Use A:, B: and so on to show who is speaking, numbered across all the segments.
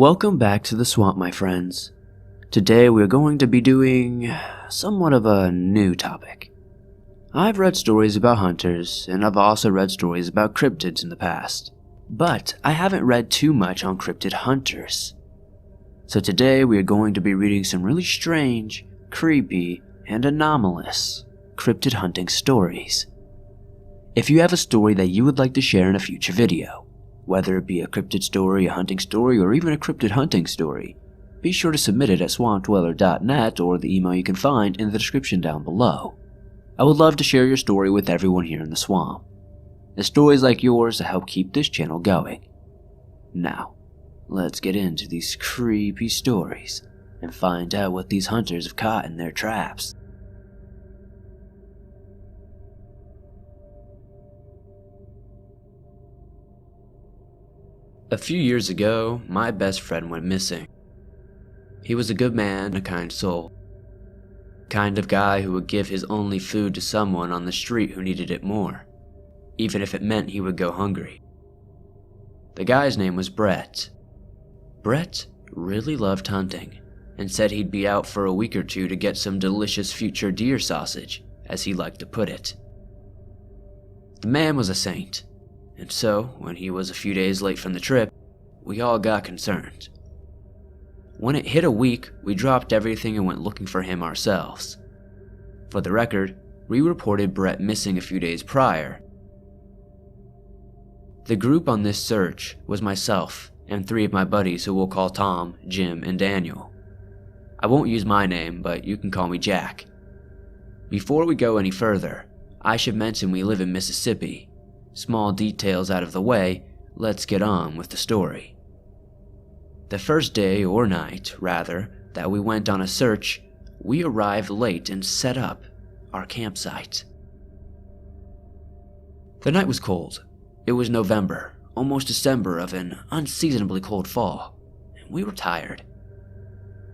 A: Welcome back to the swamp, my friends. Today we're going to be doing somewhat of a new topic. I've read stories about hunters, and I've also read stories about cryptids in the past, but I haven't read too much on cryptid hunters. So today we are going to be reading some really strange, creepy, and anomalous cryptid hunting stories. If you have a story that you would like to share in a future video, whether it be a cryptid story, a hunting story, or even a cryptid hunting story, be sure to submit it at swampdweller.net or the email you can find in the description down below. I would love to share your story with everyone here in the swamp. The stories like yours to help keep this channel going. Now, let's get into these creepy stories and find out what these hunters have caught in their traps. A few years ago, my best friend went missing. He was a good man and a kind soul. Kind of guy who would give his only food to someone on the street who needed it more, even if it meant he would go hungry. The guy's name was Brett. Brett really loved hunting and said he'd be out for a week or two to get some delicious future deer sausage, as he liked to put it. The man was a saint. And so, when he was a few days late from the trip, we all got concerned. When it hit a week, we dropped everything and went looking for him ourselves. For the record, we reported Brett missing a few days prior. The group on this search was myself and 3 of my buddies who we'll call Tom, Jim, and Daniel. I won't use my name, but you can call me Jack. Before we go any further, I should mention we live in Mississippi. Small details out of the way, let's get on with the story. The first day, or night, rather, that we went on a search, we arrived late and set up our campsite. The night was cold. It was November, almost December of an unseasonably cold fall, and we were tired.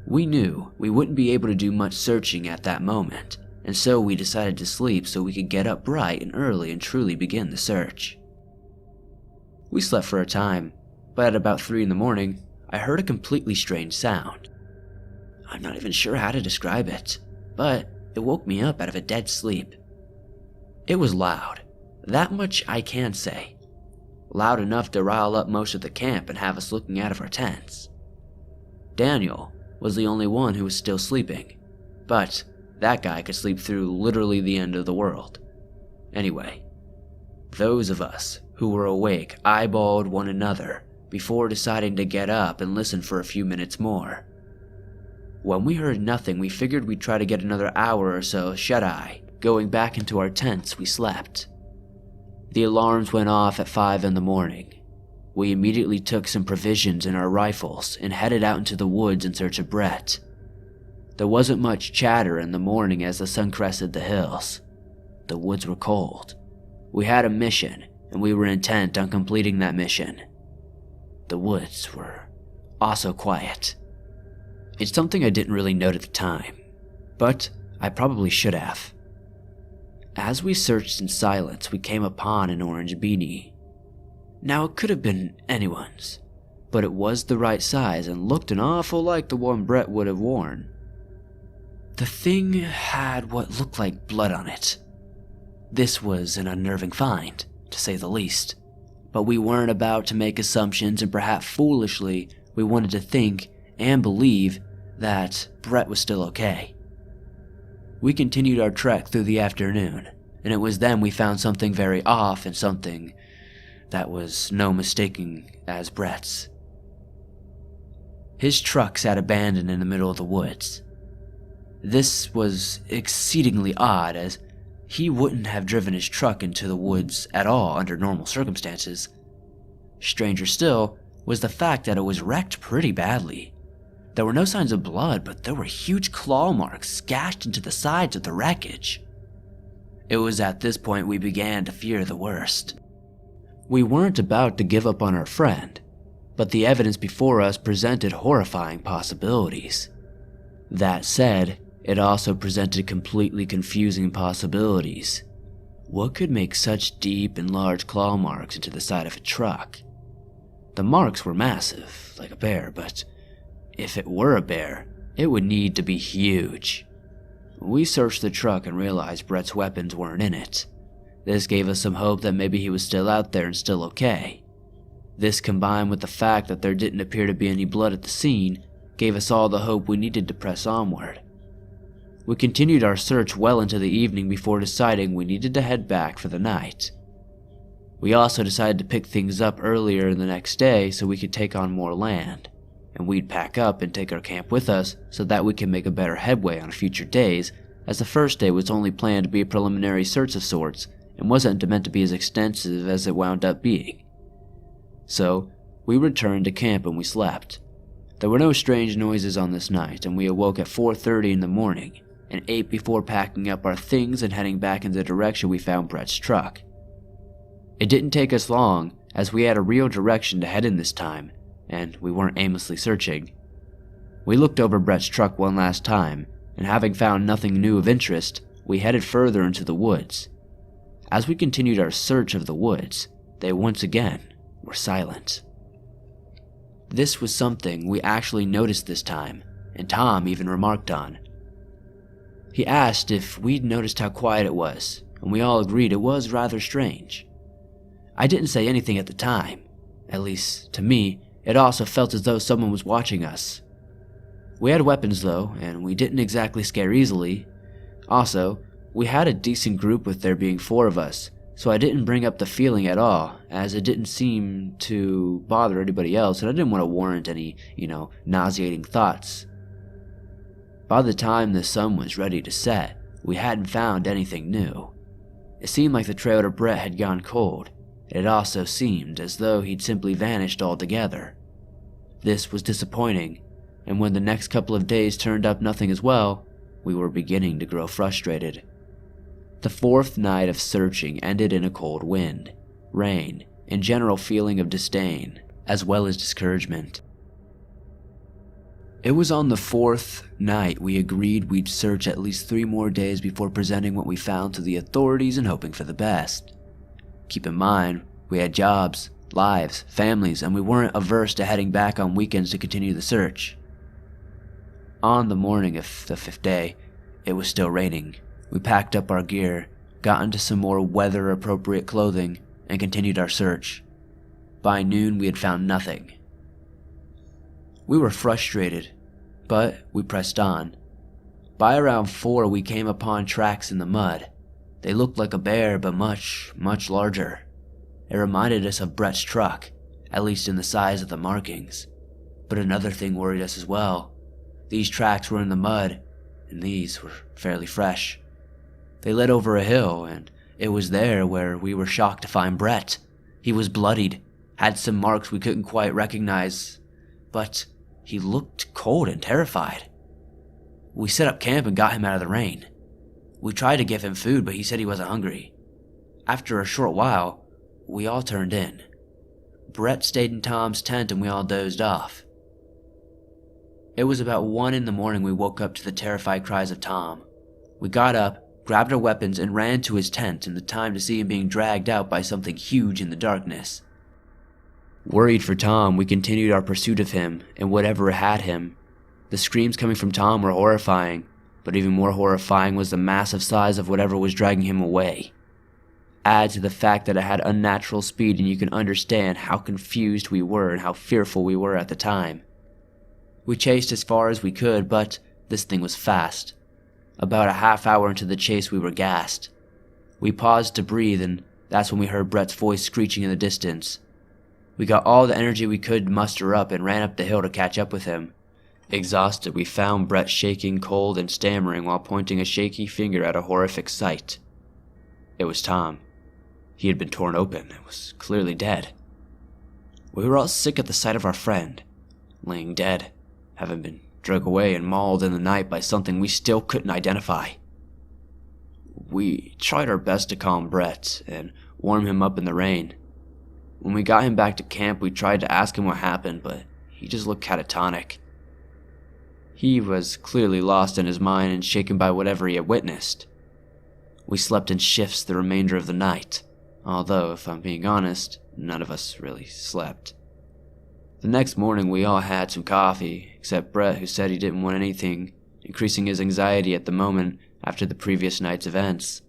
A: We knew we wouldn't be able to do much searching at that moment, and so we decided to sleep so we could get up bright and early and truly begin the search. We slept for a time, but at about 3 in the morning, I heard a completely strange sound. I'm not even sure how to describe it, but it woke me up out of a dead sleep. It was loud, that much I can say. Loud enough to rile up most of the camp and have us looking out of our tents. Daniel was the only one who was still sleeping, but that guy could sleep through literally the end of the world. Anyway, those of us who were awake eyeballed one another before deciding to get up and listen for a few minutes more. When we heard nothing, we figured we'd try to get another hour or so shut-eye. Going back into our tents, we slept. The alarms went off at 5 in the morning. We immediately took some provisions and our rifles and headed out into the woods in search of Brett. There wasn't much chatter in the morning as the sun crested the hills. The woods were cold. We had a mission, and we were intent on completing that mission. The woods were also quiet. It's something I didn't really note at the time, but I probably should have. As we searched in silence, we came upon an orange beanie. Now it could have been anyone's, but it was the right size and looked an awful like the one Brett would have worn. The thing had what looked like blood on it. This was an unnerving find, to say the least, but we weren't about to make assumptions, and perhaps foolishly, we wanted to think and believe that Brett was still okay. We continued our trek through the afternoon, and it was then we found something very off and something that was no mistaking as Brett's. His truck sat abandoned in the middle of the woods. This was exceedingly odd, as he wouldn't have driven his truck into the woods at all under normal circumstances. Stranger still was the fact that it was wrecked pretty badly. There were no signs of blood, but there were huge claw marks gashed into the sides of the wreckage. It was at this point we began to fear the worst. We weren't about to give up on our friend, but the evidence before us presented horrifying possibilities. That said, it also presented completely confusing possibilities. What could make such deep and large claw marks into the side of a truck? The marks were massive, like a bear, but if it were a bear, it would need to be huge. We searched the truck and realized Brett's weapons weren't in it. This gave us some hope that maybe he was still out there and still okay. This, combined with the fact that there didn't appear to be any blood at the scene, gave us all the hope we needed to press onward. We continued our search well into the evening before deciding we needed to head back for the night. We also decided to pick things up earlier the next day so we could take on more land, and we'd pack up and take our camp with us so that we can make a better headway on future days, as the first day was only planned to be a preliminary search of sorts and wasn't meant to be as extensive as it wound up being. So, we returned to camp and we slept. There were no strange noises on this night, and we awoke at 4:30 in the morning and ate before packing up our things and heading back in the direction we found Brett's truck. It didn't take us long, as we had a real direction to head in this time, and we weren't aimlessly searching. We looked over Brett's truck one last time, and having found nothing new of interest, we headed further into the woods. As we continued our search of the woods, they once again were silent. This was something we actually noticed this time, and Tom even remarked on. He asked if we'd noticed how quiet it was, and we all agreed it was rather strange. I didn't say anything at the time. At least, to me, it also felt as though someone was watching us. We had weapons though, and we didn't exactly scare easily. Also, we had a decent group with there being 4 of us, so I didn't bring up the feeling at all, as it didn't seem to bother anybody else, and I didn't want to warrant any, nauseating thoughts. By the time the sun was ready to set, we hadn't found anything new. It seemed like the trail to Brett had gone cold. It also seemed as though he'd simply vanished altogether. This was disappointing, and when the next couple of days turned up nothing as well, we were beginning to grow frustrated. The 4th night of searching ended in a cold wind, rain, and general feeling of disdain, as well as discouragement. It was on the 4th night we agreed we'd search at least 3 more days before presenting what we found to the authorities and hoping for the best. Keep in mind, we had jobs, lives, families, and we weren't averse to heading back on weekends to continue the search. On the morning of the 5th day, it was still raining. We packed up our gear, got into some more weather-appropriate clothing, and continued our search. By noon, we had found nothing. We were frustrated, but we pressed on. By around 4, we came upon tracks in the mud. They looked like a bear, but much, much larger. It reminded us of Brett's truck, at least in the size of the markings. But another thing worried us as well. These tracks were in the mud, and these were fairly fresh. They led over a hill, and it was there where we were shocked to find Brett. He was bloodied, had some marks we couldn't quite recognize, but he looked cold and terrified. We set up camp and got him out of the rain. We tried to give him food, but he said he wasn't hungry. After a short while, we all turned in. Brett stayed in Tom's tent and we all dozed off. It was about 1 in the morning we woke up to the terrified cries of Tom. We got up, grabbed our weapons, and ran to his tent in the time to see him being dragged out by something huge in the darkness. Worried for Tom, we continued our pursuit of him and whatever had him. The screams coming from Tom were horrifying, but even more horrifying was the massive size of whatever was dragging him away. Add to the fact that it had unnatural speed, and you can understand how confused we were and how fearful we were at the time. We chased as far as we could, but this thing was fast. About a half hour into the chase, we were gassed. We paused to breathe, and that's when we heard Brett's voice screeching in the distance. We got all the energy we could muster up and ran up the hill to catch up with him. Exhausted, we found Brett shaking, cold, and stammering while pointing a shaky finger at a horrific sight. It was Tom. He had been torn open and was clearly dead. We were all sick at the sight of our friend, laying dead, having been dragged away and mauled in the night by something we still couldn't identify. We tried our best to calm Brett and warm him up in the rain. When we got him back to camp, we tried to ask him what happened, but he just looked catatonic. He was clearly lost in his mind and shaken by whatever he had witnessed. We slept in shifts the remainder of the night, although, if I'm being honest, none of us really slept. The next morning we all had some coffee, except Brett, who said he didn't want anything, increasing his anxiety at the moment after the previous night's events.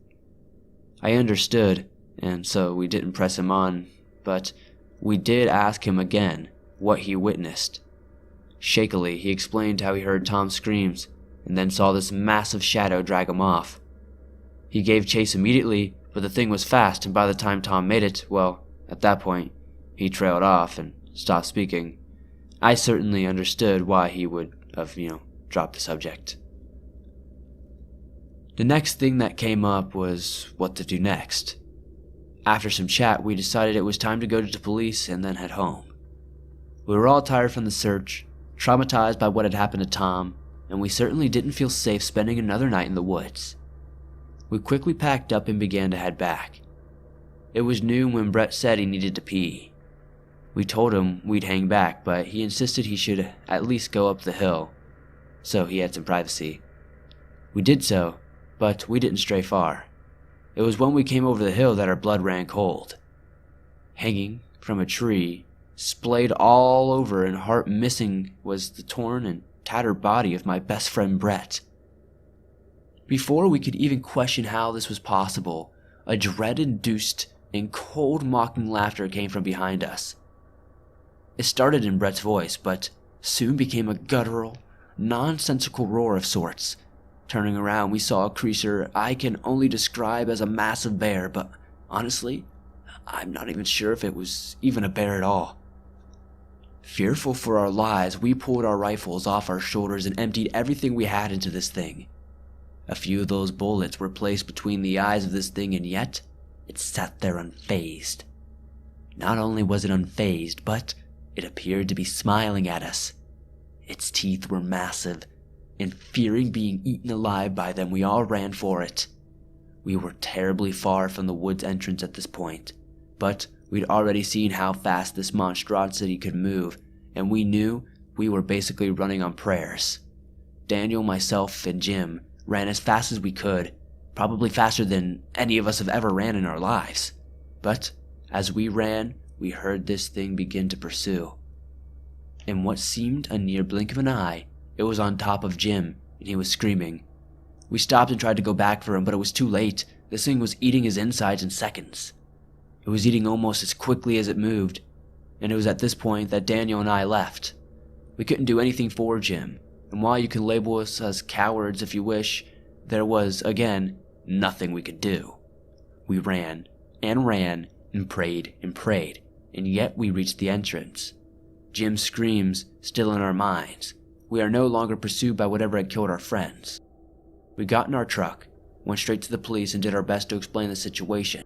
A: I understood, and so we didn't press him on, but we did ask him again what he witnessed. Shakily, he explained how he heard Tom's screams, and then saw this massive shadow drag him off. He gave chase immediately, but the thing was fast, and by the time Tom made it, well, at that point, he trailed off and stopped speaking. I certainly understood why he would have, dropped the subject. The next thing that came up was what to do next. After some chat, we decided it was time to go to the police and then head home. We were all tired from the search, traumatized by what had happened to Tom, and we certainly didn't feel safe spending another night in the woods. We quickly packed up and began to head back. It was noon when Brett said he needed to pee. We told him we'd hang back, but he insisted he should at least go up the hill, so he had some privacy. We did so, but we didn't stray far. It was when we came over the hill that our blood ran cold. Hanging from a tree, splayed all over and heart missing, was the torn and tattered body of my best friend Brett. Before we could even question how this was possible, a dread-induced and cold mocking laughter came from behind us. It started in Brett's voice, but soon became a guttural, nonsensical roar of sorts. Turning around, we saw a creature I can only describe as a massive bear, but honestly, I'm not even sure if it was even a bear at all. Fearful for our lives, we pulled our rifles off our shoulders and emptied everything we had into this thing. A few of those bullets were placed between the eyes of this thing, and yet it sat there unfazed. Not only was it unfazed, but it appeared to be smiling at us. Its teeth were massive, and fearing being eaten alive by them, we all ran for it. We were terribly far from the wood's entrance at this point, but we'd already seen how fast this monstrosity could move, and we knew we were basically running on prayers. Daniel, myself, and Jim ran as fast as we could, probably faster than any of us have ever ran in our lives. But as we ran, we heard this thing begin to pursue. In what seemed a near blink of an eye, it was on top of Jim, and he was screaming. We stopped and tried to go back for him, but it was too late. This thing was eating his insides in seconds. It was eating almost as quickly as it moved, and it was at this point that Daniel and I left. We couldn't do anything for Jim, and while you can label us as cowards if you wish, there was, again, nothing we could do. We ran, and prayed, and yet we reached the entrance. Jim's screams still in our minds. We are no longer pursued by whatever had killed our friends. We got in our truck, went straight to the police, and did our best to explain the situation.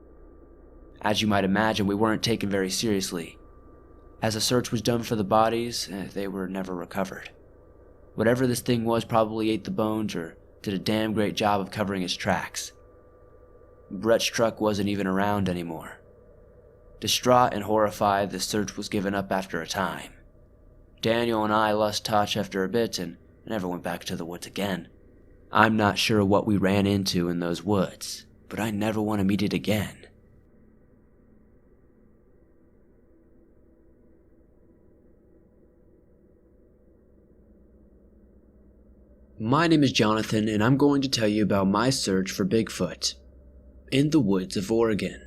A: As you might imagine, we weren't taken very seriously. As a search was done for the bodies, they were never recovered. Whatever this thing was probably ate the bones or did a damn great job of covering its tracks. Brett's truck wasn't even around anymore. Distraught and horrified, the search was given up after a time. Daniel and I lost touch after a bit and never went back to the woods again. I'm not sure what we ran into in those woods, but I never want to meet it again. My name is Jonathan, and I'm going to tell you about my search for Bigfoot in the woods of Oregon.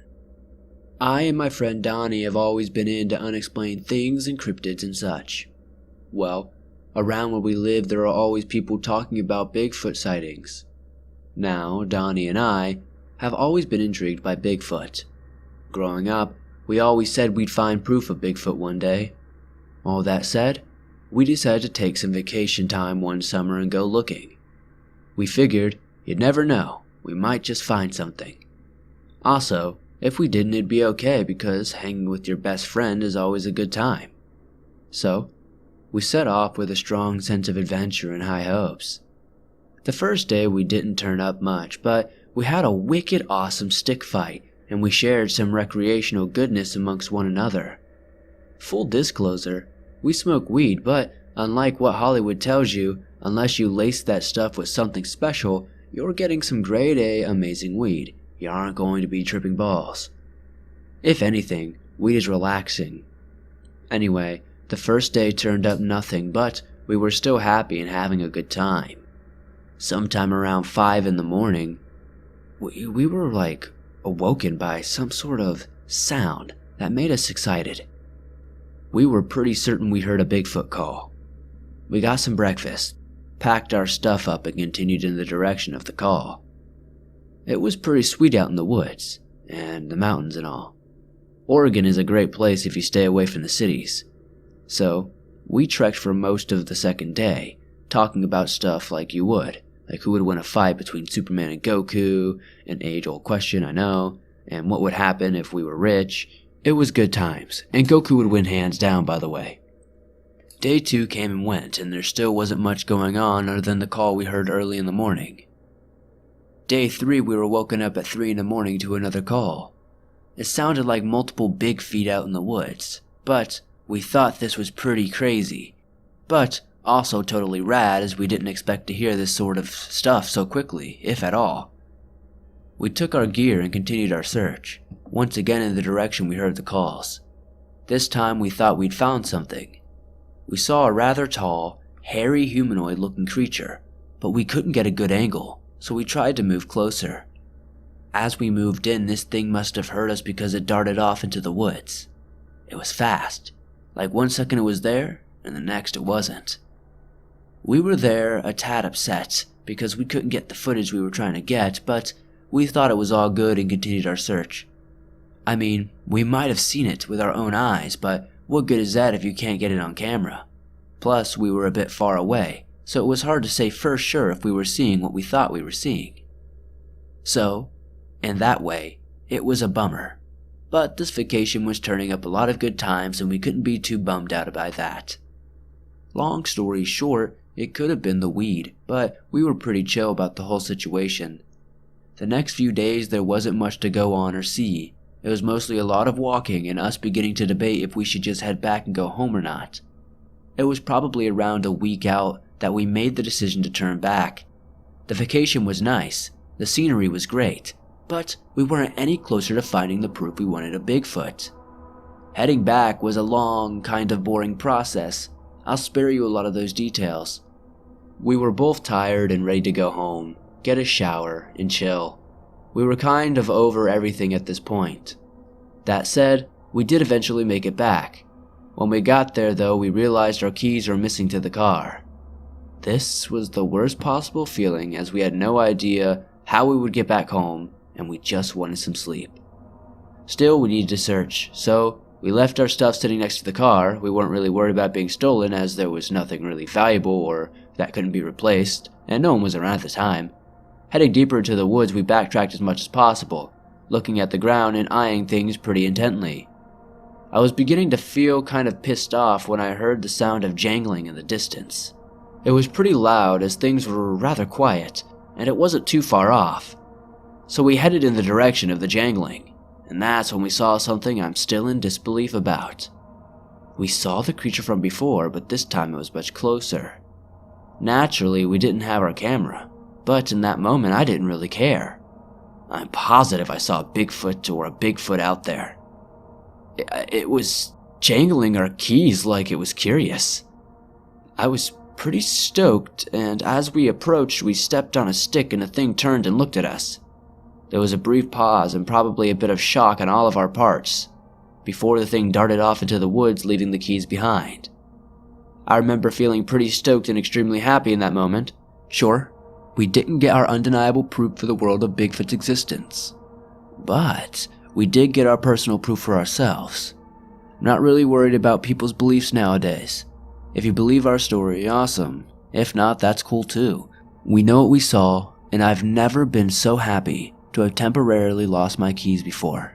A: I and my friend Donnie have always been into unexplained things and cryptids and such. Well, around where we live there are always people talking about Bigfoot sightings. Now, Donnie and I have always been intrigued by Bigfoot. Growing up, we always said we'd find proof of Bigfoot one day. All that said, we decided to take some vacation time one summer and go looking. We figured, you'd never know, we might just find something. Also, if we didn't, it'd be okay because hanging with your best friend is always a good time. So, we set off with a strong sense of adventure and high hopes. The first day we didn't turn up much, but we had a wicked awesome stick fight and we shared some recreational goodness amongst one another. Full disclosure, we smoke weed, but unlike what Hollywood tells you, unless you lace that stuff with something special, you're getting some grade A amazing weed. You aren't going to be tripping balls. If anything, weed is relaxing. Anyway, The first day turned up nothing, but we were still happy and having a good time. Sometime around 5 in the morning, we were awoken by some sort of sound that made us excited. We were pretty certain we heard a Bigfoot call. We got some breakfast, packed our stuff up, and continued in the direction of the call. It was pretty sweet out in the woods, and the mountains and all. Oregon is a great place if you stay away from the cities. So, we trekked for most of the second day, talking about stuff like you would, like who would win a fight between Superman and Goku, an age-old question I know, and what would happen if we were rich. It was good times, and Goku would win hands down, by the way. Day 2 came and went, and there still wasn't much going on other than the call we heard early in the morning. Day 3, we were woken up at 3 in the morning to another call. It sounded like multiple big feet out in the woods, but we thought this was pretty crazy, but also totally rad as we didn't expect to hear this sort of stuff so quickly, if at all. We took our gear and continued our search, once again in the direction we heard the calls. This time we thought we'd found something. We saw a rather tall, hairy humanoid-looking creature, but we couldn't get a good angle, so we tried to move closer. As we moved in, this thing must have heard us because it darted off into the woods. It was fast. Like 1 second it was there, and the next it wasn't. We were there a tad upset because we couldn't get the footage we were trying to get, but we thought it was all good and continued our search. I mean, we might have seen it with our own eyes, but what good is that if you can't get it on camera? Plus, we were a bit far away, so it was hard to say for sure if we were seeing what we thought we were seeing. So, in that way, it was a bummer. But this vacation was turning up a lot of good times and we couldn't be too bummed out by that. Long story short, it could have been the weed, but we were pretty chill about the whole situation. The next few days there wasn't much to go on or see. It was mostly a lot of walking and us beginning to debate if we should just head back and go home or not. It was probably around a week out that we made the decision to turn back. The vacation was nice, the scenery was great, but we weren't any closer to finding the proof we wanted of Bigfoot. Heading back was a long, kind of boring process. I'll spare you a lot of those details. We were both tired and ready to go home, get a shower, and chill. We were kind of over everything at this point. That said, we did eventually make it back. When we got there though, we realized our keys were missing to the car. This was the worst possible feeling as we had no idea how we would get back home, and we just wanted some sleep. Still, we needed to search, so we left our stuff sitting next to the car. We weren't really worried about being stolen as there was nothing really valuable or that couldn't be replaced, and no one was around at the time. Heading deeper into the woods, we backtracked as much as possible, looking at the ground and eyeing things pretty intently. I was beginning to feel kind of pissed off when I heard the sound of jangling in the distance. It was pretty loud as things were rather quiet, and it wasn't too far off. So we headed in the direction of the jangling, and that's when we saw something I'm still in disbelief about. We saw the creature from before, but this time it was much closer. Naturally, we didn't have our camera, but in that moment I didn't really care. I'm positive I saw a Bigfoot or a Bigfoot out there. It was jangling our keys like it was curious. I was pretty stoked, and as we approached, we stepped on a stick and the thing turned and looked at us. There was a brief pause and probably a bit of shock on all of our parts, before the thing darted off into the woods, leaving the keys behind. I remember feeling pretty stoked and extremely happy in that moment. Sure, we didn't get our undeniable proof for the world of Bigfoot's existence, but we did get our personal proof for ourselves. I'm not really worried about people's beliefs nowadays. If you believe our story, awesome. If not, that's cool too. We know what we saw, and I've never been so happy to have temporarily lost my keys before.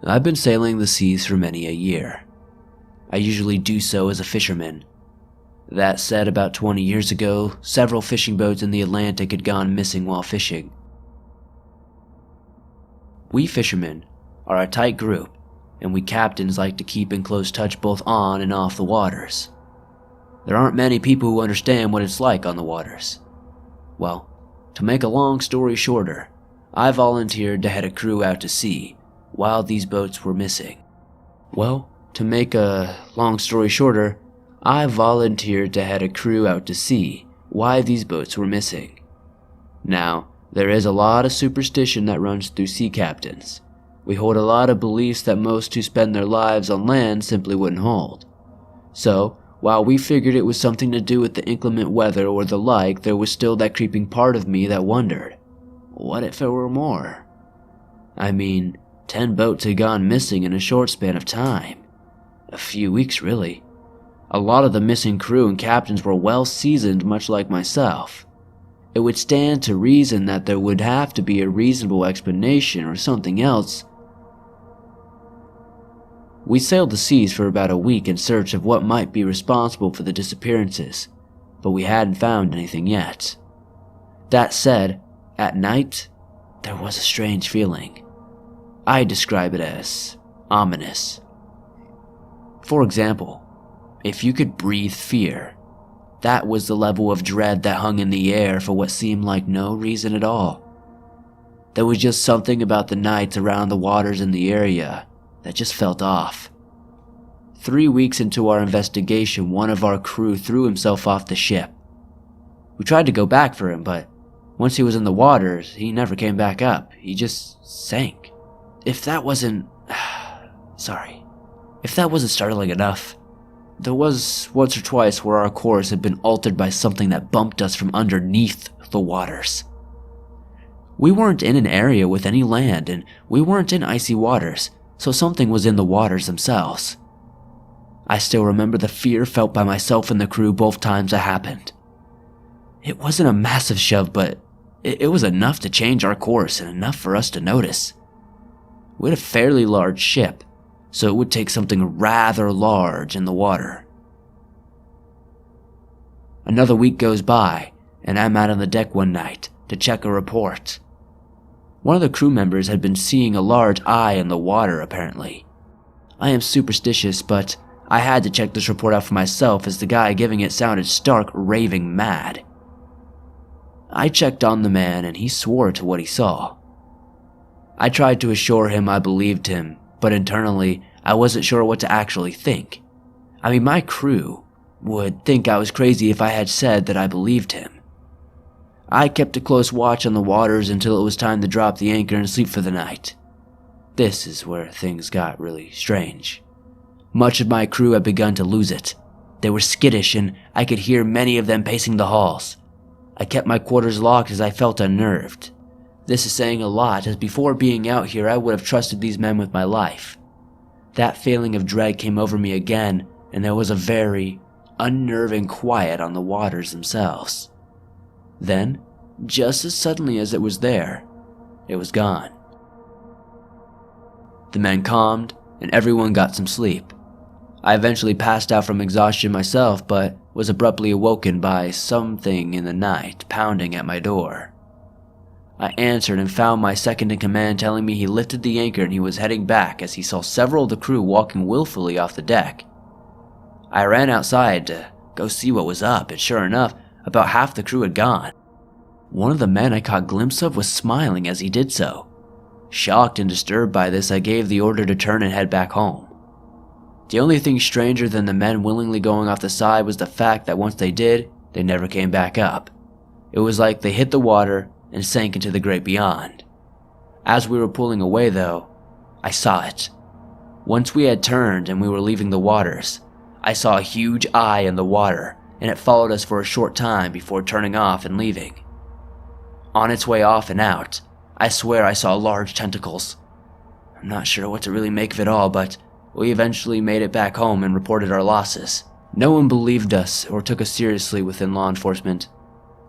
A: I've been sailing the seas for many a year. I usually do so as a fisherman. That said, about 20 years ago, several fishing boats in the Atlantic had gone missing while fishing. We fishermen are a tight group, and we captains like to keep in close touch both on and off the waters. There aren't many people who understand what it's like on the waters. Well, to make a long story shorter, I volunteered to head a crew out to sea while these boats were missing. Well, to make a long story shorter, I volunteered to head a crew out to sea while these boats were missing. Now, there is a lot of superstition that runs through sea captains. We hold a lot of beliefs that most who spend their lives on land simply wouldn't hold. So, while we figured it was something to do with the inclement weather or the like, there was still that creeping part of me that wondered, what if there were more? I mean, 10 boats had gone missing in a short span of time. A few weeks, really. A lot of the missing crew and captains were well seasoned, much like myself. It would stand to reason that there would have to be a reasonable explanation or something else. We sailed the seas for about a week in search of what might be responsible for the disappearances, but we hadn't found anything yet. That said, at night, there was a strange feeling. I describe it as ominous. For example, if you could breathe fear, that was the level of dread that hung in the air for what seemed like no reason at all. There was just something about the nights around the waters in the area that just felt off. 3 weeks into our investigation, one of our crew threw himself off the ship. We tried to go back for him, but once he was in the waters, he never came back up. He just sank. If that wasn't startling enough, there was once or twice where our course had been altered by something that bumped us from underneath the waters. We weren't in an area with any land, and we weren't in icy waters, so something was in the waters themselves. I still remember the fear felt by myself and the crew both times it happened. It wasn't a massive shove, but it was enough to change our course and enough for us to notice. We had a fairly large ship, so it would take something rather large in the water. Another week goes by, and I'm out on the deck one night to check a report. One of the crew members had been seeing a large eye in the water, apparently. I am superstitious, but I had to check this report out for myself as the guy giving it sounded stark raving mad. I checked on the man and he swore to what he saw. I tried to assure him I believed him, but internally I wasn't sure what to actually think. I mean, my crew would think I was crazy if I had said that I believed him. I kept a close watch on the waters until it was time to drop the anchor and sleep for the night. This is where things got really strange. Much of my crew had begun to lose it. They were skittish and I could hear many of them pacing the halls. I kept my quarters locked as I felt unnerved. This is saying a lot, as before being out here I would have trusted these men with my life. That feeling of dread came over me again, and there was a very unnerving quiet on the waters themselves. Then, just as suddenly as it was there, it was gone. The men calmed, and everyone got some sleep. I eventually passed out from exhaustion myself, but was abruptly awoken by something in the night pounding at my door. I answered and found my second-in-command telling me he lifted the anchor and he was heading back as he saw several of the crew walking willfully off the deck. I ran outside to go see what was up, and sure enough, about half the crew had gone. One of the men I caught a glimpse of was smiling as he did so. Shocked and disturbed by this, I gave the order to turn and head back home. The only thing stranger than the men willingly going off the side was the fact that once they did, they never came back up. It was like they hit the water and sank into the great beyond. As we were pulling away though, I saw it. Once we had turned and we were leaving the waters, I saw a huge eye in the water, and it followed us for a short time before turning off and leaving. On its way off and out, I swear I saw large tentacles. I'm not sure what to really make of it all, but we eventually made it back home and reported our losses. No one believed us or took us seriously within law enforcement.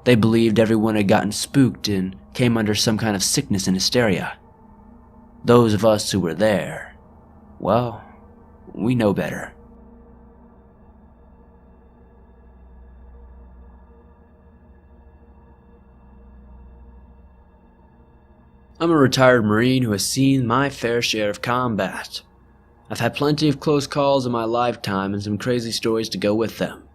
A: They believed everyone had gotten spooked and came under some kind of sickness and hysteria. Those of us who were there, well, we know better. I'm a retired Marine who has seen my fair share of combat. I've had plenty of close calls in my lifetime and some crazy stories to go with them.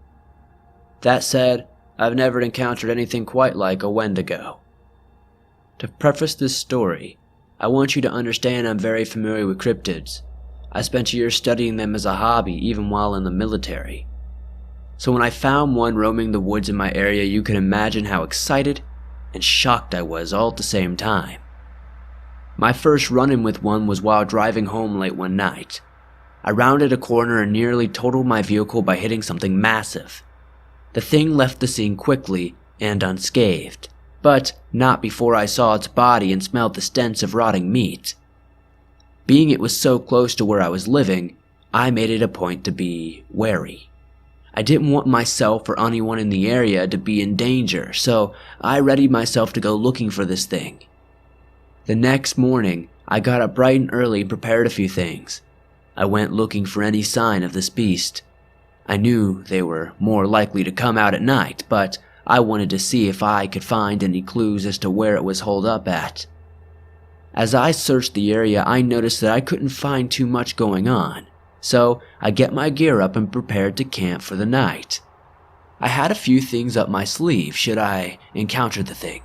A: That said, I've never encountered anything quite like a Wendigo. To preface this story, I want you to understand I'm very familiar with cryptids. I spent years studying them as a hobby even while in the military. So when I found one roaming the woods in my area, you can imagine how excited and shocked I was all at the same time. My first run-in with one was while driving home late one night. I rounded a corner and nearly totaled my vehicle by hitting something massive. The thing left the scene quickly and unscathed, but not before I saw its body and smelled the stench of rotting meat. Being it was so close to where I was living, I made it a point to be wary. I didn't want myself or anyone in the area to be in danger, so I readied myself to go looking for this thing. The next morning, I got up bright and early and prepared a few things. I went looking for any sign of this beast. I knew they were more likely to come out at night, but I wanted to see if I could find any clues as to where it was holed up at. As I searched the area, I noticed that I couldn't find too much going on, so I get my gear up and prepared to camp for the night. I had a few things up my sleeve should I encounter the thing.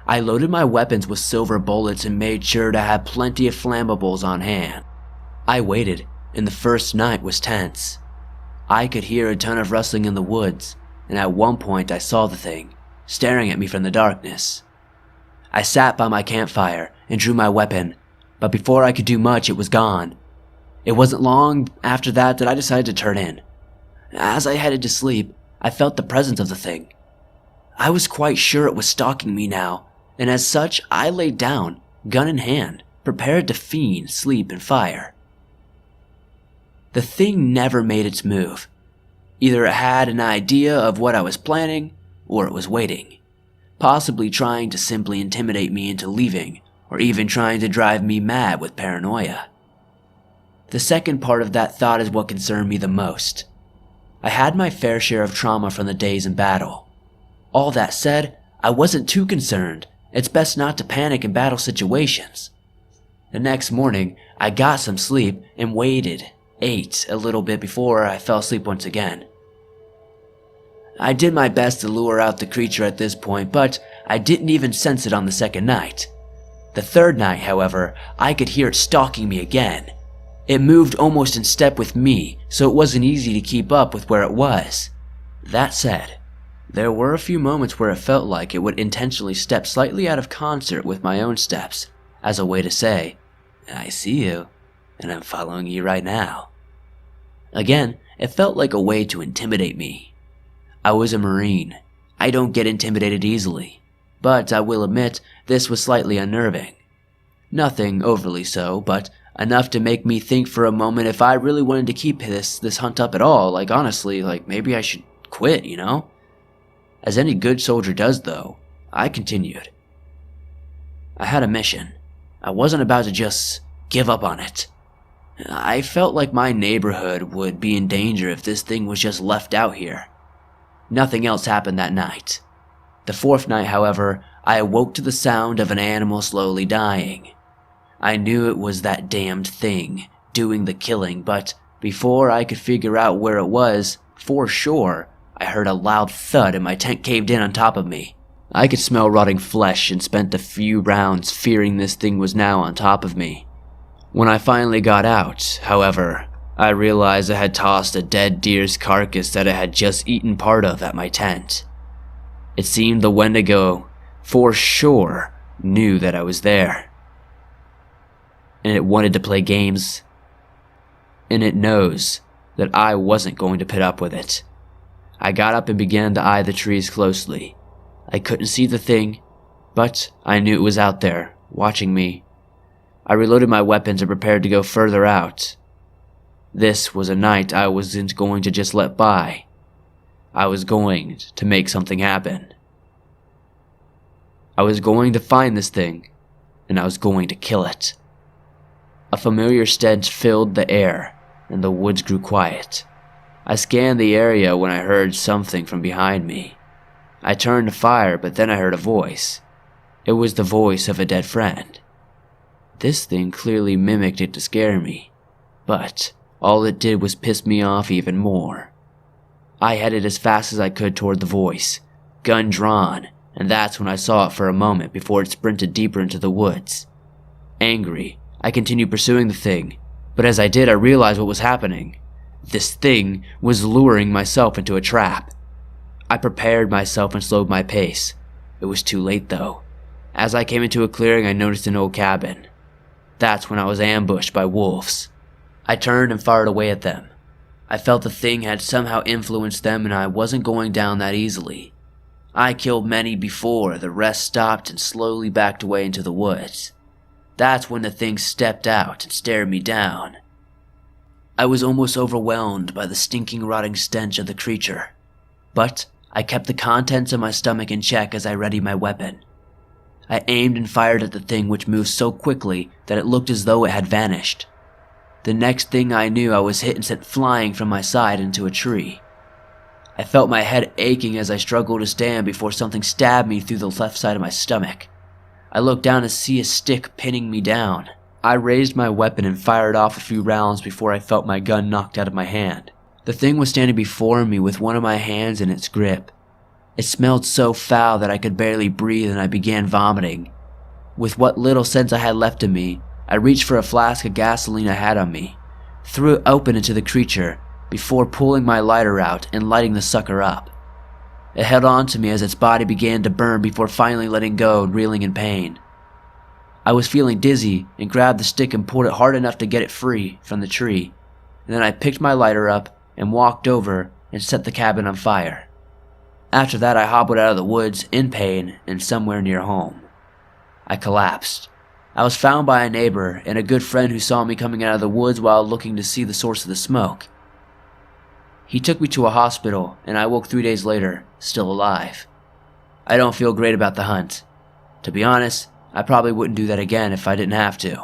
A: I loaded my weapons with silver bullets and made sure to have plenty of flammables on hand. I waited, and the first night was tense. I could hear a ton of rustling in the woods, and at one point I saw the thing, staring at me from the darkness. I sat by my campfire and drew my weapon, but before I could do much it was gone. It wasn't long after that I decided to turn in. As I headed to sleep, I felt the presence of the thing. I was quite sure it was stalking me now, and as such I laid down, gun in hand, prepared to fiend sleep and fire. The thing never made its move. Either it had an idea of what I was planning, or it was waiting, possibly trying to simply intimidate me into leaving, or even trying to drive me mad with paranoia. The second part of that thought is what concerned me the most. I had my fair share of trauma from the days in battle. All that said, I wasn't too concerned. It's best not to panic in battle situations. The next morning, I got some sleep and ate a little bit before I fell asleep once again. I did my best to lure out the creature at this point, but I didn't even sense it on the second night. The third night, however, I could hear it stalking me again. It moved almost in step with me, so it wasn't easy to keep up with where it was. That said, there were a few moments where it felt like it would intentionally step slightly out of concert with my own steps, as a way to say, "I see you, and I'm following you right now." Again, it felt like a way to intimidate me. I was a Marine. I don't get intimidated easily, but I will admit this was slightly unnerving. Nothing overly so, but enough to make me think for a moment if I really wanted to keep this hunt up at all. Honestly, maybe I should quit, you know? As any good soldier does, though, I continued. I had a mission. I wasn't about to just give up on it. I felt like my neighborhood would be in danger if this thing was just left out here. Nothing else happened that night. The fourth night, however, I awoke to the sound of an animal slowly dying. I knew it was that damned thing doing the killing, but before I could figure out where it was, for sure, I heard a loud thud and my tent caved in on top of me. I could smell rotting flesh and spent a few rounds fearing this thing was now on top of me. When I finally got out, however, I realized I had tossed a dead deer's carcass that it had just eaten part of at my tent. It seemed the Wendigo, for sure, knew that I was there. And it wanted to play games. And it knows that I wasn't going to put up with it. I got up and began to eye the trees closely. I couldn't see the thing, but I knew it was out there, watching me. I reloaded my weapons and prepared to go further out. This was a night I wasn't going to just let by. I was going to make something happen. I was going to find this thing, and I was going to kill it. A familiar stench filled the air, and the woods grew quiet. I scanned the area when I heard something from behind me. I turned to fire, but then I heard a voice. It was the voice of a dead friend. This thing clearly mimicked it to scare me, but all it did was piss me off even more. I headed as fast as I could toward the voice, gun drawn, and that's when I saw it for a moment before it sprinted deeper into the woods. Angry, I continued pursuing the thing, but as I did, I realized what was happening. This thing was luring myself into a trap. I prepared myself and slowed my pace. It was too late though. As I came into a clearing, I noticed an old cabin. That's when I was ambushed by wolves. I turned and fired away at them. I felt the thing had somehow influenced them and I wasn't going down that easily. I killed many before the rest stopped and slowly backed away into the woods. That's when the thing stepped out and stared me down. I was almost overwhelmed by the stinking, rotting stench of the creature. But I kept the contents of my stomach in check as I readied my weapon. I aimed and fired at the thing, which moved so quickly that it looked as though it had vanished. The next thing I knew, I was hit and sent flying from my side into a tree. I felt my head aching as I struggled to stand before something stabbed me through the left side of my stomach. I looked down to see a stick pinning me down. I raised my weapon and fired off a few rounds before I felt my gun knocked out of my hand. The thing was standing before me with one of my hands in its grip. It smelled so foul that I could barely breathe and I began vomiting. With what little sense I had left in me, I reached for a flask of gasoline I had on me, threw it open into the creature before pulling my lighter out and lighting the sucker up. It held on to me as its body began to burn before finally letting go and reeling in pain. I was feeling dizzy and grabbed the stick and pulled it hard enough to get it free from the tree, and then I picked my lighter up and walked over and set the cabin on fire. After that, I hobbled out of the woods in pain and somewhere near home. I collapsed. I was found by a neighbor and a good friend who saw me coming out of the woods while looking to see the source of the smoke. He took me to a hospital and I woke 3 days later, still alive. I don't feel great about the hunt. To be honest, I probably wouldn't do that again if I didn't have to.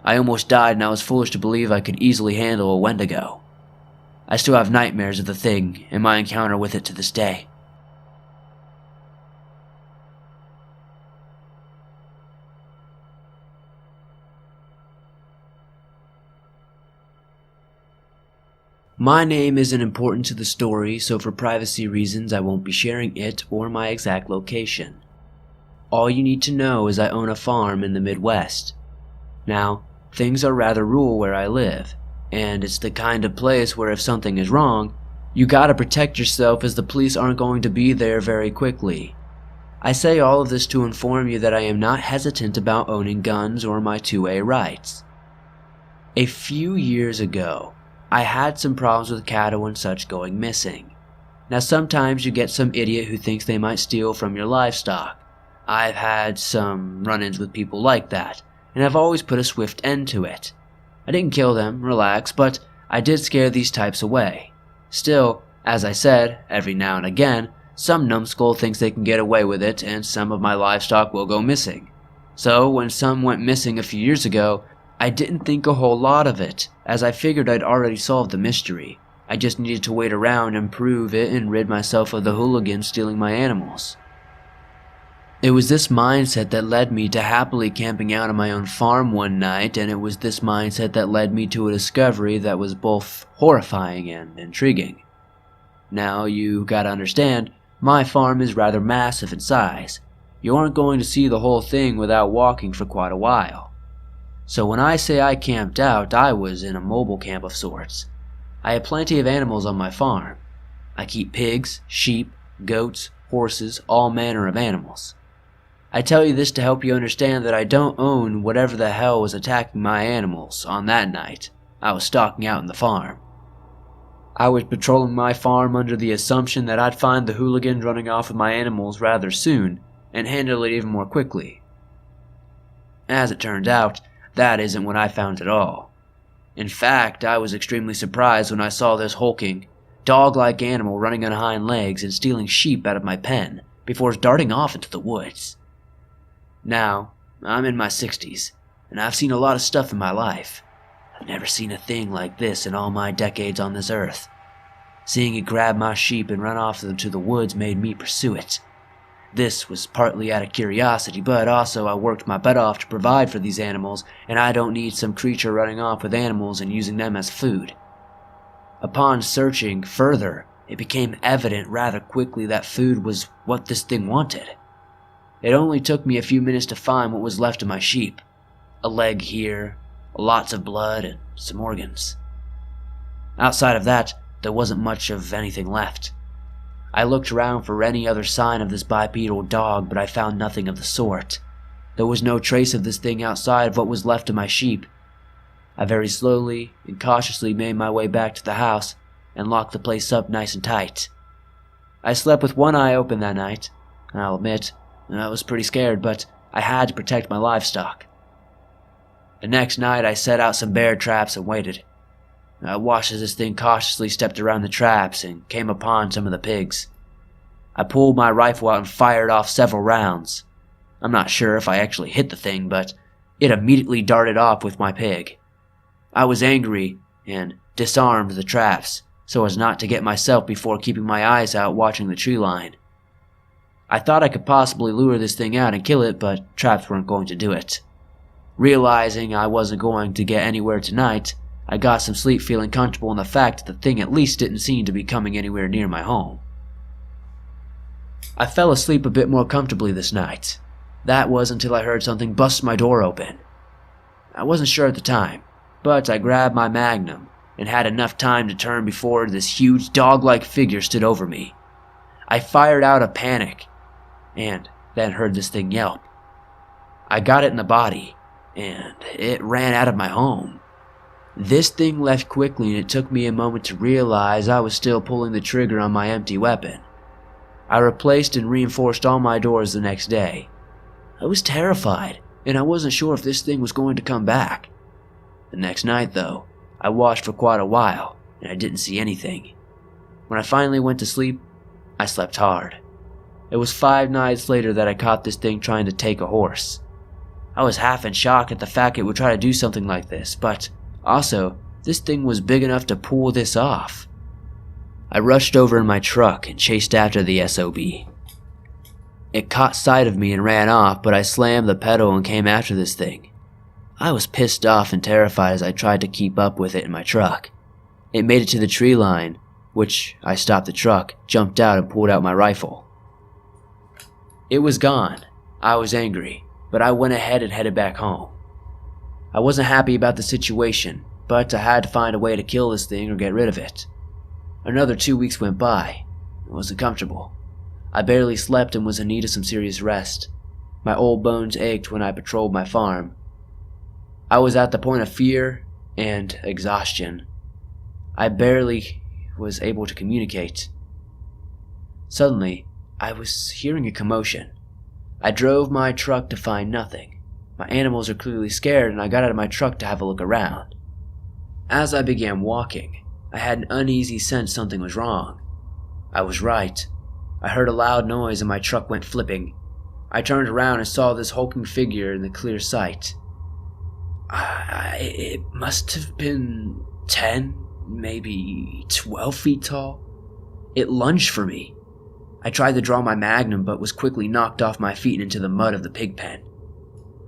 A: I almost died and I was foolish to believe I could easily handle a Wendigo. I still have nightmares of the thing and my encounter with it to this day. My name isn't important to the story, so for privacy reasons I won't be sharing it or my exact location. All you need to know is I own a farm in the Midwest. Now, things are rather rural where I live, and it's the kind of place where if something is wrong, you gotta protect yourself as the police aren't going to be there very quickly. I say all of this to inform you that I am not hesitant about owning guns or my 2A rights. A few years ago, I had some problems with cattle and such going missing. Now sometimes you get some idiot who thinks they might steal from your livestock. I've had some run-ins with people like that, and I've always put a swift end to it. I didn't kill them, relax, but I did scare these types away. Still, as I said, every now and again, some numbskull thinks they can get away with it and some of my livestock will go missing. So when some went missing a few years ago, I didn't think a whole lot of it, as I figured I'd already solved the mystery. I just needed to wait around and prove it and rid myself of the hooligans stealing my animals. It was this mindset that led me to happily camping out on my own farm one night, and it was this mindset that led me to a discovery that was both horrifying and intriguing. Now, you gotta understand, my farm is rather massive in size. You aren't going to see the whole thing without walking for quite a while. So when I say I camped out, I was in a mobile camp of sorts. I have plenty of animals on my farm. I keep pigs, sheep, goats, horses, all manner of animals. I tell you this to help you understand that I don't own whatever the hell was attacking my animals on that night. I was stalking out in the farm. I was patrolling my farm under the assumption that I'd find the hooligans running off with my animals rather soon and handle it even more quickly. As it turned out, that isn't what I found at all. In fact, I was extremely surprised when I saw this hulking, dog-like animal running on hind legs and stealing sheep out of my pen before darting off into the woods. Now, I'm in my 60s, and I've seen a lot of stuff in my life. I've never seen a thing like this in all my decades on this earth. Seeing it grab my sheep and run off into the woods made me pursue it. This was partly out of curiosity, but also I worked my butt off to provide for these animals, and I don't need some creature running off with animals and using them as food. Upon searching further, it became evident rather quickly that food was what this thing wanted. It only took me a few minutes to find what was left of my sheep. A leg here, lots of blood, and some organs. Outside of that, there wasn't much of anything left. I looked around for any other sign of this bipedal dog, but I found nothing of the sort. There was no trace of this thing outside of what was left of my sheep. I very slowly and cautiously made my way back to the house and locked the place up nice and tight. I slept with one eye open that night. I'll admit, I was pretty scared, but I had to protect my livestock. The next night, I set out some bear traps and waited. I watched as this thing cautiously stepped around the traps and came upon some of the pigs. I pulled my rifle out and fired off several rounds. I'm not sure if I actually hit the thing, but it immediately darted off with my pig. I was angry and disarmed the traps so as not to get myself before keeping my eyes out watching the tree line. I thought I could possibly lure this thing out and kill it, but traps weren't going to do it. Realizing I wasn't going to get anywhere tonight, I got some sleep feeling comfortable in the fact that the thing at least didn't seem to be coming anywhere near my home. I fell asleep a bit more comfortably this night. That was until I heard something bust my door open. I wasn't sure at the time, but I grabbed my magnum and had enough time to turn before this huge dog-like figure stood over me. I fired out of panic and then heard this thing yelp. I got it in the body and it ran out of my home. This thing left quickly and it took me a moment to realize I was still pulling the trigger on my empty weapon. I replaced and reinforced all my doors the next day. I was terrified and I wasn't sure if this thing was going to come back. The next night though, I watched for quite a while and I didn't see anything. When I finally went to sleep, I slept hard. It was 5 nights later that I caught this thing trying to take a horse. I was half in shock at the fact it would try to do something like this, but also, this thing was big enough to pull this off. I rushed over in my truck and chased after the SOB. It caught sight of me and ran off, but I slammed the pedal and came after this thing. I was pissed off and terrified as I tried to keep up with it in my truck. It made it to the tree line, which I stopped the truck, jumped out and pulled out my rifle. It was gone. I was angry, but I went ahead and headed back home. I wasn't happy about the situation, but I had to find a way to kill this thing or get rid of it. Another 2 weeks went by. It wasn't comfortable. I barely slept and was in need of some serious rest. My old bones ached when I patrolled my farm. I was at the point of fear and exhaustion. I barely was able to communicate. Suddenly, I was hearing a commotion. I drove my truck to find nothing. My animals are clearly scared and I got out of my truck to have a look around. As I began walking, I had an uneasy sense something was wrong. I was right. I heard a loud noise and my truck went flipping. I turned around and saw this hulking figure in the clear sight. It must have been 10, maybe 12 feet tall. It lunged for me. I tried to draw my magnum but was quickly knocked off my feet and into the mud of the pig pen.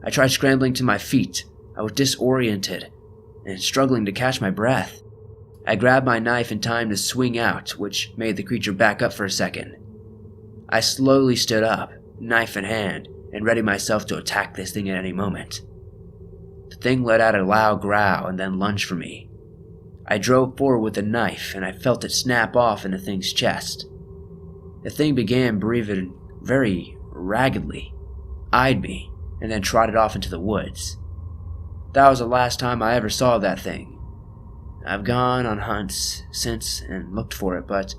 A: I tried scrambling to my feet. I was disoriented and struggling to catch my breath. I grabbed my knife in time to swing out, which made the creature back up for a second. I slowly stood up, knife in hand, and readied myself to attack this thing at any moment. The thing let out a loud growl and then lunged for me. I drove forward with the knife and I felt it snap off in the thing's chest. The thing began breathing very raggedly, eyed me, and then trotted off into the woods. That was the last time I ever saw that thing. I've gone on hunts since and looked for it, but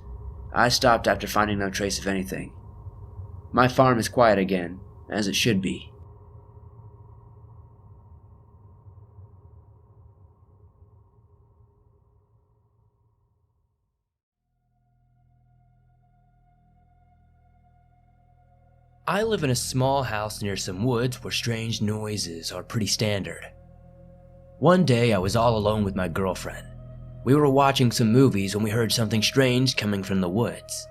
A: I stopped after finding no trace of anything. My farm is quiet again, as it should be.
B: I live in a small house near some woods where strange noises are pretty standard. One day I was all alone with my girlfriend. We were watching some movies when we heard something strange coming from the woods.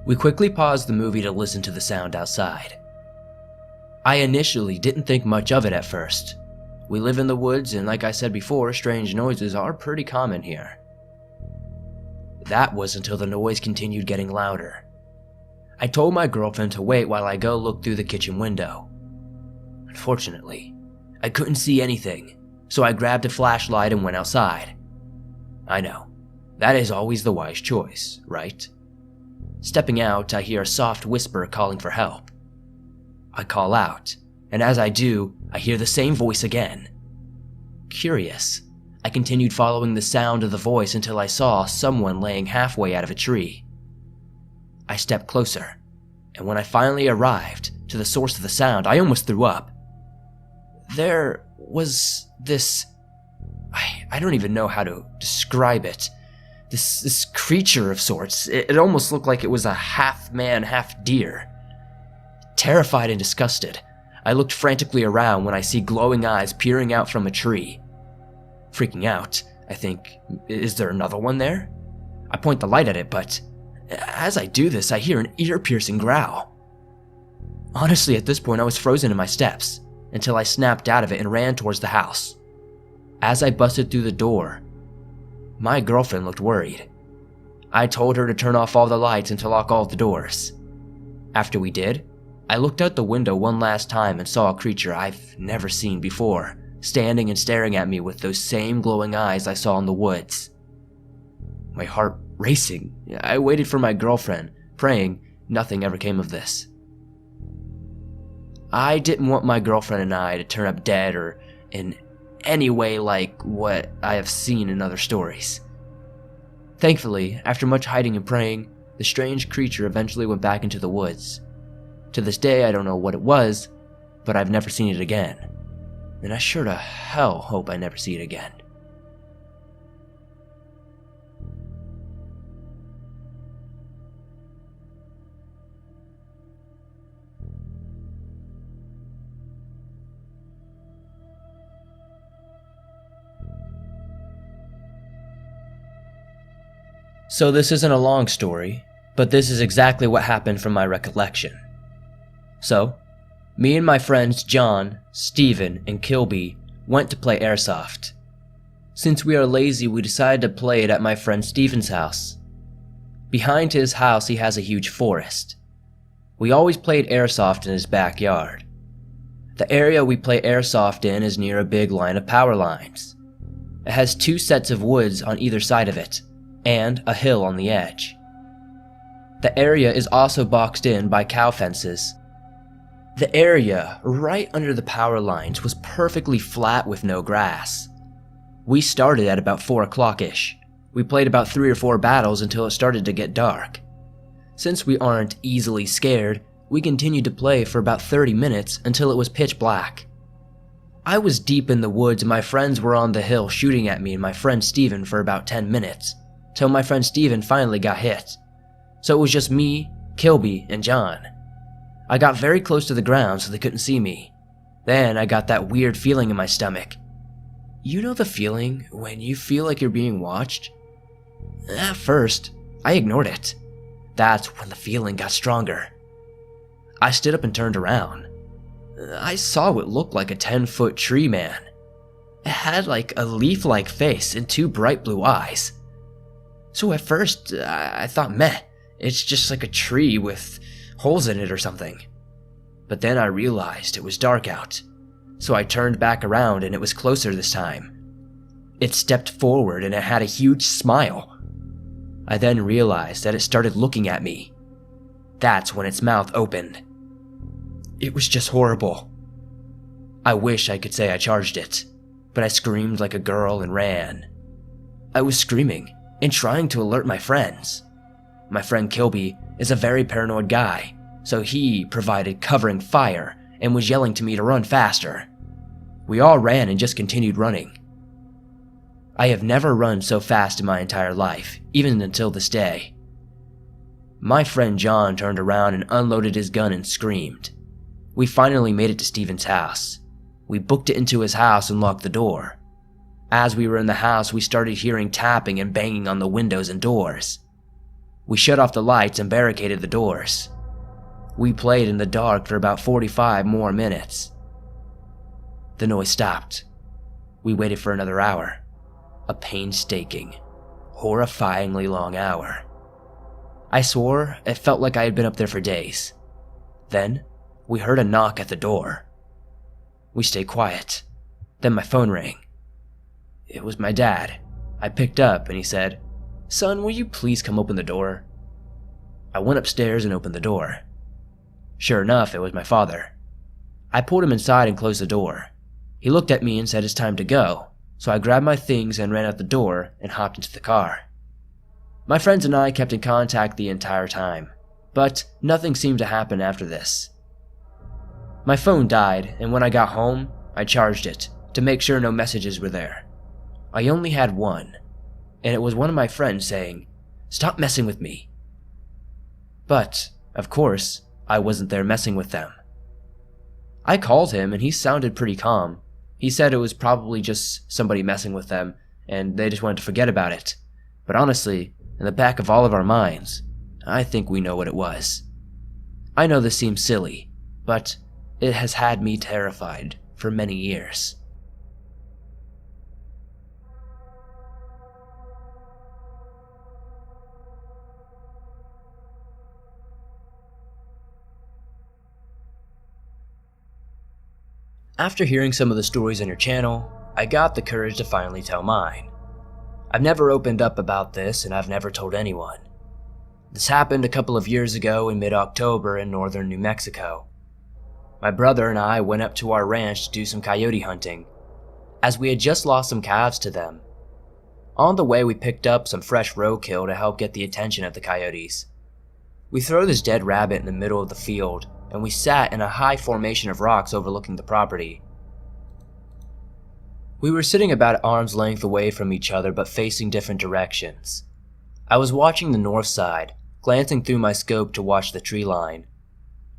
B: We quickly paused the movie to listen to the sound outside. I initially didn't think much of it at first. We live in the woods and like I said before, strange noises are pretty common here. that was until the noise continued getting louder. I told my girlfriend to wait while I go look through the kitchen window. Unfortunately, I couldn't see anything, so I grabbed a flashlight and went outside. I know, that is always the wise choice, right? Stepping out, I hear a soft whisper calling for help. I call out, and as I do, I hear the same voice again. Curious, I continued following the sound of the voice until I saw someone laying halfway out of a tree. I stepped closer, and when I finally arrived to the source of the sound, I almost threw up. There was this... I don't even know how to describe it. This creature of sorts. It almost looked like it was a half man, half deer. Terrified and disgusted, I looked frantically around when I see glowing eyes peering out from a tree. Freaking out, I think, is there another one there? I point the light at it, but as I do this, I hear an ear-piercing growl. Honestly, at this point, I was frozen in my steps until I snapped out of it and ran towards the house. As I busted through the door, my girlfriend looked worried. I told her to turn off all the lights and to lock all the doors. After we did, I looked out the window one last time and saw a creature I've never seen before, standing and staring at me with those same glowing eyes I saw in the woods. My heart racing, I waited for my girlfriend, praying nothing ever came of this. I didn't want my girlfriend and I to turn up dead or in any way like what I have seen in other stories. Thankfully, after much hiding and praying, the strange creature eventually went back into the woods. To this day, I don't know what it was, but I've never seen it again. And I sure to hell hope I never see it again. So this isn't a long story, but this is exactly what happened from my recollection. So, me and my friends John, Steven, and Kilby went to play Airsoft. Since we are lazy, we decided to play it at my friend Steven's house. Behind his house, he has a huge forest. We always played Airsoft in his backyard. The area we play Airsoft in is near a big line of power lines. It has 2 sets of woods on either side of it, and a hill on the edge. The area is also boxed in by cow fences. The area right under the power lines was perfectly flat with no grass. We started at about 4 o'clock-ish. We played about 3 or 4 battles until it started to get dark. Since we aren't easily scared, we continued to play for about 30 minutes until it was pitch black. I was deep in the woods and my friends were on the hill shooting at me and my friend Steven for about 10 minutes, till my friend Steven finally got hit. So it was just me, Kilby, and John. I got very close to the ground so they couldn't see me. Then I got that weird feeling in my stomach. You know the feeling when you feel like you're being watched? At first, I ignored it. That's when the feeling got stronger. I stood up and turned around. I saw what looked like a 10-foot tree man. It had like a leaf-like face and 2 bright blue eyes. So at first, I thought, meh, it's just like a tree with holes in it or something. But then I realized it was dark out, so I turned back around and it was closer this time. It stepped forward and it had a huge smile. I then realized that it started looking at me. That's when its mouth opened. It was just horrible. I wish I could say I charged it, but I screamed like a girl and ran. I was screaming and trying to alert my friends. My friend Kilby is a very paranoid guy, so he provided covering fire and was yelling to me to run faster. We all ran and just continued running. I have never run so fast in my entire life, even until this day. My friend John turned around and unloaded his gun and screamed. We finally made it to Steven's house. We booked it into his house and locked the door. As we were in the house, we started hearing tapping and banging on the windows and doors. We shut off the lights and barricaded the doors. We played in the dark for about 45 more minutes. The noise stopped. We waited for another hour. A painstaking, horrifyingly long hour. I swore it felt like I had been up there for days. Then, we heard a knock at the door. We stayed quiet. Then my phone rang. It was my dad. I picked up and he said, "Son, will you please come open the door?" I went upstairs and opened the door. Sure enough, it was my father. I pulled him inside and closed the door. He looked at me and said it's time to go, so I grabbed my things and ran out the door and hopped into the car. My friends and I kept in contact the entire time, but nothing seemed to happen after this. My phone died, and when I got home, I charged it to make sure no messages were there. I only had one, and it was one of my friends saying, "Stop messing with me." But, of course, I wasn't there messing with them. I called him and he sounded pretty calm. He said it was probably just somebody messing with them and they just wanted to forget about it. But honestly, in the back of all of our minds, I think we know what it was. I know this seems silly, but it has had me terrified for many years. After hearing some of the stories on your channel, I got the courage to finally tell mine. I've never opened up about this and I've never told anyone. This happened a couple of years ago in mid-October in northern New Mexico. My brother and I went up to our ranch to do some coyote hunting, as we had just lost some calves to them. On the way we picked up some fresh roadkill to help get the attention of the coyotes. We threw this dead rabbit in the middle of the field, and we sat in a high formation of rocks overlooking the property. We were sitting about arm's length away from each other but facing different directions. I was watching the north side, glancing through my scope to watch the tree line.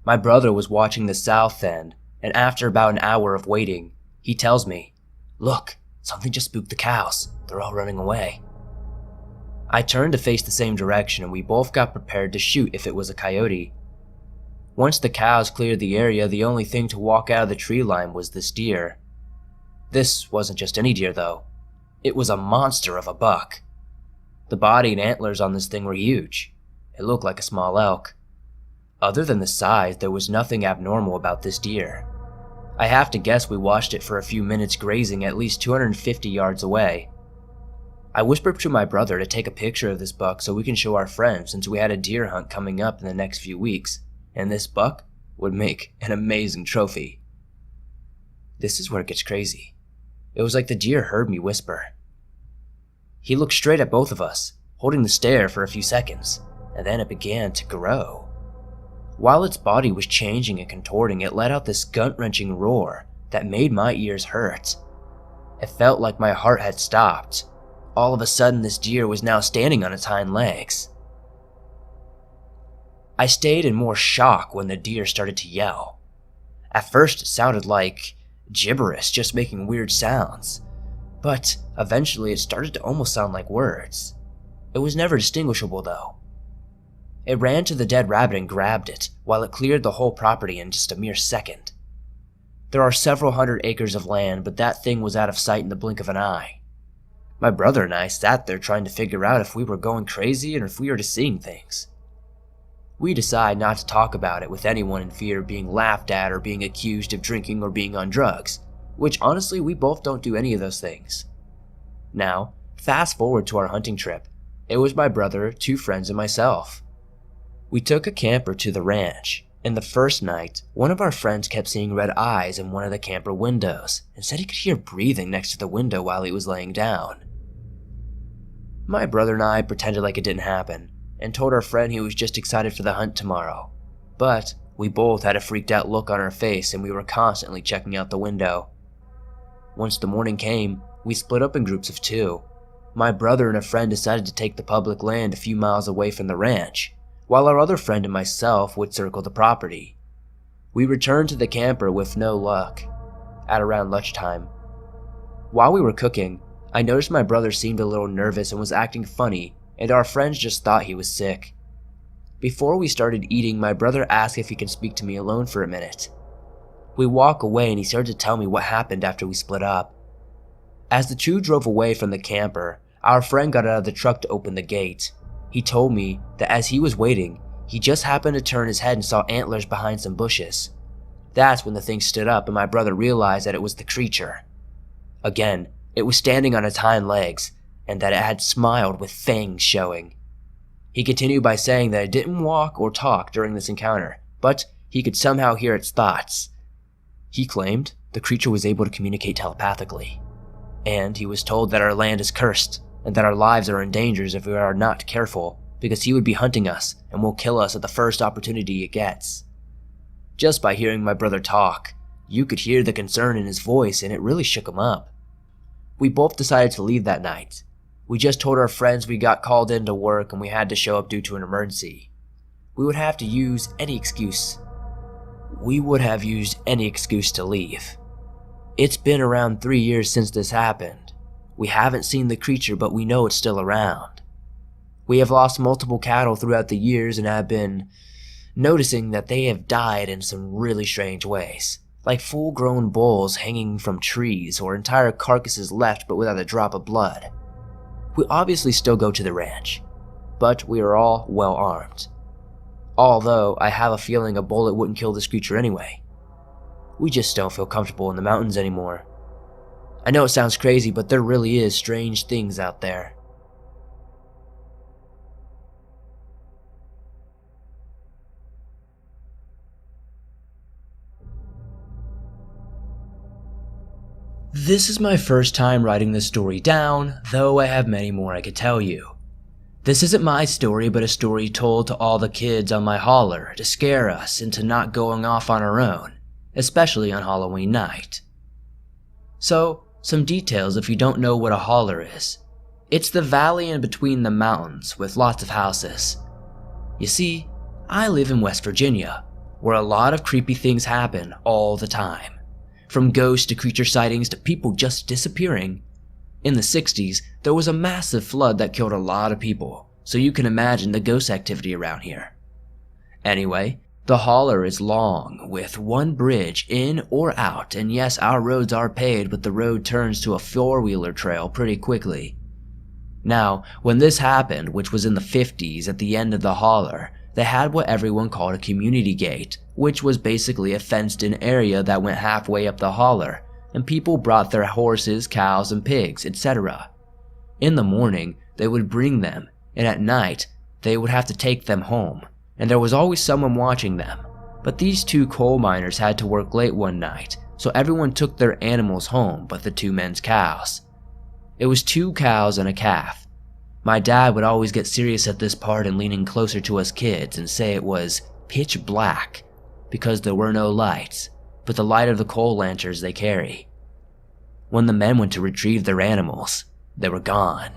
B: My brother was watching the south end, and after about an hour of waiting, he tells me, "Look, something just spooked the cows. They're all running away." I turned to face the same direction and we both got prepared to shoot if it was a coyote. Once the cows cleared the area, the only thing to walk out of the tree line was this deer. This wasn't just any deer though. It was a monster of a buck. The body and antlers on this thing were huge. It looked like a small elk. Other than the size, there was nothing abnormal about this deer. I have to guess we watched it for a few minutes grazing at least 250 yards away. I whispered to my brother to take a picture of this buck so we can show our friends since we had a deer hunt coming up in the next few weeks, and this buck would make an amazing trophy. This is where it gets crazy. It was like the deer heard me whisper. He looked straight at both of us, holding the stare for a few seconds, and then it began to grow. While its body was changing and contorting, it let out this gut-wrenching roar that made my ears hurt. It felt like my heart had stopped. All of a sudden, this deer was now standing on its hind legs. I stayed in more shock when the deer started to yell. At first, it sounded like gibberish, just making weird sounds. But eventually, it started to almost sound like words. It was never distinguishable, though. It ran to the dead rabbit and grabbed it, while it cleared the whole property in just a mere second. There are several hundred acres of land, but that thing was out of sight in the blink of an eye. My brother and I sat there trying to figure out if we were going crazy and if we were just seeing things. We decided not to talk about it with anyone in fear of being laughed at or being accused of drinking or being on drugs, which honestly we both don't do any of those things. Now, fast forward to our hunting trip. It was my brother, 2 friends, and myself. We took a camper to the ranch, and the first night, one of our friends kept seeing red eyes in one of the camper windows and said he could hear breathing next to the window while he was laying down. My brother and I pretended like it didn't happen, and told our friend he was just excited for the hunt tomorrow. But we both had a freaked out look on our face and we were constantly checking out the window. Once the morning came, we split up in groups of 2. My brother and a friend decided to take the public land a few miles away from the ranch, while our other friend and myself would circle the property. We returned to the camper with no luck, at around lunchtime. While we were cooking, I noticed my brother seemed a little nervous and was acting funny, and our friends just thought he was sick. Before we started eating, my brother asked if he could speak to me alone for a minute. We walked away and he started to tell me what happened after we split up. As the 2 drove away from the camper, our friend got out of the truck to open the gate. He told me that as he was waiting, he just happened to turn his head and saw antlers behind some bushes. That's when the thing stood up and my brother realized that it was the creature. Again, it was standing on its hind legs, and that it had smiled with fangs showing. He continued by saying that it didn't walk or talk during this encounter, but he could somehow hear its thoughts. He claimed the creature was able to communicate telepathically, and he was told that our land is cursed and that our lives are in danger if we are not careful, because he would be hunting us and will kill us at the first opportunity it gets. Just by hearing my brother talk, you could hear the concern in his voice, and it really shook him up. We both decided to leave that night. We just told our friends we got called in to work and we had to show up due to an emergency. We would have used any excuse to leave. It's been around 3 years since this happened. We haven't seen the creature, but we know it's still around. We have lost multiple cattle throughout the years and have been noticing that they have died in some really strange ways, like full-grown bulls hanging from trees or entire carcasses left but without a drop of blood. We obviously still go to the ranch, but we are all well armed. Although I have a feeling a bullet wouldn't kill this creature anyway. We just don't feel comfortable in the mountains anymore. I know it sounds crazy, but there really is strange things out there. This is my first time writing this story down, though I have many more I could tell you. This isn't my story, but a story told to all the kids on my holler to scare us into not going off on our own, especially on Halloween night. So, some details if you don't know what a holler is. It's the valley in between the mountains with lots of houses. You see, I live in West Virginia, where a lot of creepy things happen all the time. From ghosts to creature sightings to people just disappearing. In the 60s, there was a massive flood that killed a lot of people, so you can imagine the ghost activity around here. Anyway, the holler is long, with one bridge in or out, and yes, our roads are paved, but the road turns to a four-wheeler trail pretty quickly. Now, when this happened, which was in the 50s at the end of the holler, they had what everyone called a community gate, which was basically a fenced-in area that went halfway up the holler, and people brought their horses, cows, and pigs, etc. In the morning, they would bring them, and at night, they would have to take them home, and there was always someone watching them. But these two coal miners had to work late one night, so everyone took their animals home but the two men's cows. It was 2 cows and a calf. My dad would always get serious at this part and leaning closer to us kids and say it was pitch black because there were no lights, but the light of the coal lanterns they carry. When the men went to retrieve their animals, they were gone.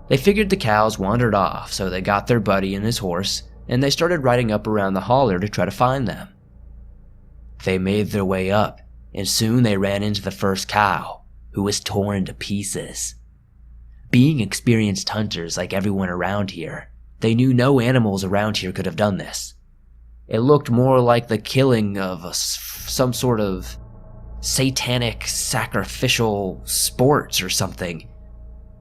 B: They figured the cows wandered off, so they got their buddy and his horse, and they started riding up around the holler to try to find them. They made their way up, and soon they ran into the first cow, who was torn to pieces. Being experienced hunters like everyone around here, they knew no animals around here could have done this. It looked more like the killing of some sort of satanic sacrificial sports or something.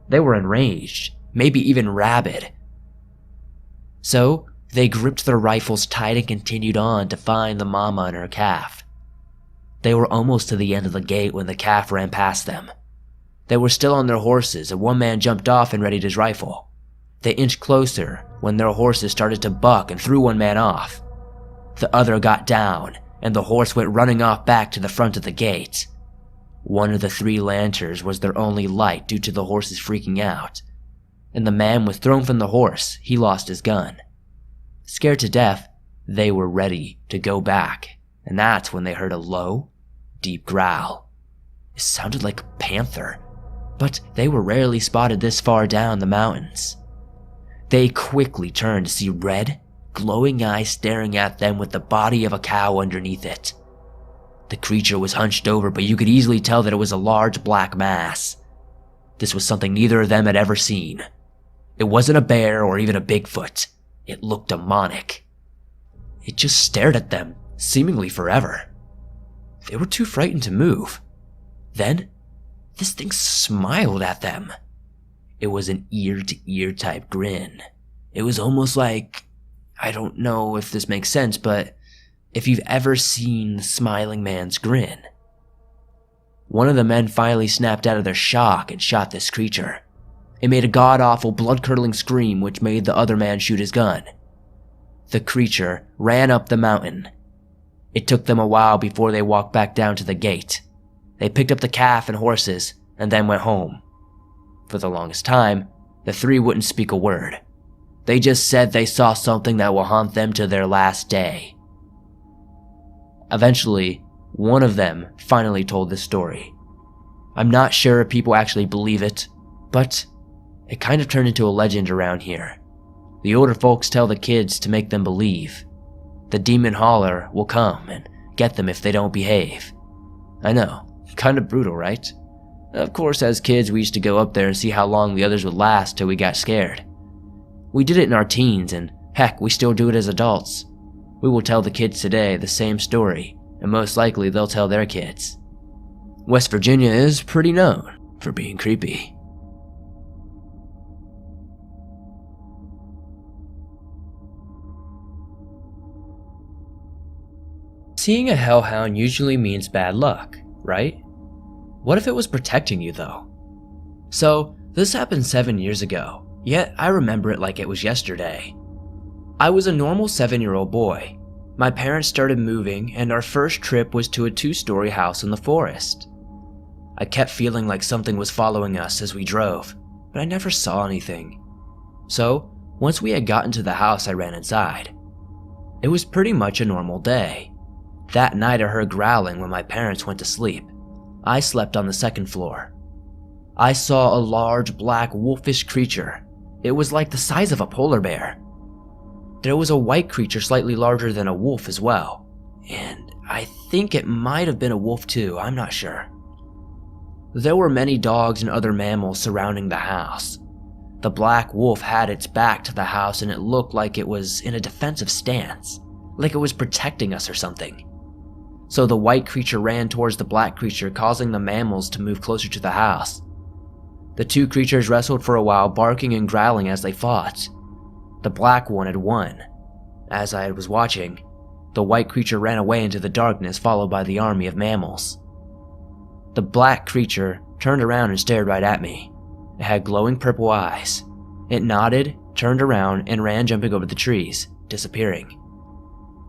B: They were enraged, maybe even rabid. So, they gripped their rifles tight and continued on to find the mama and her calf. They were almost to the end of the gate when the calf ran past them. They were still on their horses and one man jumped off and readied his rifle. They inched closer when their horses started to buck and threw one man off. The other got down and the horse went running off back to the front of the gate. One of the 3 lanterns was their only light due to the horses freaking out, and the man was thrown from the horse. He lost his gun. Scared to death, they were ready to go back, and that's when they heard a low, deep growl. It sounded like a panther, but they were rarely spotted this far down the mountains. They quickly turned to see red, glowing eyes staring at them with the body of a cow underneath it. The creature was hunched over, but you could easily tell that it was a large black mass. This was something neither of them had ever seen. It wasn't a bear or even a Bigfoot. It looked demonic. It just stared at them, seemingly forever. They were too frightened to move. Then, this thing smiled at them. it was an ear-to-ear type grin. It was almost like, I don't know if this makes sense, but if you've ever seen the smiling man's grin. One of the men finally snapped out of their shock and shot this creature. It made a god-awful, blood-curdling scream which made the other man shoot his gun. The creature ran up the mountain. It took them a while before they walked back down to the gate. They picked up the calf and horses and then went home. For the longest time, the three wouldn't speak a word. They just said they saw something that will haunt them to their last day. Eventually, one of them finally told this story. I'm not sure if people actually believe it, but it kind of turned into a legend around here. The older folks tell the kids to make them believe. The demon hauler will come and get them if they don't behave. I know, kind of brutal, right? Of course, as kids, we used to go up there and see how long the others would last till we got scared. We did it in our teens, and heck, we still do it as adults. We will tell the kids today the same story, and most likely they'll tell their kids. West Virginia is pretty known for being creepy. Seeing a hellhound usually means bad luck, right? What if it was protecting you though? So, this happened 7 years ago, yet I remember it like it was yesterday. I was a normal 7-year-old boy. My parents started moving and our first trip was to a 2-story house in the forest. I kept feeling like something was following us as we drove, but I never saw anything. So, once we had gotten to the house, I ran inside. It was pretty much a normal day. That night I heard growling when my parents went to sleep. I slept on the second floor. I saw a large black wolfish creature. It was like the size of a polar bear. There was a white creature slightly larger than a wolf as well. And I think it might have been a wolf too, I'm not sure. There were many dogs and other mammals surrounding the house. The black wolf had its back to the house and it looked like it was in a defensive stance, like it was protecting us or something. So the white creature ran towards the black creature, causing the mammals to move closer to the house. The two creatures wrestled for a while, barking and growling as they fought. The black one had won. As I was watching, the white creature ran away into the darkness, followed by the army of mammals. The black creature turned around and stared right at me. It had glowing purple eyes. It nodded, turned around, and ran, jumping over the trees, disappearing.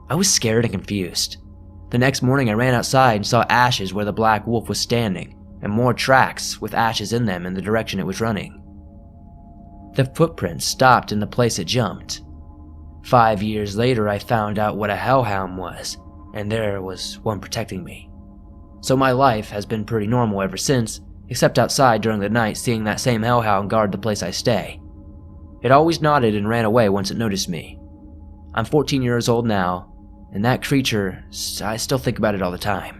B: I was scared and confused. The next morning I ran outside and saw ashes where the black wolf was standing, and more tracks with ashes in them in the direction it was running. The footprints stopped in the place it jumped. 5 years later I found out what a hellhound was, and there was one protecting me. So my life has been pretty normal ever since, except outside during the night seeing that same hellhound guard the place I stay. It always nodded and ran away once it noticed me. I'm 14 years old now, and that creature, I still think about it all the time.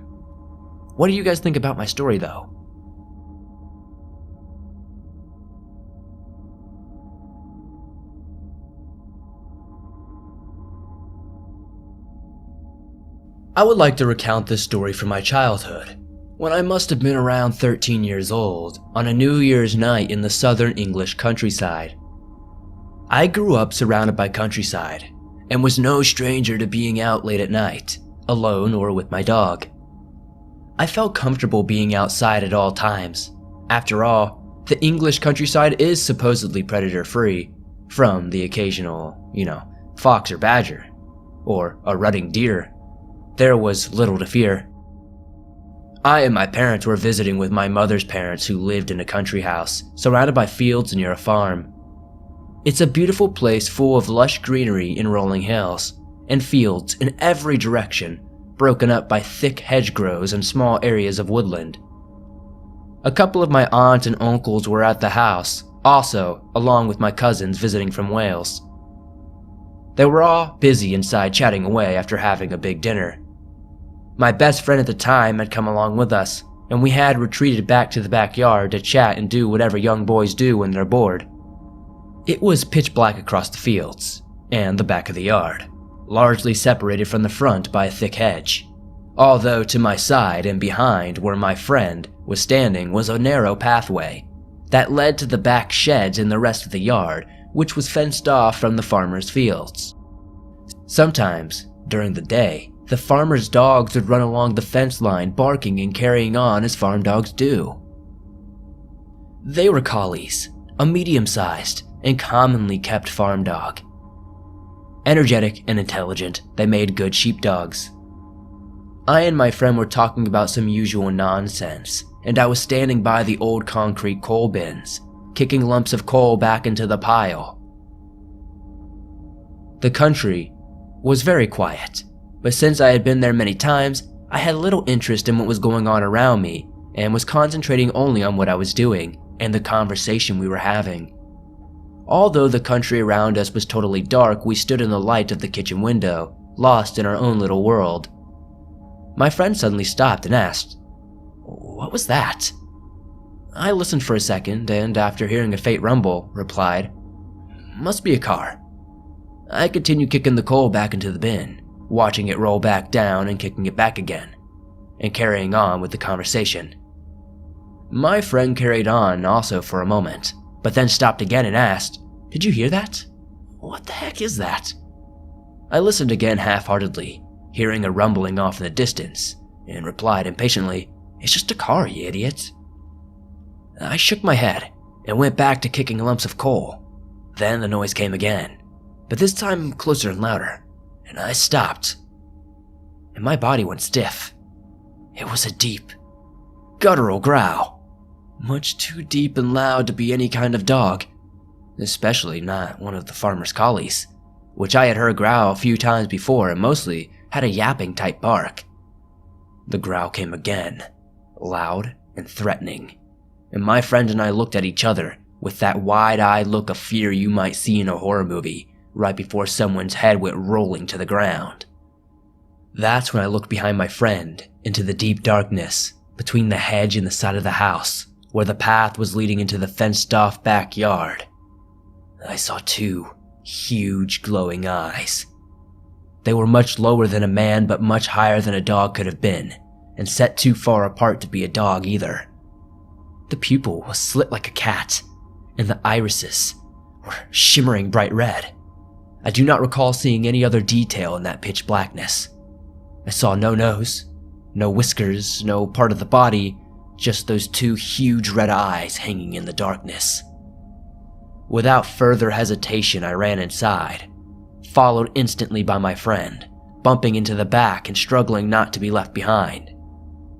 B: What do you guys think about my story though? I would like to recount this story from my childhood, when I must have been around 13 years old, on a New Year's night in the southern English countryside. I grew up surrounded by countryside, and was no stranger to being out late at night, alone or with my dog. I felt comfortable being outside at all times. After all, the English countryside is supposedly predator-free, from the occasional, fox or badger, or a rutting deer. There was little to fear. I and my parents were visiting with my mother's parents who lived in a country house, surrounded by fields near a farm. It's a beautiful place full of lush greenery and rolling hills, and fields in every direction, broken up by thick hedgerows and small areas of woodland. A couple of my aunts and uncles were at the house, also along with my cousins visiting from Wales. They were all busy inside chatting away after having a big dinner. My best friend at the time had come along with us, and we had retreated back to the backyard to chat and do whatever young boys do when they're bored. It was pitch black across the fields, and the back of the yard, largely separated from the front by a thick hedge. Although to my side and behind where my friend was standing was a narrow pathway. that led to the back sheds and the rest of the yard, which was fenced off from the farmers' fields. Sometimes, during the day, the farmers' dogs would run along the fence line barking and carrying on as farm dogs do. They were collies, a medium-sized and commonly kept farm dog. Energetic and intelligent, they made good sheepdogs. I and my friend were talking about some usual nonsense, and I was standing by the old concrete coal bins, kicking lumps of coal back into the pile. The country was very quiet, but since I had been there many times, I had little interest in what was going on around me and was concentrating only on what I was doing and the conversation we were having. Although the country around us was totally dark, we stood in the light of the kitchen window, lost in our own little world. My friend suddenly stopped and asked, "What was that?" I listened for a second and, after hearing a faint rumble, replied, "Must be a car." I continued kicking the coal back into the bin, watching it roll back down and kicking it back again, and carrying on with the conversation. My friend carried on also for a moment, but then stopped again and asked, "Did you hear that? What the heck is that?" I listened again half-heartedly, hearing a rumbling off in the distance, and replied impatiently, "It's just a car, you idiot." I shook my head and went back to kicking lumps of coal. Then the noise came again, but this time closer and louder, and I stopped, and my body went stiff. It was a deep, guttural growl, much too deep and loud to be any kind of dog, especially not one of the farmer's collies, which I had heard growl a few times before and mostly had a yapping type bark. The growl came again, loud and threatening, and my friend and I looked at each other with that wide-eyed look of fear you might see in a horror movie right before someone's head went rolling to the ground. That's when I looked behind my friend into the deep darkness between the hedge and the side of the house, where the path was leading into the fenced-off backyard. I saw two huge glowing eyes. They were much lower than a man but much higher than a dog could have been, and set too far apart to be a dog either. The pupil was slit like a cat, and the irises were shimmering bright red. I do not recall seeing any other detail in that pitch blackness. I saw no nose, no whiskers, no part of the body, just those two huge red eyes hanging in the darkness. Without further hesitation, I ran inside, followed instantly by my friend, bumping into the back and struggling not to be left behind,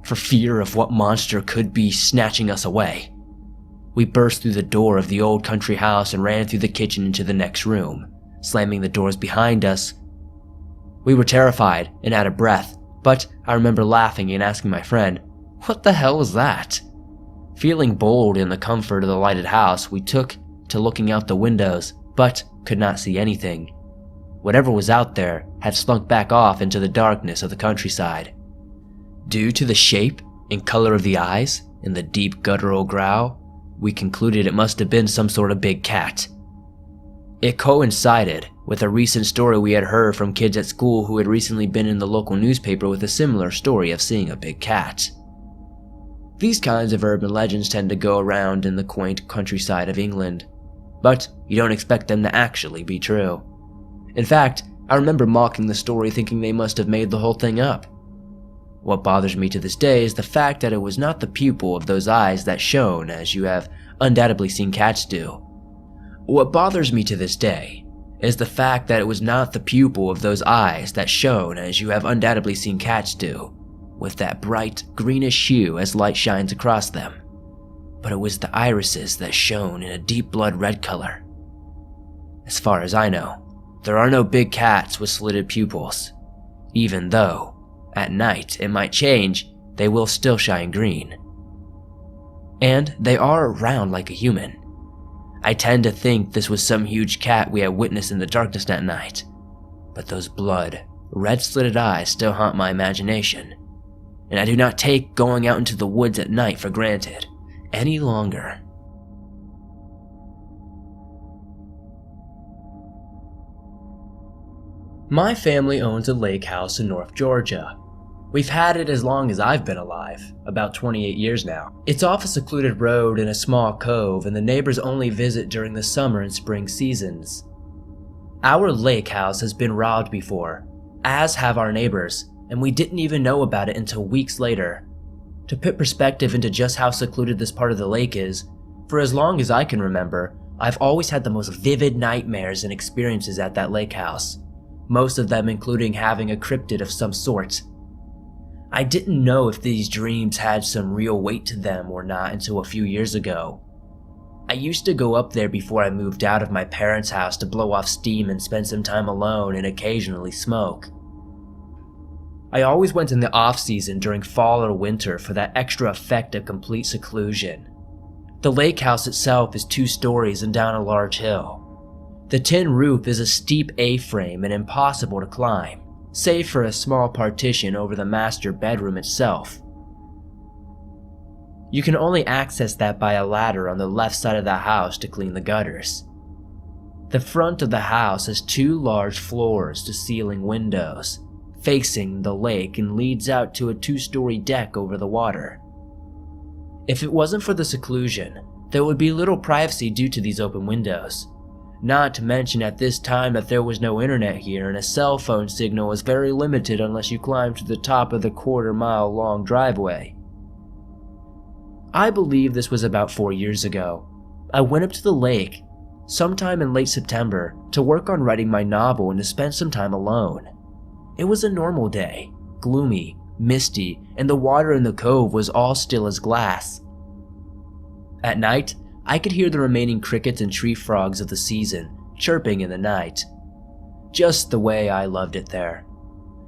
B: for fear of what monster could be snatching us away. We burst through the door of the old country house and ran through the kitchen into the next room, slamming the doors behind us. We were terrified and out of breath, but I remember laughing and asking my friend, "What the hell was that?" Feeling bold in the comfort of the lighted house, we took to looking out the windows, but could not see anything. Whatever was out there had slunk back off into the darkness of the countryside. Due to the shape and color of the eyes and the deep guttural growl, we concluded it must have been some sort of big cat. It coincided with a recent story we had heard from kids at school who had recently been in the local newspaper with a similar story of seeing a big cat. These kinds of urban legends tend to go around in the quaint countryside of England, but you don't expect them to actually be true. In fact, I remember mocking the story thinking they must have made the whole thing up. What bothers me to this day is the fact that it was not the pupil of those eyes that shone as you have undoubtedly seen cats do. What bothers me to this day is the fact that it was not the pupil of those eyes that shone as you have undoubtedly seen cats do, with that bright greenish hue as light shines across them, but it was the irises that shone in a deep blood red color. As far as I know, there are no big cats with slitted pupils, even though, at night it might change, they will still shine green. And they are round like a human. I tend to think this was some huge cat we had witnessed in the darkness that night, but those blood, red slitted eyes still haunt my imagination, and I do not take going out into the woods at night for granted any longer. My family owns a lake house in North Georgia. We've had it as long as I've been alive, about 28 years now. It's off a secluded road in a small cove, and the neighbors only visit during the summer and spring seasons. Our lake house has been robbed before, as have our neighbors, and we didn't even know about it until weeks later. To put perspective into just how secluded this part of the lake is, for as long as I can remember, I've always had the most vivid nightmares and experiences at that lake house, most of them including having a cryptid of some sort. I didn't know if these dreams had some real weight to them or not until a few years ago. I used to go up there before I moved out of my parents' house to blow off steam and spend some time alone and occasionally smoke. I always went in the off-season during fall or winter for that extra effect of complete seclusion. The lake house itself is 2 stories and down a large hill. The tin roof is a steep A-frame and impossible to climb, save for a small partition over the master bedroom itself. You can only access that by a ladder on the left side of the house to clean the gutters. The front of the house has 2 large floors-to-ceiling windows, facing the lake, and leads out to a 2-story deck over the water. If it wasn't for the seclusion, there would be little privacy due to these open windows. Not to mention at this time that there was no internet here and a cell phone signal was very limited unless you climbed to the top of the quarter-mile long driveway. I believe this was about 4 years ago. I went up to the lake, sometime in late September, to work on writing my novel and to spend some time alone. It was a normal day, gloomy, misty, and the water in the cove was all still as glass. At night, I could hear the remaining crickets and tree frogs of the season chirping in the night. Just the way I loved it there.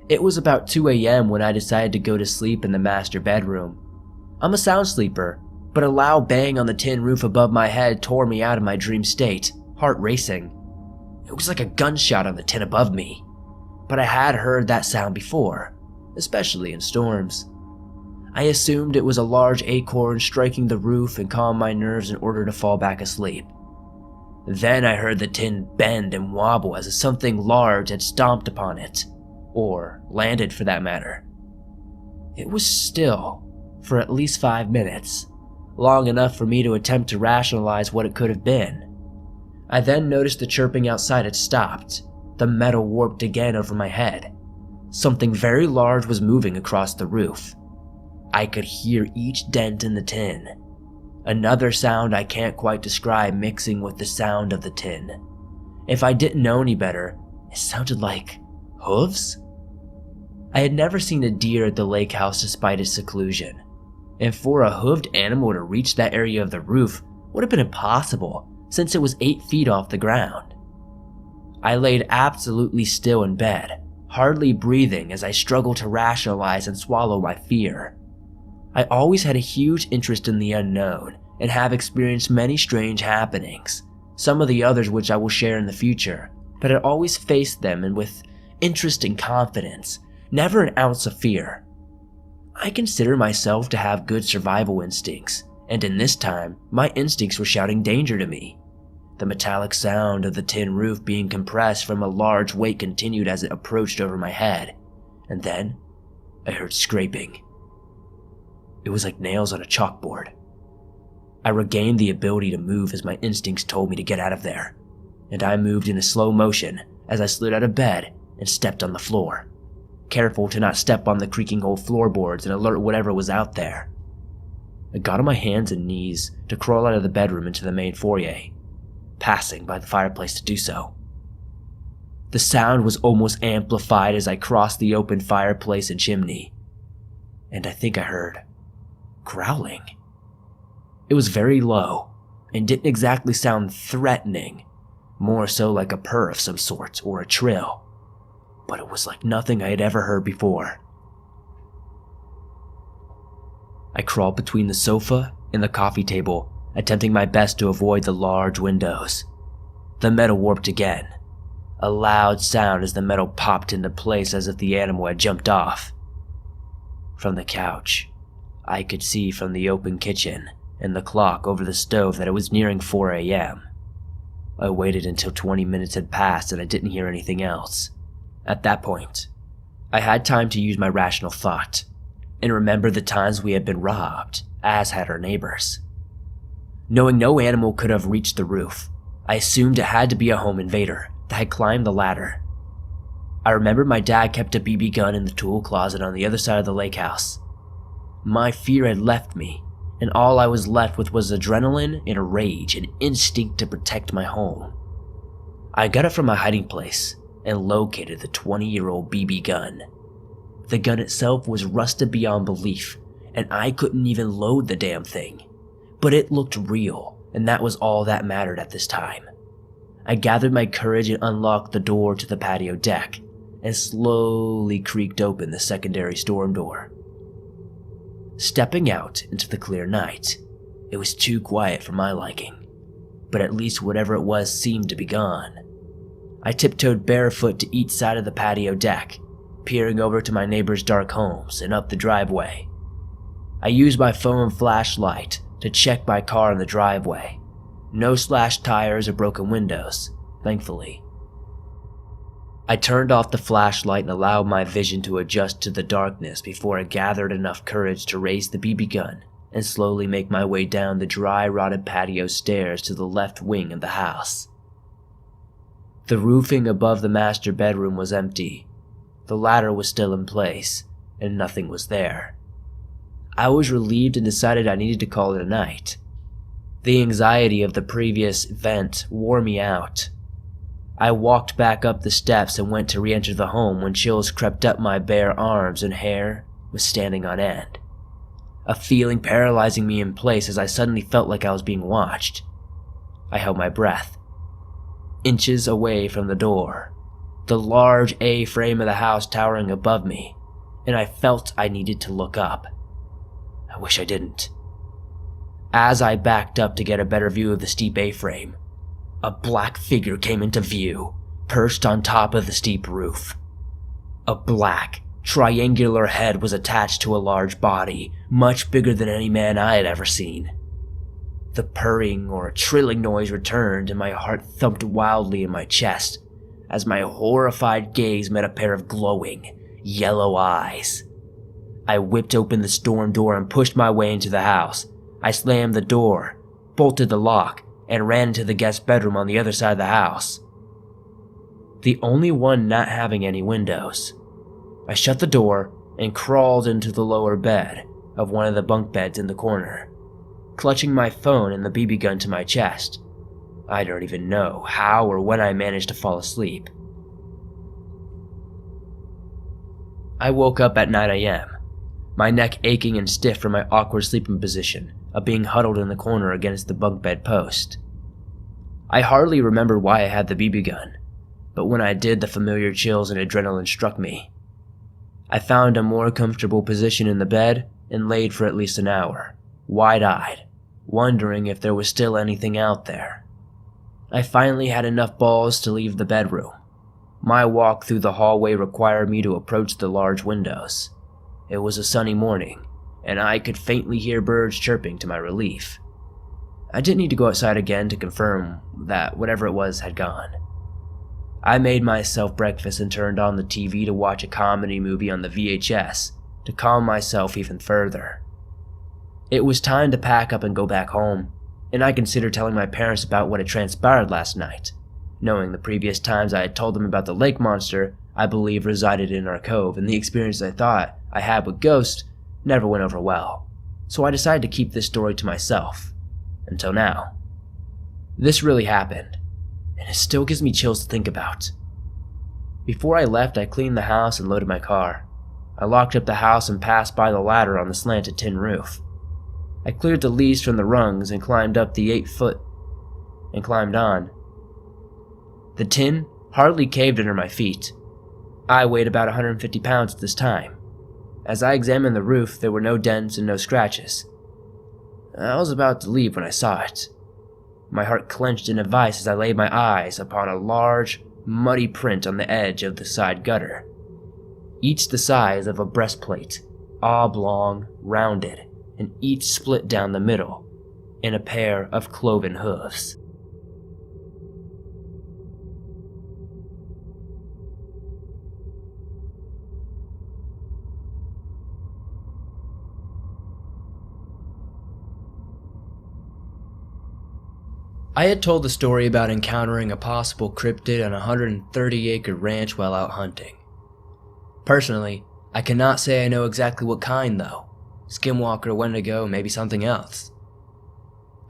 B: It was about 2 a.m. when I decided to go to sleep in the master bedroom. I'm a sound sleeper, but a loud bang on the tin roof above my head tore me out of my dream state, heart racing. It was like a gunshot on the tin above me, but I had heard that sound before, especially in storms. I assumed it was a large acorn striking the roof and calmed my nerves in order to fall back asleep. Then I heard the tin bend and wobble as if something large had stomped upon it, or landed for that matter. It was still for at least 5 minutes, long enough for me to attempt to rationalize what it could have been. I then noticed the chirping outside had stopped, the metal warped again over my head. Something very large was moving across the roof. I could hear each dent in the tin. Another sound I can't quite describe mixing with the sound of the tin. If I didn't know any better, it sounded like hooves? I had never seen a deer at the lake house despite its seclusion, and for a hooved animal to reach that area of the roof would have been impossible since it was 8 feet off the ground. I laid absolutely still in bed, hardly breathing as I struggled to rationalize and swallow my fear. I always had a huge interest in the unknown and have experienced many strange happenings, some of the others which I will share in the future, but I always faced them and with interest and confidence, never an ounce of fear. I consider myself to have good survival instincts, and in this time, my instincts were shouting danger to me. The metallic sound of the tin roof being compressed from a large weight continued as it approached over my head, and then I heard scraping. It was like nails on a chalkboard. I regained the ability to move as my instincts told me to get out of there, and I moved in a slow motion as I slid out of bed and stepped on the floor, careful to not step on the creaking old floorboards and alert whatever was out there. I got on my hands and knees to crawl out of the bedroom into the main foyer, passing by the fireplace to do so. The sound was almost amplified as I crossed the open fireplace and chimney, and I think I heard growling. It was very low and didn't exactly sound threatening, more so like a purr of some sort or a trill, but it was like nothing I had ever heard before. I crawled between the sofa and the coffee table, attempting my best to avoid the large windows. The metal warped again, a loud sound as the metal popped into place as if the animal had jumped off. From the couch, I could see from the open kitchen and the clock over the stove that it was nearing 4 a.m. I waited until 20 minutes had passed and I didn't hear anything else. At that point, I had time to use my rational thought and remember the times we had been robbed, as had our neighbors. Knowing no animal could have reached the roof, I assumed it had to be a home invader that had climbed the ladder. I remembered my dad kept a BB gun in the tool closet on the other side of the lake house. My fear had left me, and all I was left with was adrenaline and a rage, an instinct to protect my home. I got it from my hiding place and located the 20-year-old BB gun. The gun itself was rusted beyond belief, and I couldn't even load the damn thing. But it looked real, and that was all that mattered at this time. I gathered my courage and unlocked the door to the patio deck, and slowly creaked open the secondary storm door. Stepping out into the clear night, it was too quiet for my liking, but at least whatever it was seemed to be gone. I tiptoed barefoot to each side of the patio deck, peering over to my neighbors' dark homes and up the driveway. I used my phone flashlight to check my car in the driveway. No slashed tires or broken windows, thankfully. I turned off the flashlight and allowed my vision to adjust to the darkness before I gathered enough courage to raise the BB gun and slowly make my way down the dry, rotted patio stairs to the left wing of the house. The roofing above the master bedroom was empty. The ladder was still in place, and nothing was there. I was relieved and decided I needed to call it a night. The anxiety of the previous event wore me out. I walked back up the steps and went to re-enter the home when chills crept up my bare arms and hair was standing on end. A feeling paralyzing me in place as I suddenly felt like I was being watched. I held my breath. Inches away from the door, the large A-frame of the house towering above me, and I felt I needed to look up. I wish I didn't. As I backed up to get a better view of the steep A-frame, a black figure came into view, perched on top of the steep roof. A black, triangular head was attached to a large body, much bigger than any man I had ever seen. The purring or trilling noise returned, and my heart thumped wildly in my chest as my horrified gaze met a pair of glowing, yellow eyes. I whipped open the storm door and pushed my way into the house. I slammed the door, bolted the lock, and ran into the guest bedroom on the other side of the house, the only one not having any windows. I shut the door and crawled into the lower bed of one of the bunk beds in the corner, clutching my phone and the BB gun to my chest. I don't even know how or when I managed to fall asleep. I woke up at 9 a.m., my neck aching and stiff from my awkward sleeping position of being huddled in the corner against the bunk bed post. I hardly remembered why I had the BB gun, but when I did, the familiar chills and adrenaline struck me. I found a more comfortable position in the bed and laid for at least an hour, wide-eyed, wondering if there was still anything out there. I finally had enough balls to leave the bedroom. My walk through the hallway required me to approach the large windows. It was a sunny morning, and I could faintly hear birds chirping to my relief. I didn't need to go outside again to confirm that whatever it was had gone. I made myself breakfast and turned on the TV to watch a comedy movie on the VHS to calm myself even further. It was time to pack up and go back home, and I considered telling my parents about what had transpired last night, knowing the previous times I had told them about the lake monster I believe resided in our cove, and the experience I thought I had with ghosts never went over well, so I decided to keep this story to myself, until now. This really happened, and it still gives me chills to think about. Before I left, I cleaned the house and loaded my car. I locked up the house and passed by the ladder on the slanted tin roof. I cleared the leaves from the rungs and climbed up the 8-foot and climbed on. The tin hardly caved under my feet. I weighed about 150 pounds at this time. As I examined the roof, there were no dents and no scratches. I was about to leave when I saw it. My heart clenched in a vice as I laid my eyes upon a large, muddy print on the edge of the side gutter, each the size of a breastplate, oblong, rounded, and each split down the middle in a pair of cloven hooves. I had told the story about encountering a possible cryptid on a 130-acre ranch while out hunting. Personally, I cannot say I know exactly what kind though. Skinwalker, Wendigo, maybe something else.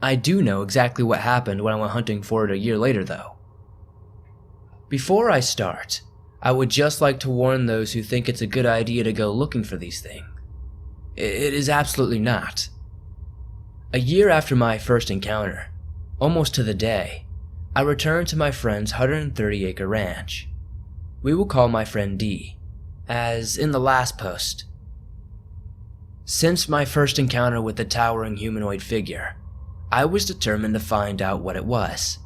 B: I do know exactly what happened when I went hunting for it a year later though. Before I start, I would just like to warn those who think it's a good idea to go looking for these things. It is absolutely not. A year after my first encounter, almost to the day, I returned to my friend's 130-acre ranch. We will call my friend D, as in the last post. Since my first encounter with the towering humanoid figure, I was determined to find out what it was.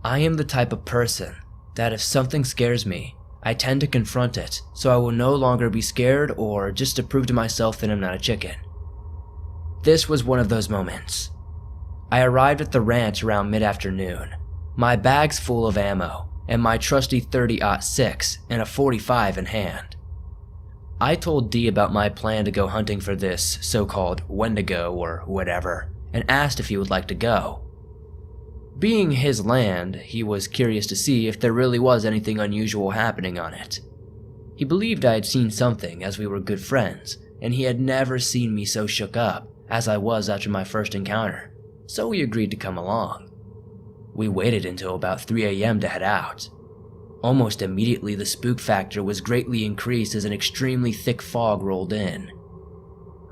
B: I am the type of person that if something scares me, I tend to confront it, so I will no longer be scared or just to prove to myself that I'm not a chicken. This was one of those moments. I arrived at the ranch around mid-afternoon, my bags full of ammo, and my trusty 30-06 and a 45 in hand. I told D about my plan to go hunting for this so-called Wendigo or whatever, and asked if he would like to go. Being his land, he was curious to see if there really was anything unusual happening on it. He believed I had seen something as we were good friends, and he had never seen me so shook up as I was after my first encounter, so he agreed to come along. We waited until about 3 a.m. to head out. Almost immediately the spook factor was greatly increased as an extremely thick fog rolled in.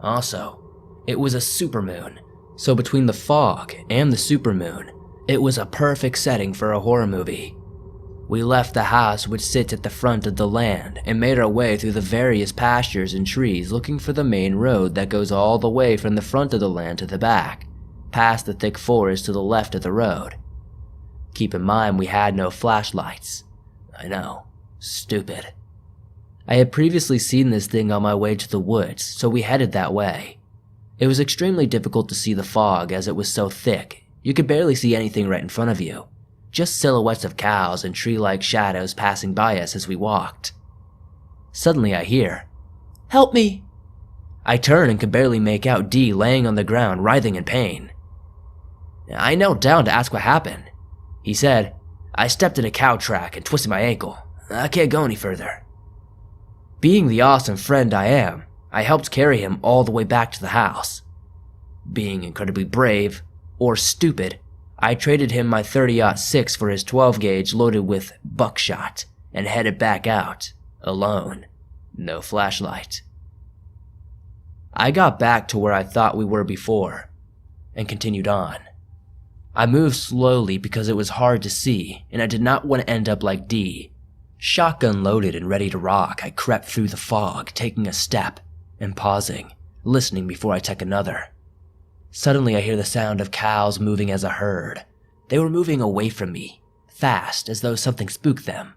B: Also, it was a supermoon, so between the fog and the supermoon, it was a perfect setting for a horror movie. We left the house which sits at the front of the land and made our way through the various pastures and trees looking for the main road that goes all the way from the front of the land to the back, past the thick forest to the left of the road. Keep in mind we had no flashlights. I know, stupid. I had previously seen this thing on my way to the woods, so we headed that way. It was extremely difficult to see the fog as it was so thick. You could barely see anything right in front of you, just silhouettes of cows and tree-like shadows passing by us as we walked. Suddenly I hear, "Help me!" I turn and could barely make out D laying on the ground writhing in pain. I knelt down to ask what happened. He said, "I stepped in a cow track and twisted my ankle. I can't go any further." Being the awesome friend I am, I helped carry him all the way back to the house. Being incredibly brave, or stupid, I traded him my 30-06 for his 12-gauge loaded with buckshot and headed back out, alone, no flashlight. I got back to where I thought we were before, and continued on. I moved slowly because it was hard to see, and I did not want to end up like D. Shotgun loaded and ready to rock, I crept through the fog, taking a step, and pausing, listening before I took another. Suddenly I hear the sound of cows moving as a herd. They were moving away from me, fast, as though something spooked them.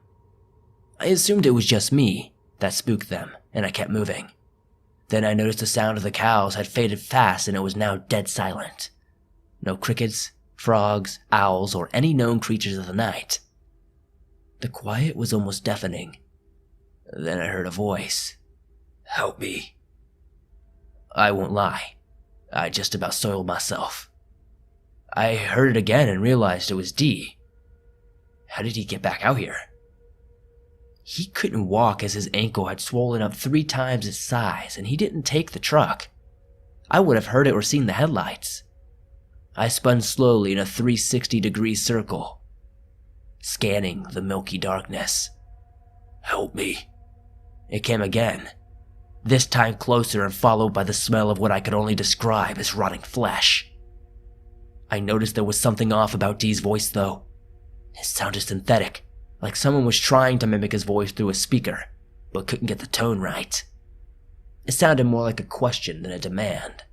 B: I assumed it was just me that spooked them, and I kept moving. Then I noticed the sound of the cows had faded fast and it was now dead silent. No crickets, frogs, owls, or any known creatures of the night. The quiet was almost deafening. Then I heard a voice. "Help me." I won't lie. I just about soiled myself. I heard it again and realized it was D. How did he get back out here? He couldn't walk as his ankle had swollen up 3 times its size, and he didn't take the truck. I would have heard it or seen the headlights. I spun slowly in a 360-degree circle, scanning the milky darkness. "Help me." It came again. This time closer and followed by the smell of what I could only describe as rotting flesh. I noticed there was something off about D's voice though. It sounded synthetic, like someone was trying to mimic his voice through a speaker, but couldn't get the tone right. It sounded more like a question than a demand.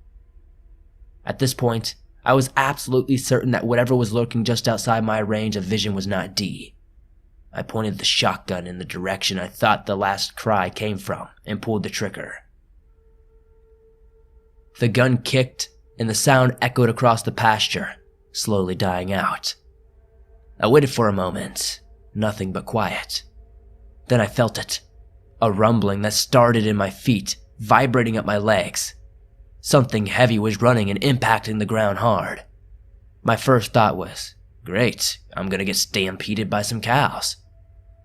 B: At this point, I was absolutely certain that whatever was lurking just outside my range of vision was not D. I pointed the shotgun in the direction I thought the last cry came from and pulled the trigger. The gun kicked and the sound echoed across the pasture, slowly dying out. I waited for a moment, nothing but quiet. Then I felt it, a rumbling that started in my feet, vibrating up my legs. Something heavy was running and impacting the ground hard. My first thought was, Great, I'm gonna get stampeded by some cows.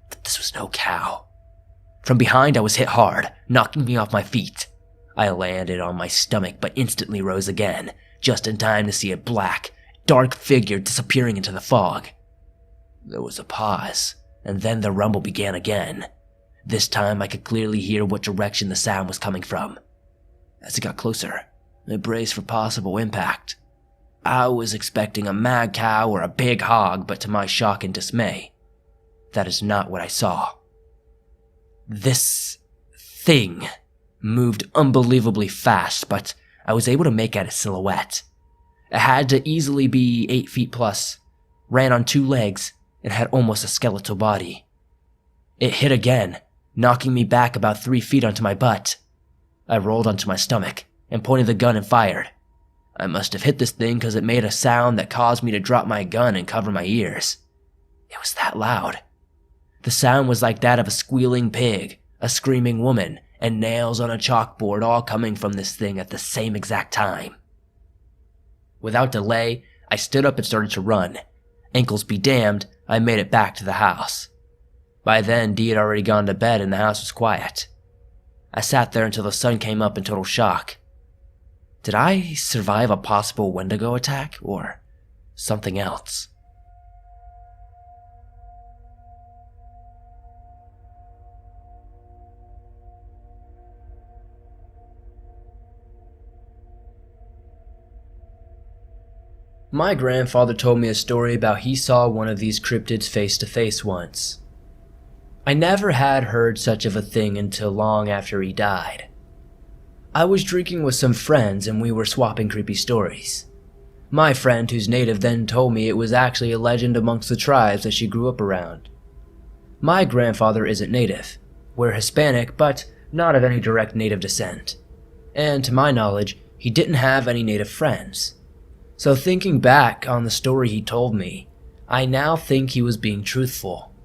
B: But this was no cow. From behind, I was hit hard, knocking me off my feet. I landed on my stomach but instantly rose again, just in time to see a black, dark figure disappearing into the fog. There was a pause, and then the rumble began again. This time I could clearly hear what direction the sound was coming from. As it got closer, I braced for possible impact. I was expecting a mad cow or a big hog, but to my shock and dismay, that is not what I saw. This thing moved unbelievably fast, but I was able to make out its silhouette. It had to easily be 8 feet plus, ran on 2 legs, and had almost a skeletal body. It hit again, knocking me back about 3 feet onto my butt. I rolled onto my stomach and pointed the gun and fired. I must have hit this thing because it made a sound that caused me to drop my gun and cover my ears. It was that loud. The sound was like that of a squealing pig, a screaming woman, and nails on a chalkboard all coming from this thing at the same exact time. Without delay, I stood up and started to run. Ankles be damned, I made it back to the house. By then, Dee had already gone to bed and the house was quiet. I sat there until the sun came up in total shock. Did I survive a possible Wendigo attack, or something else? My grandfather told me a story about he saw one of these cryptids face to face once. I never had heard such of a thing until long after he died. I was drinking with some friends and we were swapping creepy stories. My friend, who's native, then told me it was actually a legend amongst the tribes that she grew up around. My grandfather isn't native. We're Hispanic, but not of any direct native descent. And to my knowledge, he didn't have any native friends. So thinking back on the story he told me, I now think he was being truthful.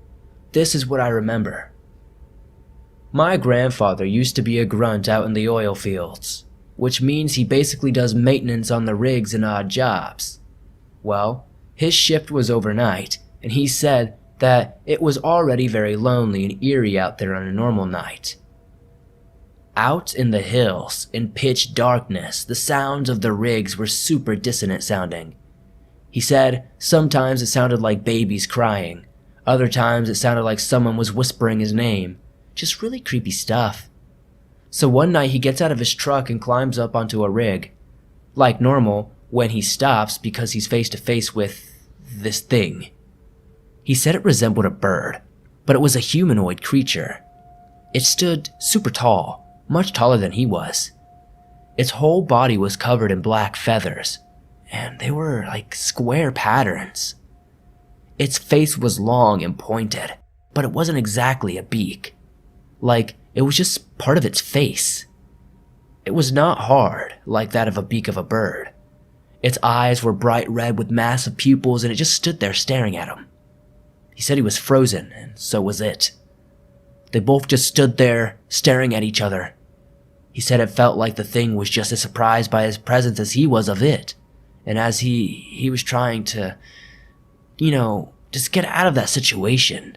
B: This is what I remember. My grandfather used to be a grunt out in the oil fields, which means he basically does maintenance on the rigs and odd jobs. Well, his shift was overnight, and he said that it was already very lonely and eerie out there on a normal night. Out in the hills, in pitch darkness, the sounds of the rigs were super dissonant sounding. He said sometimes it sounded like babies crying, other times it sounded like someone was whispering his name, just really creepy stuff. So one night he gets out of his truck and climbs up onto a rig. Like normal, when he stops because he's face to face with this thing. He said it resembled a bird, but it was a humanoid creature. It stood super tall, much taller than he was. Its whole body was covered in black feathers, and they were like square patterns. Its face was long and pointed, but it wasn't exactly a beak. Like, it was just part of its face. It was not hard, like that of a beak of a bird. Its eyes were bright red with massive pupils, and it just stood there staring at him. He said he was frozen, and so was it. They both just stood there, staring at each other. He said it felt like the thing was just as surprised by his presence as he was of it, and as he was trying to, just get out of that situation.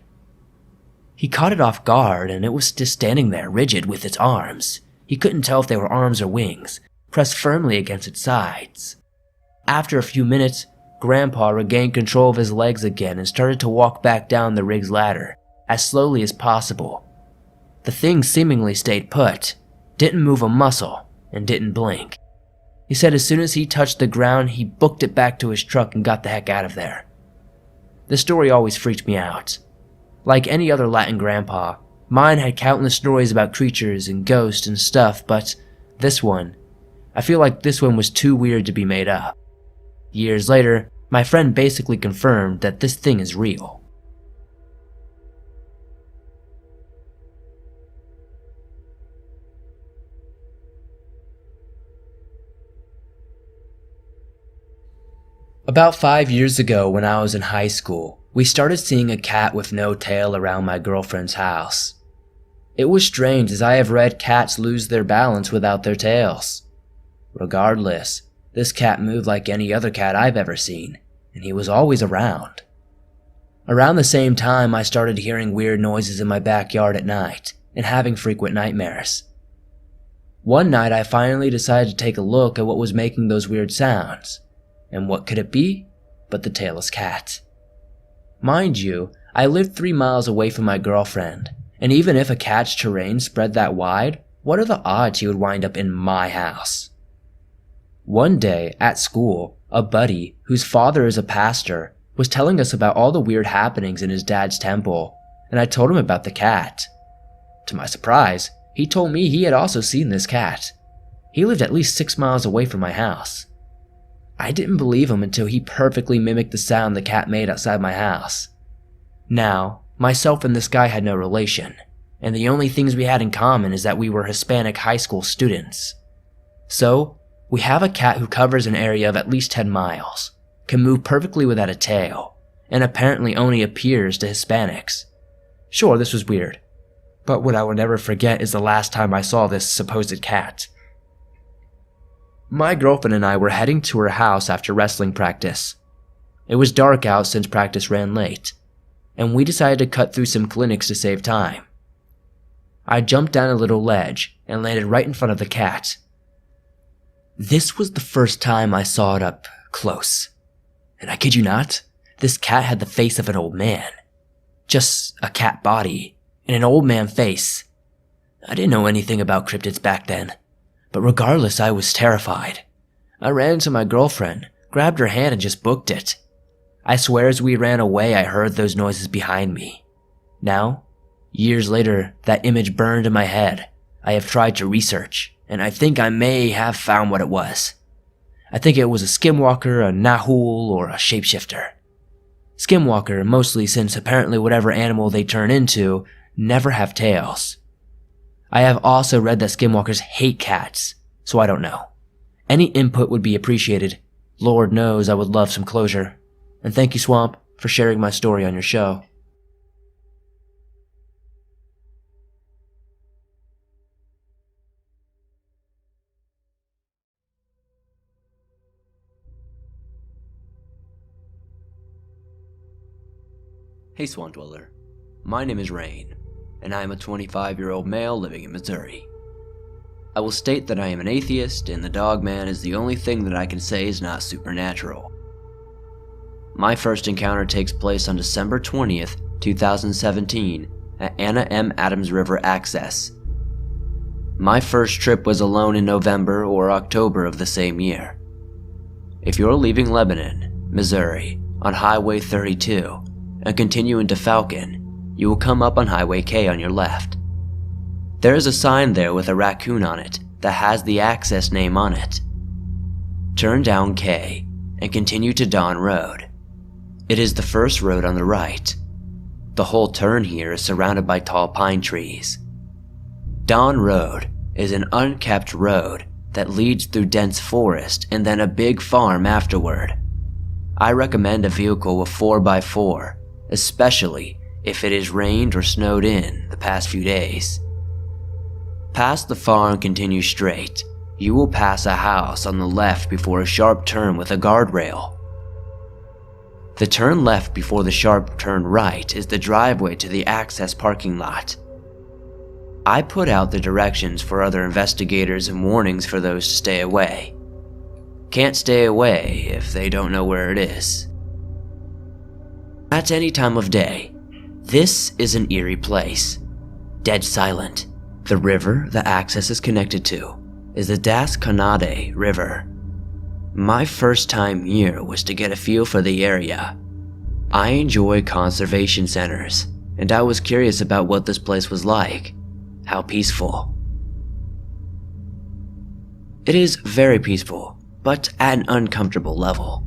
B: He caught it off guard, and it was just standing there, rigid with its arms. He couldn't tell if they were arms or wings, pressed firmly against its sides. After a few minutes, Grandpa regained control of his legs again and started to walk back down the rig's ladder, as slowly as possible. The thing seemingly stayed put, didn't move a muscle, and didn't blink. He said as soon as he touched the ground, he booked it back to his truck and got the heck out of there. The story always freaked me out. Like any other Latin grandpa, mine had countless stories about creatures and ghosts and stuff, but this one, I feel like this one was too weird to be made up. Years later, my friend basically confirmed that this thing is real. About 5 years ago, when I was in high school, we started seeing a cat with no tail around my girlfriend's house. It was strange, as I have read cats lose their balance without their tails. Regardless, this cat moved like any other cat I've ever seen. and he was always around. Around the same time, I started hearing weird noises in my backyard at night and having frequent nightmares. One night, I finally decided to take a look at what was making those weird sounds, and what could it be but the tailless cat? Mind you, I lived 3 miles away from my girlfriend, and even if a cat's terrain spread that wide, what are the odds he would wind up in my house? One day, at school, a buddy, whose father is a pastor, was telling us about all the weird happenings in his dad's temple, and I told him about the cat. To my surprise, he told me he had also seen this cat. He lived at least 6 miles away from my house. I didn't believe him until he perfectly mimicked the sound the cat made outside my house. Now, myself and this guy had no relation, and the only things we had in common is that we were Hispanic high school students. So, we have a cat who covers an area of at least 10 miles, can move perfectly without a tail, and apparently only appears to Hispanics. Sure, this was weird, but what I will never forget is the last time I saw this supposed cat. My girlfriend and I were heading to her house after wrestling practice. It was dark out since practice ran late, and we decided to cut through some clinics to save time. I jumped down a little ledge and landed right in front of the cat. This was the first time I saw it up close. And I kid you not, this cat had the face of an old man. Just a cat body and an old man face. I didn't know anything about cryptids back then, but regardless, I was terrified. I ran to my girlfriend, grabbed her hand and just booked it. I swear as we ran away, I heard those noises behind me. Now, years later, that image burned in my head. I have tried to research, and I think I may have found what it was. I think it was a skinwalker, a nahul, or a shapeshifter. Skinwalker, mostly since apparently whatever animal they turn into never have tails. I have also read that skinwalkers hate cats, so I don't know. Any input would be appreciated. Lord knows I would love some closure. And thank you, Swamp, for sharing my story on your show.
A: Hey Swamp Dweller, my name is Rain, and I am a 25-year-old male living in Missouri. I will state that I am an atheist, and the Dogman is the only thing that I can say is not supernatural. My first encounter takes place on December 20th, 2017 at Anna M. Adams River Access. My first trip was alone in November or October of the same year. If you're leaving Lebanon, Missouri, on Highway 32, and continue into Falcon, you will come up on Highway K on your left. There is a sign there with a raccoon on it that has the access name on it. Turn down K and continue to Dawn Road. It is the first road on the right. The whole turn here is surrounded by tall pine trees. Dawn Road is an unkept road that leads through dense forest and then a big farm afterward. I recommend a vehicle with 4x4, especially if it has rained or snowed in the past few days. Past the farm, continue straight. You will pass a house on the left before a sharp turn with a guardrail. The turn left before the sharp turn right is the driveway to the access parking lot. I put out the directions for other investigators and warnings for those to stay away. Can't stay away if they don't know where it is. At any time of day, this is an eerie place. Dead silent. The river the access is connected to is the Das Kanade River. My first time here was to get a feel for the area. I enjoy conservation centers, and I was curious about what this place was like. How peaceful. It is very peaceful, but at an uncomfortable level.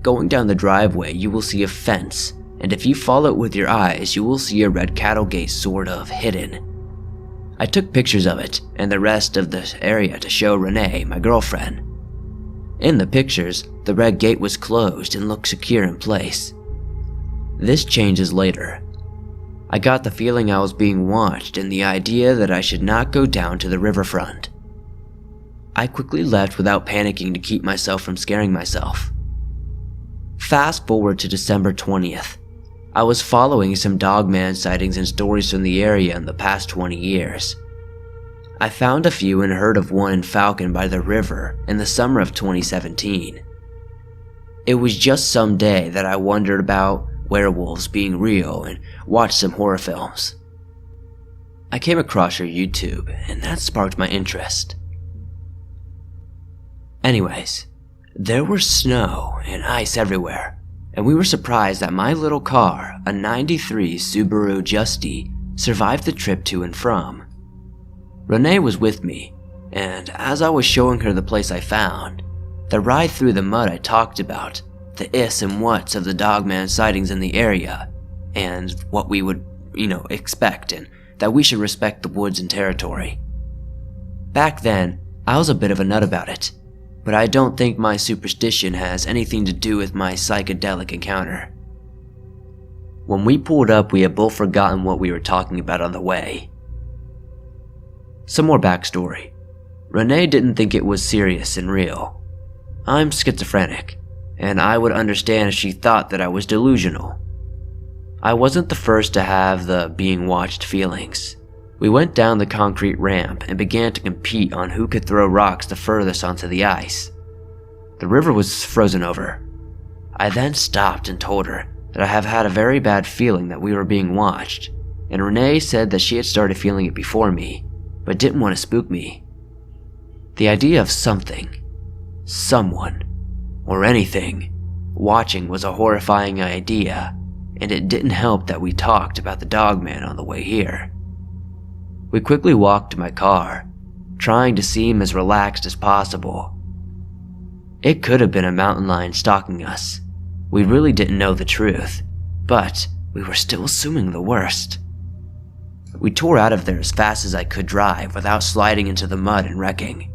A: Going down the driveway, you will see a fence, and if you follow it with your eyes, you will see a red cattle gate sort of hidden. I took pictures of it and the rest of the area to show Renee, my girlfriend. In the pictures, the red gate was closed and looked secure in place. This changes later. I got the feeling I was being watched and the idea that I should not go down to the riverfront. I quickly left without panicking to keep myself from scaring myself. Fast forward to December 20th. I was following some Dogman sightings and stories from the area in the past 20 years. I found a few and heard of one in Falcon by the river in the summer of 2017. It was just some day that I wondered about werewolves being real and watched some horror films. I came across your YouTube and that sparked my interest. Anyways, there was snow and ice everywhere, and we were surprised that my little car, a 93 Subaru Justy, survived the trip to and from. Renee was with me, and as I was showing her the place I found, the ride through the mud I talked about, the ifs and whats of the Dogman sightings in the area, and what we would, expect, and that we should respect the woods and territory. Back then, I was a bit of a nut about it, but I don't think my superstition has anything to do with my psychedelic encounter. When we pulled up, we had both forgotten what we were talking about on the way. Some more backstory. Renee didn't think it was serious and real. I'm schizophrenic, and I would understand if she thought that I was delusional. I wasn't the first to have the being watched feelings. We went down the concrete ramp and began to compete on who could throw rocks the furthest onto the ice. The river was frozen over. I then stopped and told her that I have had a very bad feeling that we were being watched, and Renee said that she had started feeling it before me, but didn't want to spook me. The idea of something, someone, or anything watching was a horrifying idea, and it didn't help that we talked about the Dogman on the way here. We quickly walked to my car, trying to seem as relaxed as possible. It could have been a mountain lion stalking us. We really didn't know the truth, but we were still assuming the worst. We tore out of there as fast as I could drive without sliding into the mud and wrecking.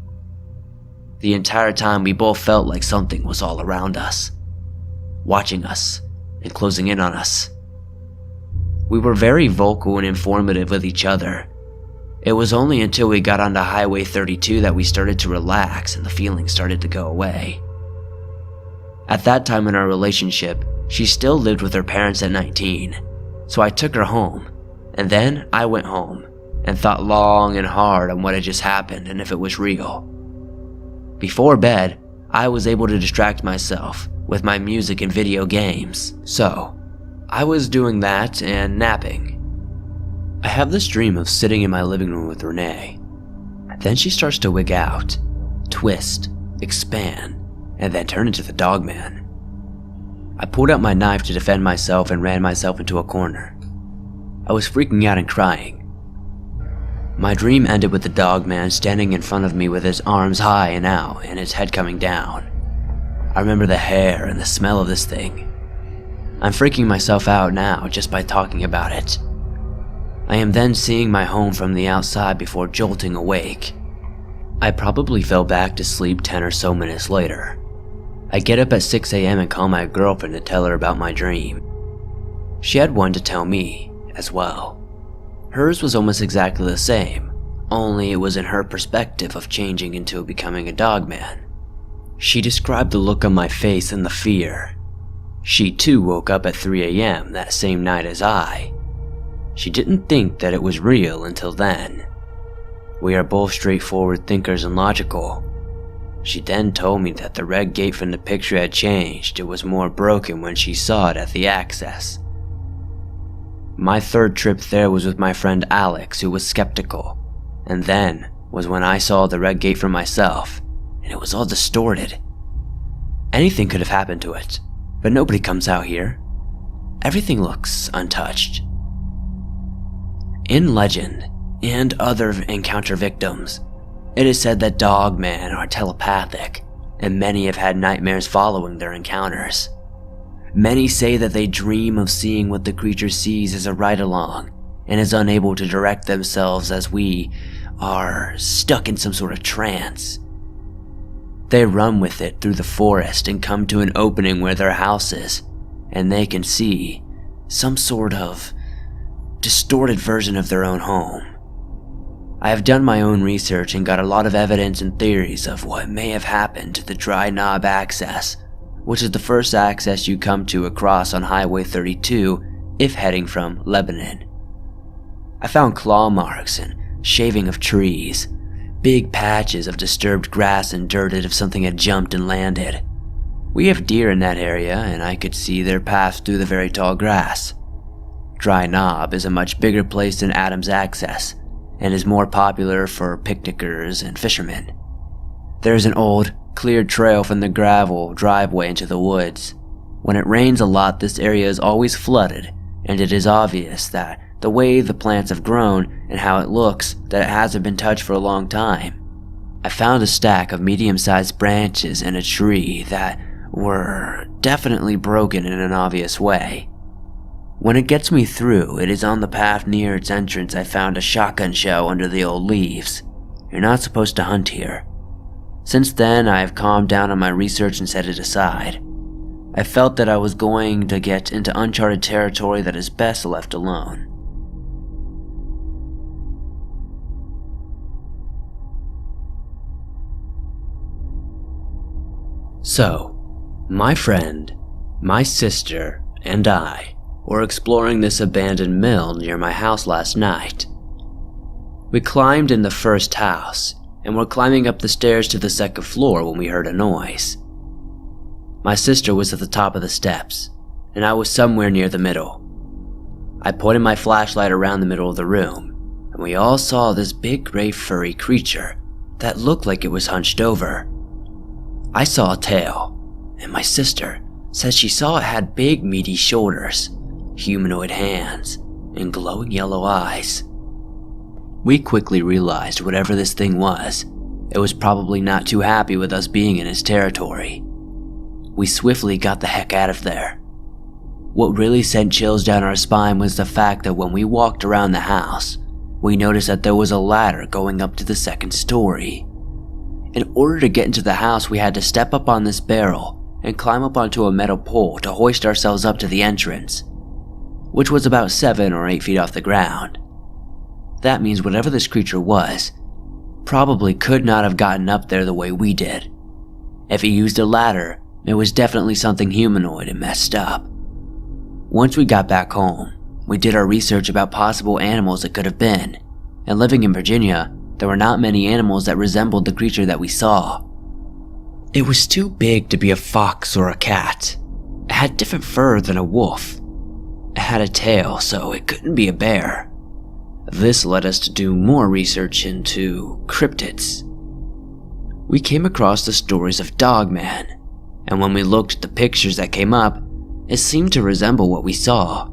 A: The entire time we both felt like something was all around us, watching us and closing in on us. We were very vocal and informative with each other. It was only until we got onto Highway 32 that we started to relax and the feelings started to go away. At that time in our relationship, she still lived with her parents at 19, so I took her home, and then I went home and thought long and hard on what had just happened and if it was real. Before bed, I was able to distract myself with my music and video games, so I was doing that and napping. I have this dream of sitting in my living room with Renee. Then she starts to wig out, twist, expand, and then turn into the Dogman. I pulled out my knife to defend myself and ran myself into a corner. I was freaking out and crying. My dream ended with the Dogman standing in front of me with his arms high and out and his head coming down. I remember the hair and the smell of this thing. I'm freaking myself out now just by talking about it. I am then seeing my home from the outside before jolting awake. I probably fell back to sleep 10 or so minutes later. I get up at 6 a.m. and call my girlfriend to tell her about my dream. She had one to tell me as well. Hers was almost exactly the same, only it was in her perspective of changing into becoming a Dogman. She described the look on my face and the fear. She too woke up at 3 a.m. that same night as I. She didn't think that it was real until then. We are both straightforward thinkers and logical. She then told me that the red gate from the picture had changed. It was more broken when she saw it at the access. My third trip there was with my friend Alex, who was skeptical, and then was when I saw the red gate for myself, and it was all distorted. Anything could have happened to it, but nobody comes out here. Everything looks untouched. In legend and other encounter victims, it is said that Dogmen are telepathic, and many have had nightmares following their encounters. Many say that they dream of seeing what the creature sees as a ride-along, and is unable to direct themselves as we are stuck in some sort of trance. They run with it through the forest and come to an opening where their house is, and they can see some sort of distorted version of their own home. I have done my own research and got a lot of evidence and theories of what may have happened to the dry knob access which is the first access you come to across on Highway 32 if heading from Lebanon. I found claw marks and shaving of trees, big patches of disturbed grass and dirt as if something had jumped and landed. We have deer in that area, and I could see their paths through the very tall grass. Dry Knob is a much bigger place than Adams Access, and is more popular for picnickers and fishermen. There is an old, cleared trail from the gravel driveway into the woods. When it rains a lot, this area is always flooded, and it is obvious that the way the plants have grown and how it looks, that it hasn't been touched for a long time. I found a stack of medium-sized branches in a tree that were definitely broken in an obvious way. When it gets me through, it is on the path near its entrance. I found a shotgun shell under the old leaves. You're not supposed to hunt here. Since then, I have calmed down on my research and set it aside. I felt that I was going to get into uncharted territory that is best left alone. So, my friend, my sister, and I were exploring this abandoned mill near my house last night. We climbed in the first house and were climbing up the stairs to the second floor when we heard a noise. My sister was at the top of the steps, and I was somewhere near the middle. I pointed my flashlight around the middle of the room, and we all saw this big gray furry creature that looked like it was hunched over. I saw a tail, and my sister said she saw it had big meaty shoulders, humanoid hands, and glowing yellow eyes. We quickly realized whatever this thing was, it was probably not too happy with us being in its territory. We swiftly got the heck out of there. What really sent chills down our spine was the fact that when we walked around the house, we noticed that there was a ladder going up to the second story. In order to get into the house, we had to step up on this barrel and climb up onto a metal pole to hoist ourselves up to the entrance, which was about 7 or 8 feet off the ground. That means whatever this creature was, probably could not have gotten up there the way we did. If he used a ladder, it was definitely something humanoid and messed up. Once we got back home, we did our research about possible animals it could have been, and living in Virginia, there were not many animals that resembled the creature that we saw. It was too big to be a fox or a cat. It had different fur than a wolf. It had a tail, so it couldn't be a bear. This led us to do more research into cryptids. We came across the stories of Dogman, and when we looked at the pictures that came up, it seemed to resemble what we saw.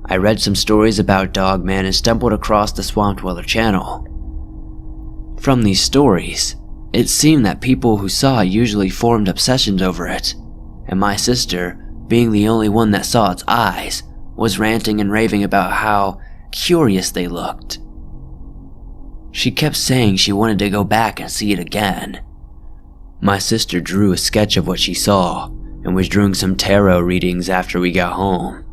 A: I read some stories about Dogman and stumbled across the Swamp Dweller channel. From these stories, it seemed that people who saw it usually formed obsessions over it, and my sister, being the only one that saw its eyes, was ranting and raving about how curious they looked. She kept saying she wanted to go back and see it again. My sister drew a sketch of what she saw and was doing some tarot readings after we got home.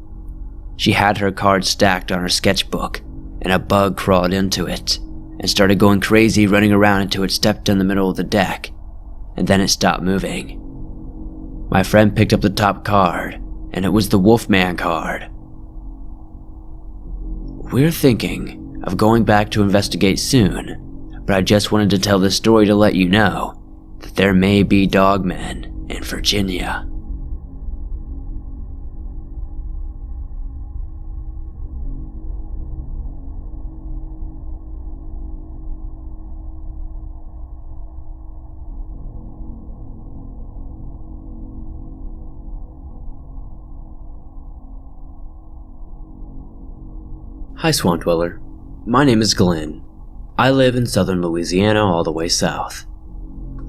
A: She had her cards stacked on her sketchbook, and a bug crawled into it and started going crazy, running around until it stepped in the middle of the deck, and then it stopped moving. My friend picked up the top card, and it was the Wolfman card. We're thinking of going back to investigate soon, but I just wanted to tell this story to let you know that there may be dogmen in Virginia. Hi Swamp Dweller, my name is Glenn. I live in southern Louisiana all the way south.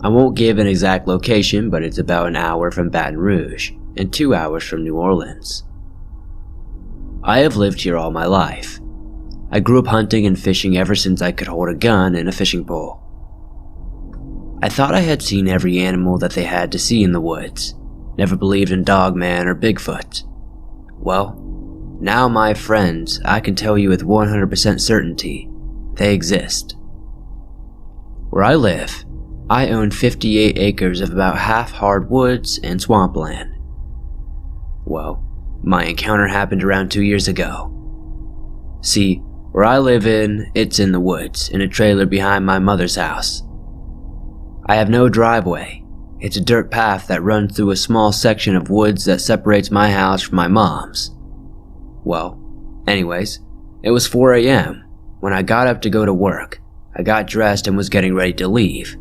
A: I won't give an exact location, but it's about an hour from Baton Rouge and 2 hours from New Orleans. I have lived here all my life. I grew up hunting and fishing ever since I could hold a gun and a fishing pole. I thought I had seen every animal that they had to see in the woods, never believed in Dogman or Bigfoot. Well, now my friends, I can tell you with 100% certainty, they exist. Where I live, I owned 58 acres of about half hardwoods and swampland. Well, my encounter happened around 2 years ago. See, where I live it's in the woods, in a trailer behind my mother's house. I have no driveway. It's a dirt path that runs through a small section of woods that separates my house from my mom's. Well, anyways, it was 4 a.m. when I got up to go to work. I got dressed and was getting ready to leave.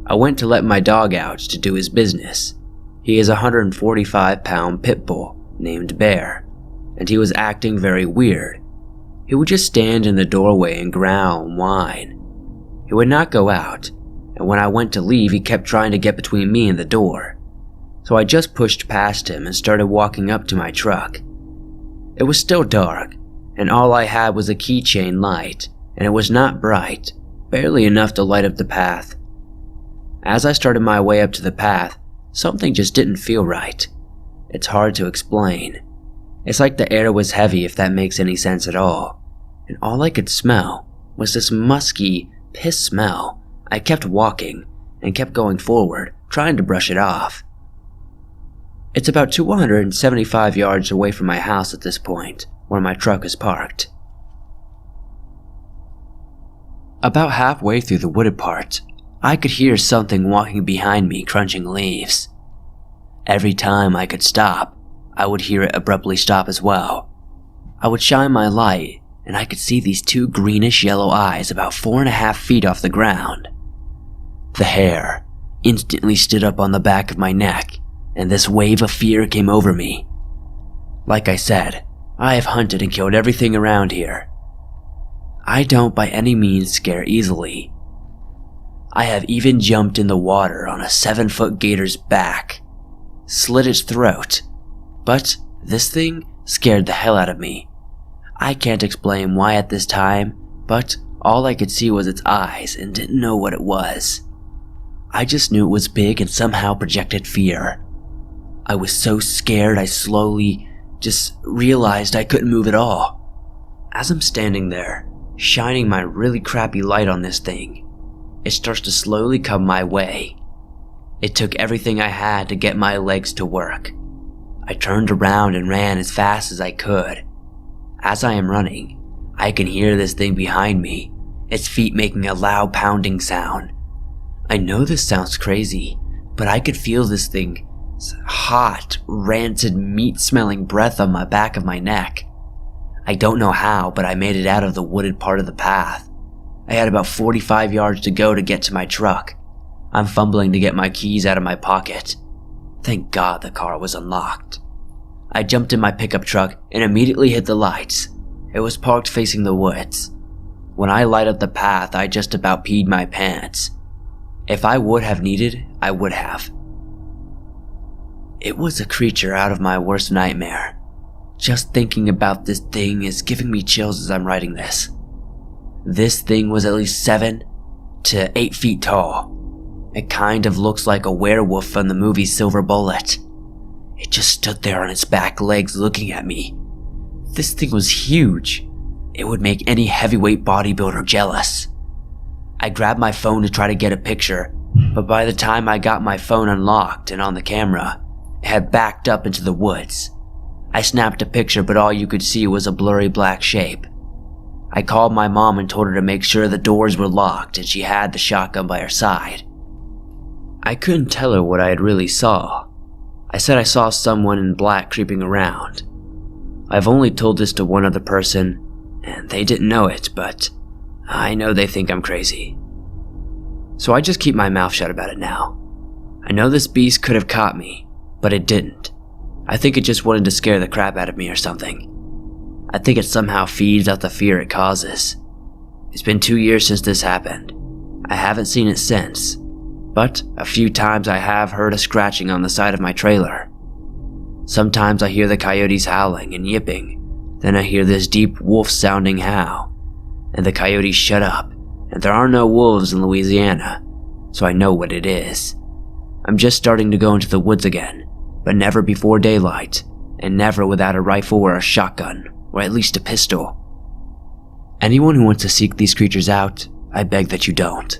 A: I went to let my dog out to do his business. He is a 145-pound pit bull named Bear, and he was acting very weird. He would just stand in the doorway and growl and whine. He would not go out, and when I went to leave, he kept trying to get between me and the door. So I just pushed past him and started walking up to my truck. It was still dark, and all I had was a keychain light, and it was not bright, barely enough to light up the path. As I started my way up to the path, something just didn't feel right. It's hard to explain. It's like the air was heavy, if that makes any sense at all. And all I could smell was this musky piss smell. I kept walking and kept going forward, trying to brush it off. It's about 275 yards away from my house at this point, where my truck is parked. About halfway through the wooded part, I could hear something walking behind me crunching leaves. Every time I could stop, I would hear it abruptly stop as well. I would shine my light, and I could see these two greenish yellow eyes about 4.5 feet off the ground. The hair instantly stood up on the back of my neck, and this wave of fear came over me. Like I said, I have hunted and killed everything around here. I don't by any means scare easily. I have even jumped in the water on a 7-foot gator's back, slit its throat, but this thing scared the hell out of me. I can't explain why at this time, but all I could see was its eyes and didn't know what it was. I just knew it was big and somehow projected fear. I was so scared I slowly just realized I couldn't move at all. As I'm standing there, shining my really crappy light on this thing, it starts to slowly come my way. It took everything I had to get my legs to work. I turned around and ran as fast as I could. As I am running, I can hear this thing behind me, its feet making a loud pounding sound. I know this sounds crazy, but I could feel this thing's hot, rancid, meat-smelling breath on my back of my neck. I don't know how, but I made it out of the wooded part of the path. I had about 45 yards to go to get to my truck. I'm fumbling to get my keys out of my pocket. Thank God the car was unlocked. I jumped in my pickup truck and immediately hit the lights. It was parked facing the woods. When I light up the path, I just about peed my pants. If I would have needed, I would have. It was a creature out of my worst nightmare. Just thinking about this thing is giving me chills as I'm writing this. This thing was at least 7 to 8 feet tall. It kind of looks like a werewolf from the movie Silver Bullet. It just stood there on its back legs looking at me. This thing was huge. It would make any heavyweight bodybuilder jealous. I grabbed my phone to try to get a picture, but by the time I got my phone unlocked and on the camera, it had backed up into the woods. I snapped a picture, but all you could see was a blurry black shape. I called my mom and told her to make sure the doors were locked and she had the shotgun by her side. I couldn't tell her what I had really saw. I said I saw someone in black creeping around. I've only told this to one other person, and they didn't know it, but I know they think I'm crazy. So I just keep my mouth shut about it now. I know this beast could have caught me, but it didn't. I think it just wanted to scare the crap out of me or something. I think it somehow feeds out the fear it causes. It's been 2 years since this happened. I haven't seen it since, but a few times I have heard a scratching on the side of my trailer. Sometimes I hear the coyotes howling and yipping, then I hear this deep wolf-sounding howl, and the coyotes shut up, and there are no wolves in Louisiana, so I know what it is. I'm just starting to go into the woods again, but never before daylight, and never without a rifle or a shotgun, or at least a pistol. Anyone who wants to seek these creatures out, I beg that you don't.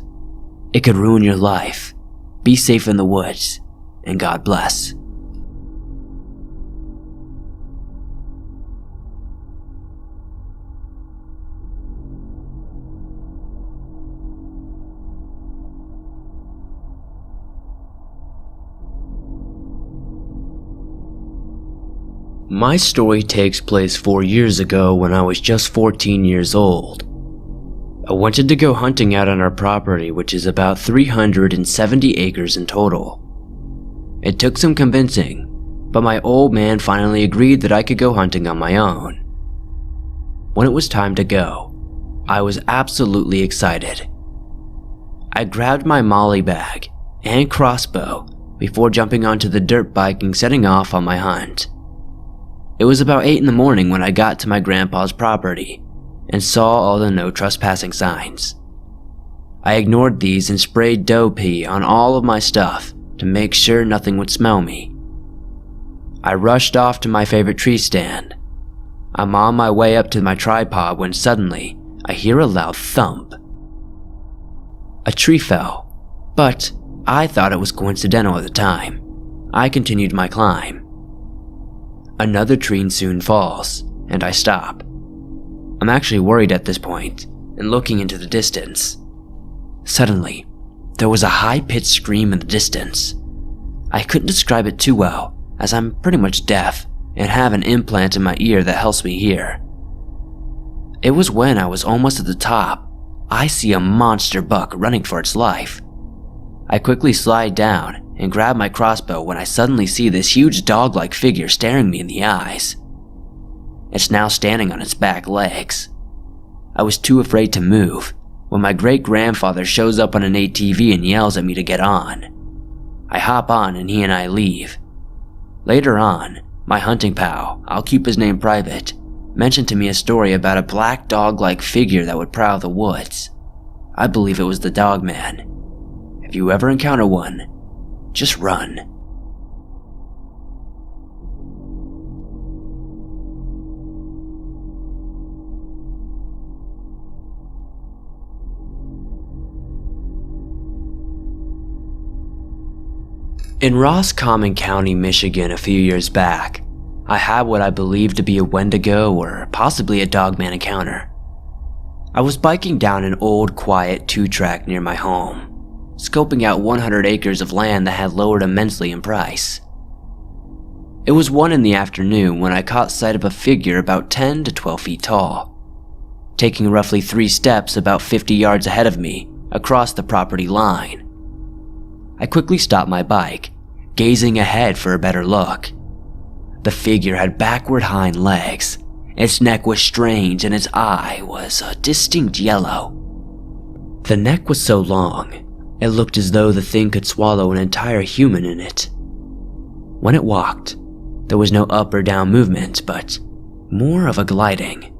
A: It could ruin your life. Be safe in the woods, and God bless. My story takes place 4 years ago when I was just 14 years old. I wanted to go hunting out on our property, which is about 370 acres in total. It took some convincing, but my old man finally agreed that I could go hunting on my own. When it was time to go, I was absolutely excited. I grabbed my molly bag and crossbow before jumping onto the dirt bike and setting off on my hunt. It was about 8 in the morning when I got to my grandpa's property and saw all the no trespassing signs. I ignored these and sprayed doe pee on all of my stuff to make sure nothing would smell me. I rushed off to my favorite tree stand. I'm on my way up to my tripod when suddenly I hear a loud thump. A tree fell, but I thought it was coincidental at the time. I continued my climb. Another tree soon falls, and I stop. I'm actually worried at this point, and looking into the distance. Suddenly, there was a high-pitched scream in the distance. I couldn't describe it too well, as I'm pretty much deaf and have an implant in my ear that helps me hear. It was when I was almost at the top, I see a monster buck running for its life. I quickly slide down and grab my crossbow when I suddenly see this huge dog-like figure staring me in the eyes. It's now standing on its back legs. I was too afraid to move when my great-grandfather shows up on an ATV and yells at me to get on. I hop on and he and I leave. Later on, my hunting pal, I'll keep his name private, mentioned to me a story about a black dog-like figure that would prowl the woods. I believe it was the Dogman. If you ever encounter one, just run. In Roscommon County, Michigan a few years back, I had what I believed to be a Wendigo or possibly a Dogman encounter. I was biking down an old, quiet 2-track near my home, scoping out 100 acres of land that had lowered immensely in price. It was 1 in the afternoon when I caught sight of a figure about 10 to 12 feet tall, taking roughly 3 steps about 50 yards ahead of me across the property line. I quickly stopped my bike, gazing ahead for a better look. The figure had backward hind legs, its neck was strange and its eye was a distinct yellow. The neck was so long, it looked as though the thing could swallow an entire human in it. When it walked, there was no up or down movement, but more of a gliding.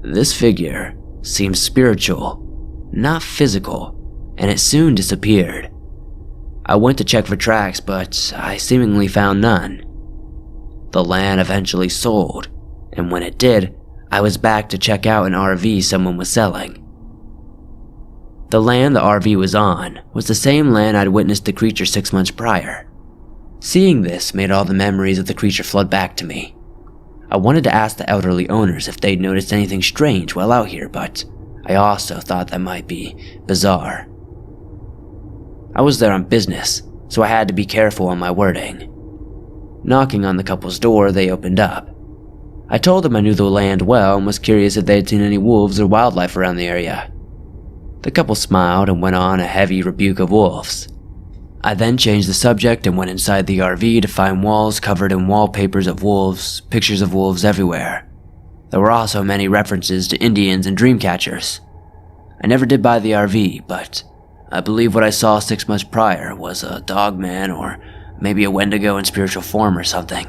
A: This figure seemed spiritual, not physical, and it soon disappeared. I went to check for tracks, but I seemingly found none. The land eventually sold, and when it did, I was back to check out an RV someone was selling. The land the RV was on was the same land I'd witnessed the creature 6 months prior. Seeing this made all the memories of the creature flood back to me. I wanted to ask the elderly owners if they'd noticed anything strange while out here, but I also thought that might be bizarre. I was there on business, so I had to be careful on my wording. Knocking on the couple's door, they opened up. I told them I knew the land well and was curious if they had seen any wolves or wildlife around the area. The couple smiled and went on a heavy rebuke of wolves. I then changed the subject and went inside the RV to find walls covered in wallpapers of wolves, pictures of wolves everywhere. There were also many references to Indians and dream catchers. I never did buy the RV, but I believe what I saw 6 months prior was a Dogman or maybe a Wendigo in spiritual form or something.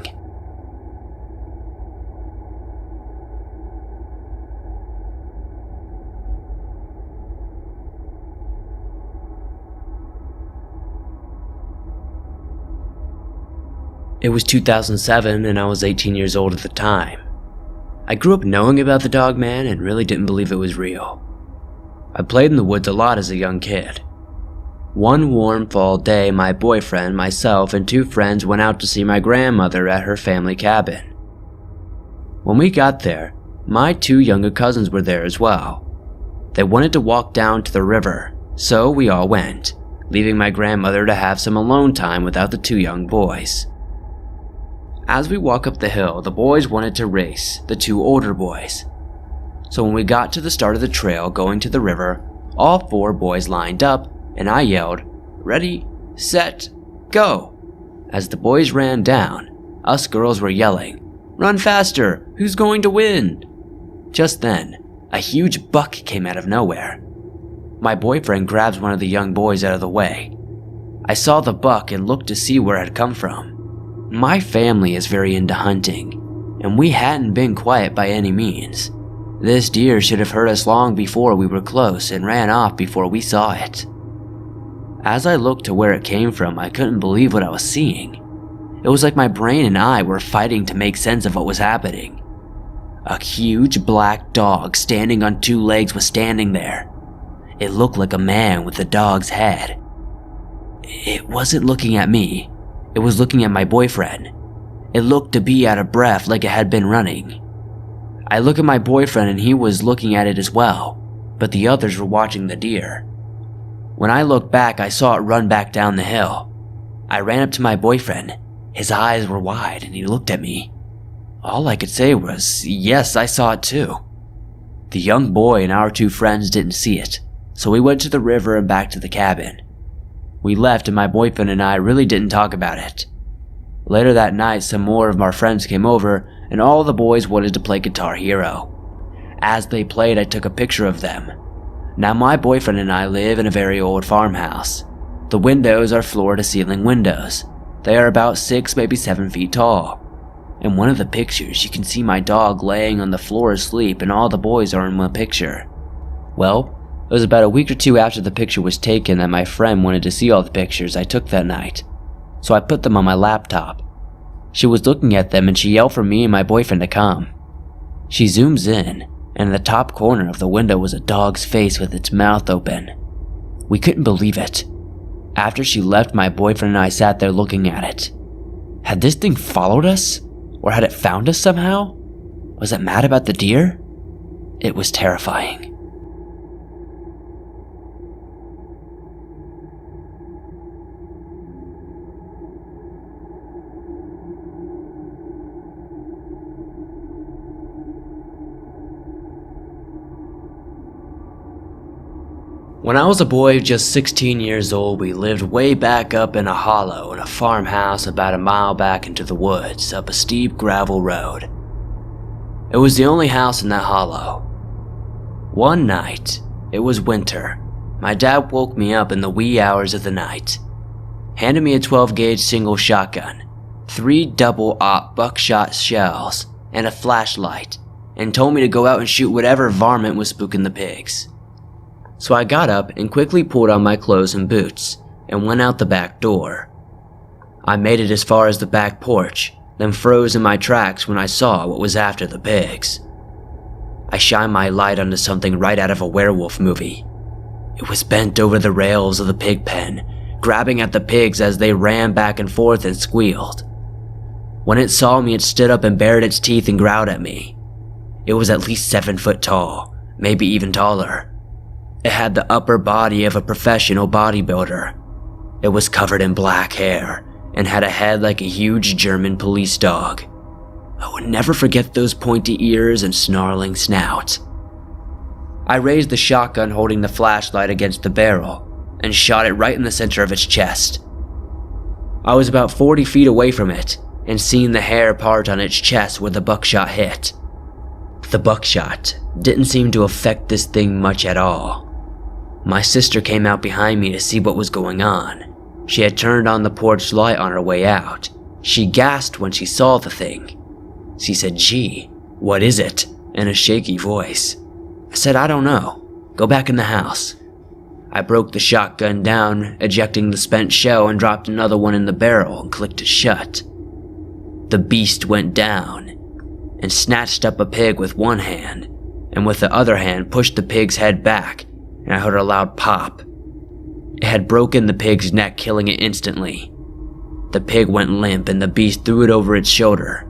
A: It was 2007 and I was 18 years old at the time. I grew up knowing about the Dogman and really didn't believe it was real. I played in the woods a lot as a young kid, One warm fall day, my boyfriend, myself, and 2 friends went out to see my grandmother at her family cabin. When we got there, my 2 younger cousins were there as well. They wanted to walk down to the river, so we all went, leaving my grandmother to have some alone time without the 2 young boys. As we walked up the hill, the boys wanted to race the 2 older boys. So when we got to the start of the trail going to the river, all 4 boys lined up and I yelled, "Ready, set, go!" As the boys ran down, us girls were yelling, "Run faster, who's going to win?" Just then, a huge buck came out of nowhere. My boyfriend grabs one of the young boys out of the way. I saw the buck and looked to see where it had come from. My family is very into hunting, and we hadn't been quiet by any means. This deer should have heard us long before we were close and ran off before we saw it. As I looked to where it came from, I couldn't believe what I was seeing. It was like my brain and I were fighting to make sense of what was happening. A huge black dog standing on 2 legs was standing there. It looked like a man with a dog's head. It wasn't looking at me. It was looking at my boyfriend. It looked to be out of breath like it had been running. I looked at my boyfriend and he was looking at it as well, but the others were watching the deer. When I looked back, I saw it run back down the hill. I ran up to my boyfriend. His eyes were wide and he looked at me. All I could say was, yes, I saw it too. The young boy and our 2 friends didn't see it, so we went to the river and back to the cabin. We left and my boyfriend and I really didn't talk about it. Later that night, some more of our friends came over and all the boys wanted to play Guitar Hero. As they played, I took a picture of them. Now my boyfriend and I live in a very old farmhouse. The windows are floor-to-ceiling windows. They are about 6, maybe 7 feet tall. In one of the pictures, you can see my dog laying on the floor asleep and all the boys are in one picture. Well, it was about a week or 2 after the picture was taken that my friend wanted to see all the pictures I took that night, so I put them on my laptop. She was looking at them and she yelled for me and my boyfriend to come. She zooms in, and in the top corner of the window was a dog's face with its mouth open. We couldn't believe it. After she left, my boyfriend and I sat there looking at it. Had this thing followed us? Or had it found us somehow? Was it mad about the deer? It was terrifying. When I was a boy just 16 years old, we lived way back up in a hollow in a farmhouse about a mile back into the woods up a steep gravel road. It was the only house in that hollow. One night, it was winter, my dad woke me up in the wee hours of the night, handed me a 12-gauge single shotgun, 3 double-aught buckshot shells, and a flashlight, and told me to go out and shoot whatever varmint was spooking the pigs. So I got up and quickly pulled on my clothes and boots and went out the back door. I made it as far as the back porch, then froze in my tracks when I saw what was after the pigs. I shined my light onto something right out of a werewolf movie. It was bent over the rails of the pig pen, grabbing at the pigs as they ran back and forth and squealed. When it saw me, it stood up and bared its teeth and growled at me. It was at least 7 foot tall, maybe even taller. It had the upper body of a professional bodybuilder. It was covered in black hair and had a head like a huge German police dog. I would never forget those pointy ears and snarling snout. I raised the shotgun holding the flashlight against the barrel and shot it right in the center of its chest. I was about 40 feet away from it and seen the hair part on its chest where the buckshot hit. The buckshot didn't seem to affect this thing much at all. My sister came out behind me to see what was going on. She had turned on the porch light on her way out. She gasped when she saw the thing. She said, "Gee, what is it?" in a shaky voice. I said, "I don't know. Go back in the house." I broke the shotgun down, ejecting the spent shell, and dropped another one in the barrel and clicked it shut. The beast went down and snatched up a pig with one hand, and with the other hand pushed the pig's head back, and I heard a loud pop. It had broken the pig's neck, killing it instantly. The pig went limp and the beast threw it over its shoulder.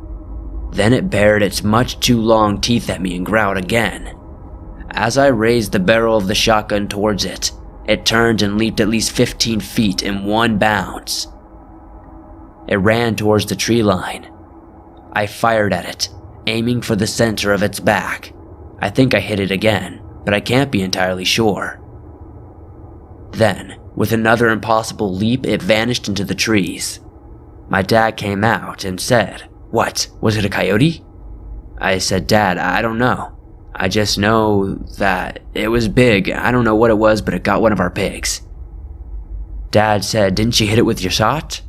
A: Then it bared its much too long teeth at me and growled again. As I raised the barrel of the shotgun towards it, it turned and leaped at least 15 feet in one bounce. It ran towards the tree line. I fired at it, aiming for the center of its back. I think I hit it again, but I can't be entirely sure. Then, with another impossible leap, it vanished into the trees. My dad came out and said, "What, was it a coyote?" I said, "Dad, I don't know. I just know that it was big. I don't know what it was, but it got one of our pigs." Dad said, "Didn't you hit it with your shot?"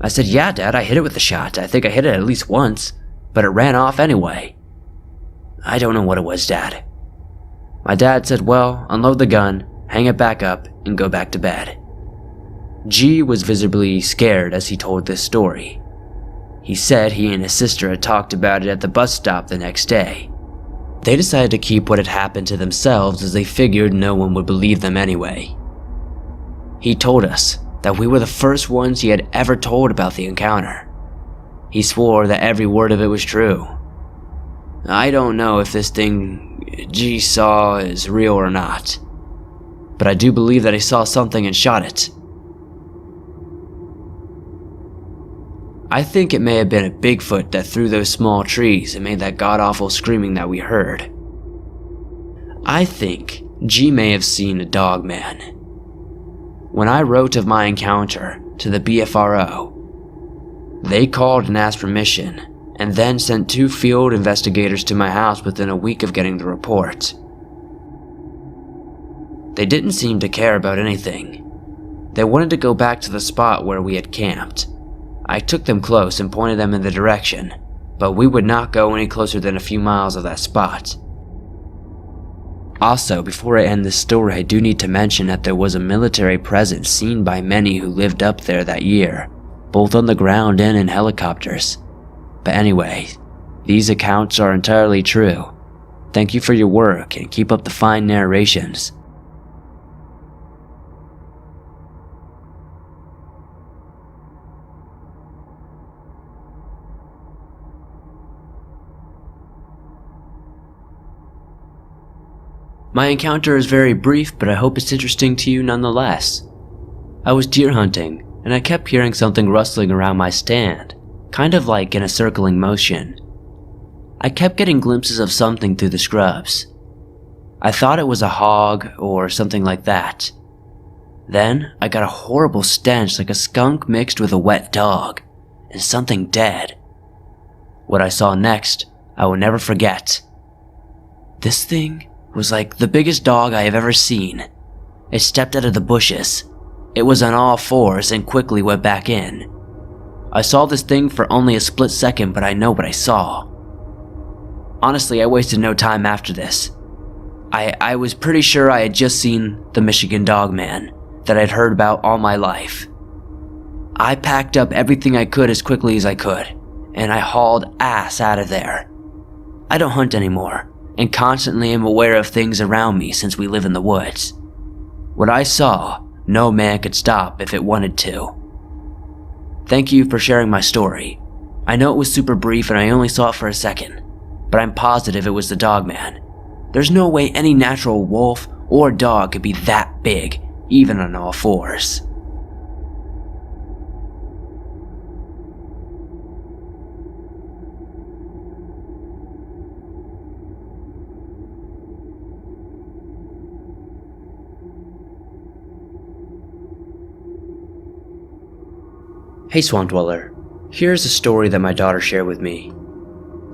A: I said, "Yeah, Dad, I hit it with the shot. I think I hit it at least once, but it ran off anyway." "I don't know what it was, Dad." My dad said, "Well, unload the gun, hang it back up, and go back to bed." G was visibly scared as he told this story. He said he and his sister had talked about it at the bus stop the next day. They decided to keep what had happened to themselves as they figured no one would believe them anyway. He told us that we were the first ones he had ever told about the encounter. He swore that every word of it was true. I don't know if this thing G saw is real or not, but I do believe that he saw something and shot it. I think it may have been a Bigfoot that threw those small trees and made that god-awful screaming that we heard. I think G may have seen a Dogman. When I wrote of my encounter to the BFRO, they called and asked permission, and then sent 2 field investigators to my house within a week of getting the report. They didn't seem to care about anything. They wanted to go back to the spot where we had camped. I took them close and pointed them in the direction, but we would not go any closer than a few miles of that spot. Also, before I end this story, I do need to mention that there was a military presence seen by many who lived up there that year, both on the ground and in helicopters. But anyway, these accounts are entirely true. Thank you for your work and keep up the fine narrations. My encounter is very brief, but I hope it's interesting to you nonetheless. I was deer hunting, and I kept hearing something rustling around my stand, kind of like in a circling motion. I kept getting glimpses of something through the scrubs. I thought it was a hog or something like that. Then I got a horrible stench like a skunk mixed with a wet dog, and something dead. What I saw next, I will never forget. This thing was like the biggest dog I have ever seen. It stepped out of the bushes. It was on all fours and quickly went back in. I saw this thing for only a split second, but I know what I saw. Honestly, I wasted no time after this. I was pretty sure I had just seen the Michigan Dogman that I'd heard about all my life. I packed up everything I could as quickly as I could, and I hauled ass out of there. I don't hunt anymore, and constantly am aware of things around me since we live in the woods. What I saw, no man could stop if it wanted to. Thank you for sharing my story. I know it was super brief and I only saw it for a second, but I'm positive it was the Dogman. There's no way any natural wolf or dog could be that big, even on all fours. Hey Swamp Dweller, here's a story that my daughter shared with me.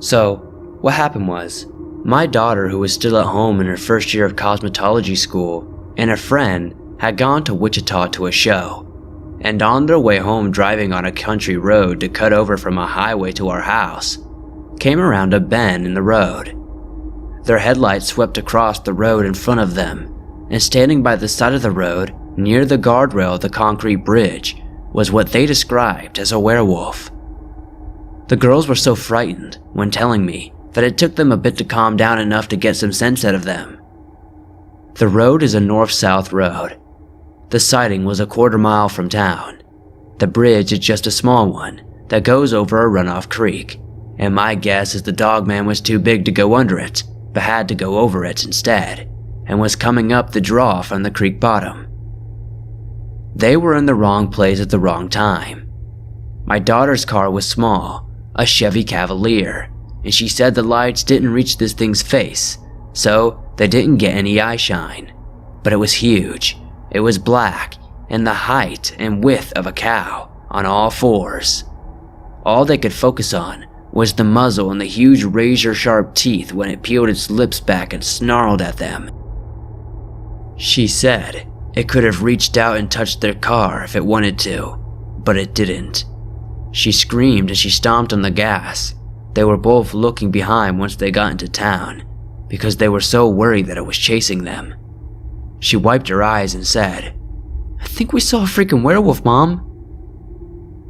A: So, what happened was, my daughter, who was still at home in her first year of cosmetology school, and a friend had gone to Wichita to a show, and on their way home driving on a country road to cut over from a highway to our house, came around a bend in the road. Their headlights swept across the road in front of them, and standing by the side of the road, near the guardrail of the concrete bridge, was what they described as a werewolf. The girls were so frightened when telling me that it took them a bit to calm down enough to get some sense out of them. The road is a north-south road. The sighting was a quarter-mile from town. The bridge is just a small one that goes over a runoff creek, and my guess is the Dogman was too big to go under it, but had to go over it instead, and was coming up the draw from the creek bottom. They were in the wrong place at the wrong time. My daughter's car was small, a Chevy Cavalier, and she said the lights didn't reach this thing's face, so they didn't get any eye shine. But it was huge, it was black, and the height and width of a cow, on all fours. All they could focus on was the muzzle and the huge razor-sharp teeth when it peeled its lips back and snarled at them. She said it could have reached out and touched their car if it wanted to, but it didn't. She screamed as she stomped on the gas. They were both looking behind once they got into town, because they were so worried that it was chasing them. She wiped her eyes and said, "I think we saw a freaking werewolf, Mom."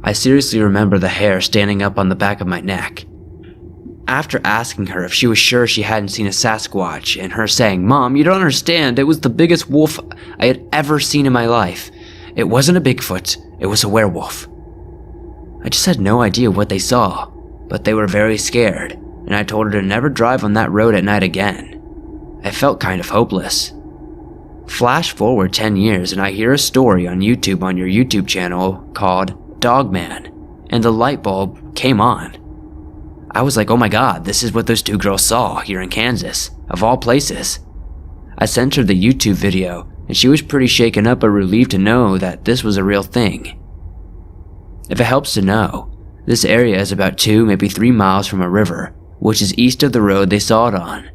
A: I seriously remember the hair standing up on the back of my neck. After asking her if she was sure she hadn't seen a Sasquatch, and her saying, "Mom, you don't understand, it was the biggest wolf I had ever seen in my life. It wasn't a Bigfoot, it was a werewolf." I just had no idea what they saw, but they were very scared, and I told her to never drive on that road at night again. I felt kind of hopeless. Flash forward 10 years and I hear a story on YouTube on your YouTube channel called Dogman, and the light bulb came on. I was like, oh my god, this is what those two girls saw here in Kansas, of all places. I sent her the YouTube video, and she was pretty shaken up but relieved to know that this was a real thing. If it helps to know, this area is about 2, maybe 3 miles from a river, which is east of the road they saw it on.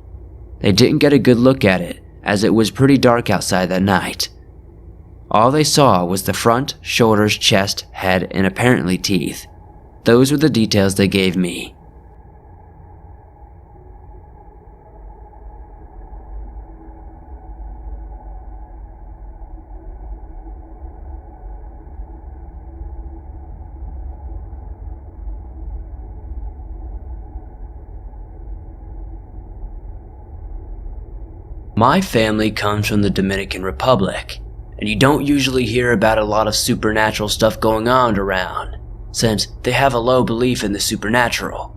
A: They didn't get a good look at it, as it was pretty dark outside that night. All they saw was the front, shoulders, chest, head, and apparently teeth. Those were the details they gave me. My family comes from the Dominican Republic, and you don't usually hear about a lot of supernatural stuff going on around, since they have a low belief in the supernatural.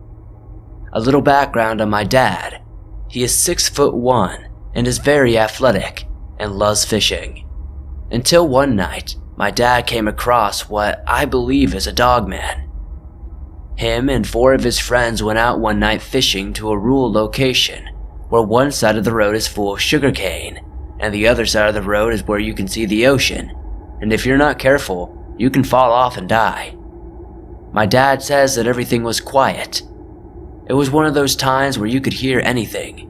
A: A little background on my dad. He is 6'1" and is very athletic, and loves fishing. Until one night, my dad came across what I believe is a dogman. Him and 4 of his friends went out one night fishing to a rural location, where one side of the road is full of sugarcane, and the other side of the road is where you can see the ocean, and if you're not careful, you can fall off and die. My dad says that everything was quiet. It was one of those times where you could hear anything.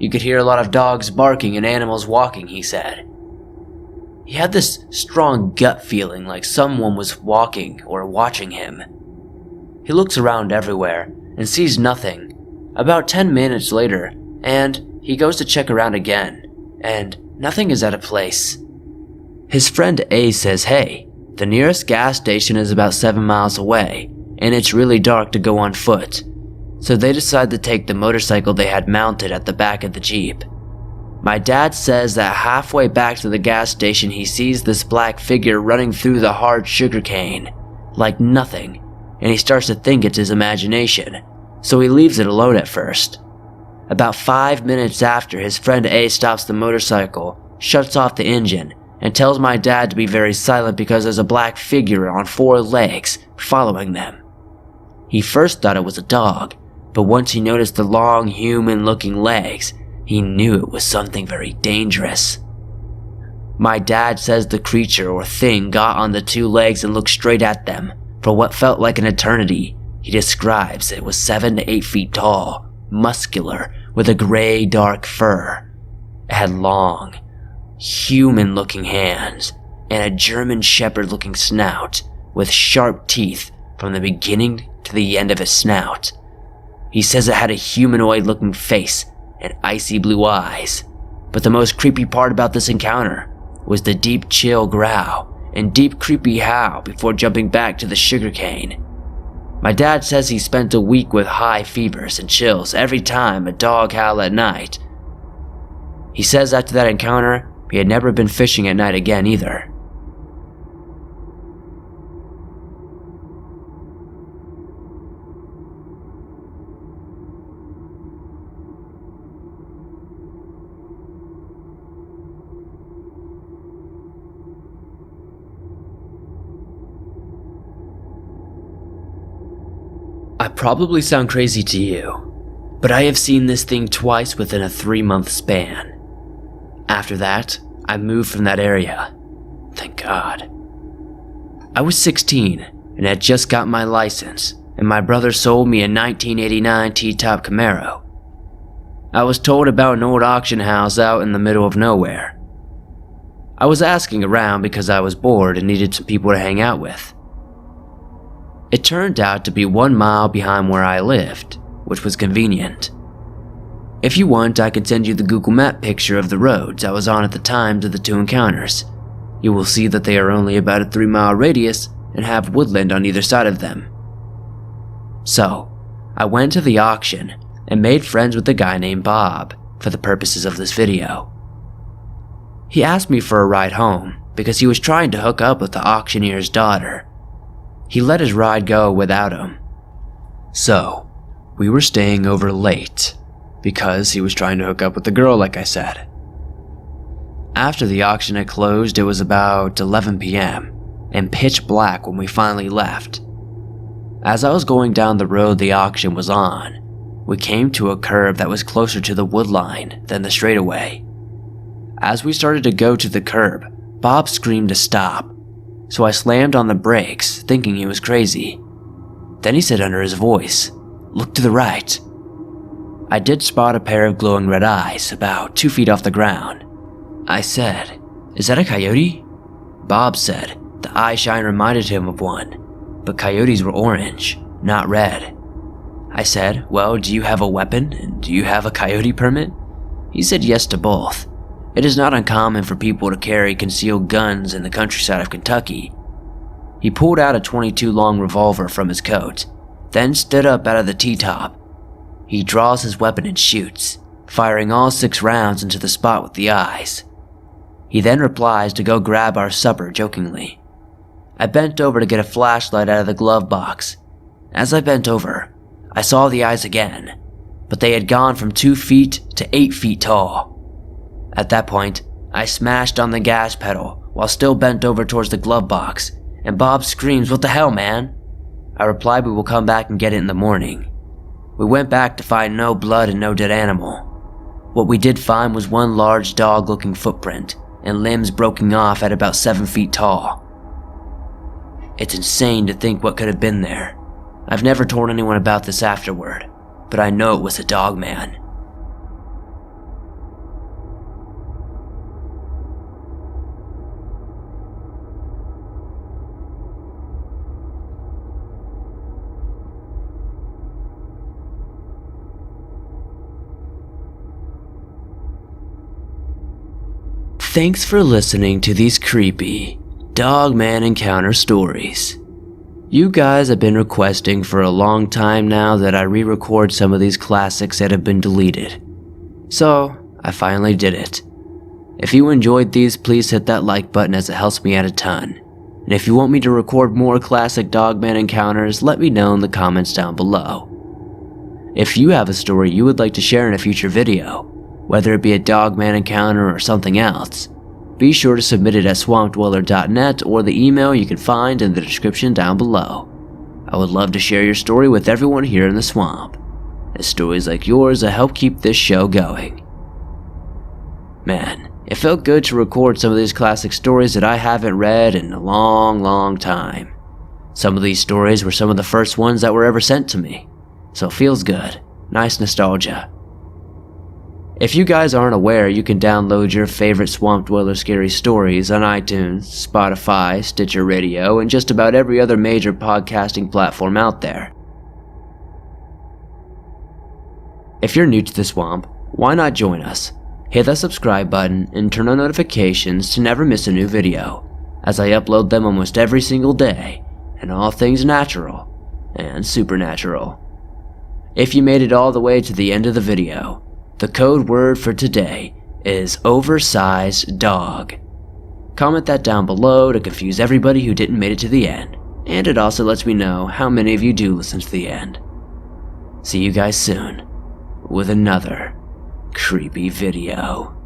A: You could hear a lot of dogs barking and animals walking, he said. He had this strong gut feeling like someone was walking or watching him. He looks around everywhere and sees nothing. About 10 minutes later, and he goes to check around again, and nothing is out of place. His friend A says, hey, the nearest gas station is about 7 miles away, and it's really dark to go on foot. So they decide to take the motorcycle they had mounted at the back of the Jeep. My dad says that halfway back to the gas station he sees this black figure running through the hard sugarcane, like nothing, and he starts to think it's his imagination, so he leaves it alone at first. About 5 minutes after, his friend A stops the motorcycle, shuts off the engine, and tells my dad to be very silent because there's a black figure on 4 legs following them. He first thought it was a dog, but once he noticed the long human-looking legs, he knew it was something very dangerous. My dad says the creature or thing got on the 2 legs and looked straight at them for what felt like an eternity. He describes it was 7 to 8 feet tall, muscular, with a gray dark fur. It had long, human-looking hands and a German shepherd looking snout with sharp teeth from the beginning to the end of its snout. He says it had a humanoid looking face and icy blue eyes, but the most creepy part about this encounter was the deep chill growl and deep creepy howl before jumping back to the sugarcane. My dad says he spent a week with high fevers and chills every time a dog howled at night. He says after that encounter, he had never been fishing at night again either. I probably sound crazy to you, but I have seen this thing twice within a 3-month span. After that, I moved from that area. Thank God. I was 16 and had just got my license, and my brother sold me a 1989 T-top Camaro. I was told about an old auction house out in the middle of nowhere. I was asking around because I was bored and needed some people to hang out with. It turned out to be 1 mile behind where I lived, which was convenient. If you want, I can send you the Google Map picture of the roads I was on at the time of the 2 encounters. You will see that they are only about a 3-mile radius and have woodland on either side of them. So, I went to the auction and made friends with a guy named Bob for the purposes of this video. He asked me for a ride home because he was trying to hook up with the auctioneer's daughter. He let his ride go without him. So, we were staying over late because he was trying to hook up with the girl, like I said. After the auction had closed, it was about 11 p.m. and pitch black when we finally left. As I was going down the road the auction was on, we came to a curve that was closer to the wood line than the straightaway. As we started to go to the curb, Bob screamed to stop, so I slammed on the brakes, thinking he was crazy. Then he said under his voice, "Look to the right." I did spot a pair of glowing red eyes about 2 feet off the ground. I said, "Is that a coyote?" Bob said the eye shine reminded him of one, but coyotes were orange, not red. I said, "Well, do you have a weapon, and do you have a coyote permit?" He said yes to both. It is not uncommon for people to carry concealed guns in the countryside of Kentucky. He pulled out a .22 long revolver from his coat, then stood up out of the T-top. He draws his weapon and shoots, firing all 6 rounds into the spot with the eyes. He then replies to go grab our supper jokingly. I bent over to get a flashlight out of the glove box. As I bent over, I saw the eyes again, but they had gone from 2 feet to 8 feet tall. At that point, I smashed on the gas pedal while still bent over towards the glove box, and Bob screams, "What the hell, man?" I replied we will come back and get it in the morning. We went back to find no blood and no dead animal. What we did find was one large dog-looking footprint and limbs broken off at about 7 feet tall. It's insane to think what could have been there. I've never told anyone about this afterward, but I know it was a Dogman. Thanks for listening to these creepy Dogman encounter stories. You guys have been requesting for a long time now that I re-record some of these classics that have been deleted. So, I finally did it. If you enjoyed these, please hit that like button as it helps me out a ton. And if you want me to record more classic Dogman encounters, let me know in the comments down below. If you have a story you would like to share in a future video, whether it be a Dogman encounter or something else, be sure to submit it at swampdweller.net or the email you can find in the description down below. I would love to share your story with everyone here in the swamp, as stories like yours that help keep this show going. Man, it felt good to record some of these classic stories that I haven't read in a long time. Some of these stories were some of the first ones that were ever sent to me, so it feels good. Nice nostalgia. If you guys aren't aware, you can download your favorite Swamp Dweller scary stories on iTunes, Spotify, Stitcher Radio, and just about every other major podcasting platform out there. If you're new to the swamp, why not join us? Hit that subscribe button and turn on notifications to never miss a new video, as I upload them almost every single day, and all things natural and supernatural. If you made it all the way to the end of the video, the code word for today is oversized dog. Comment that down below to confuse everybody who didn't make it to the end, and it also lets me know how many of you do listen to the end. See you guys soon with another creepy video.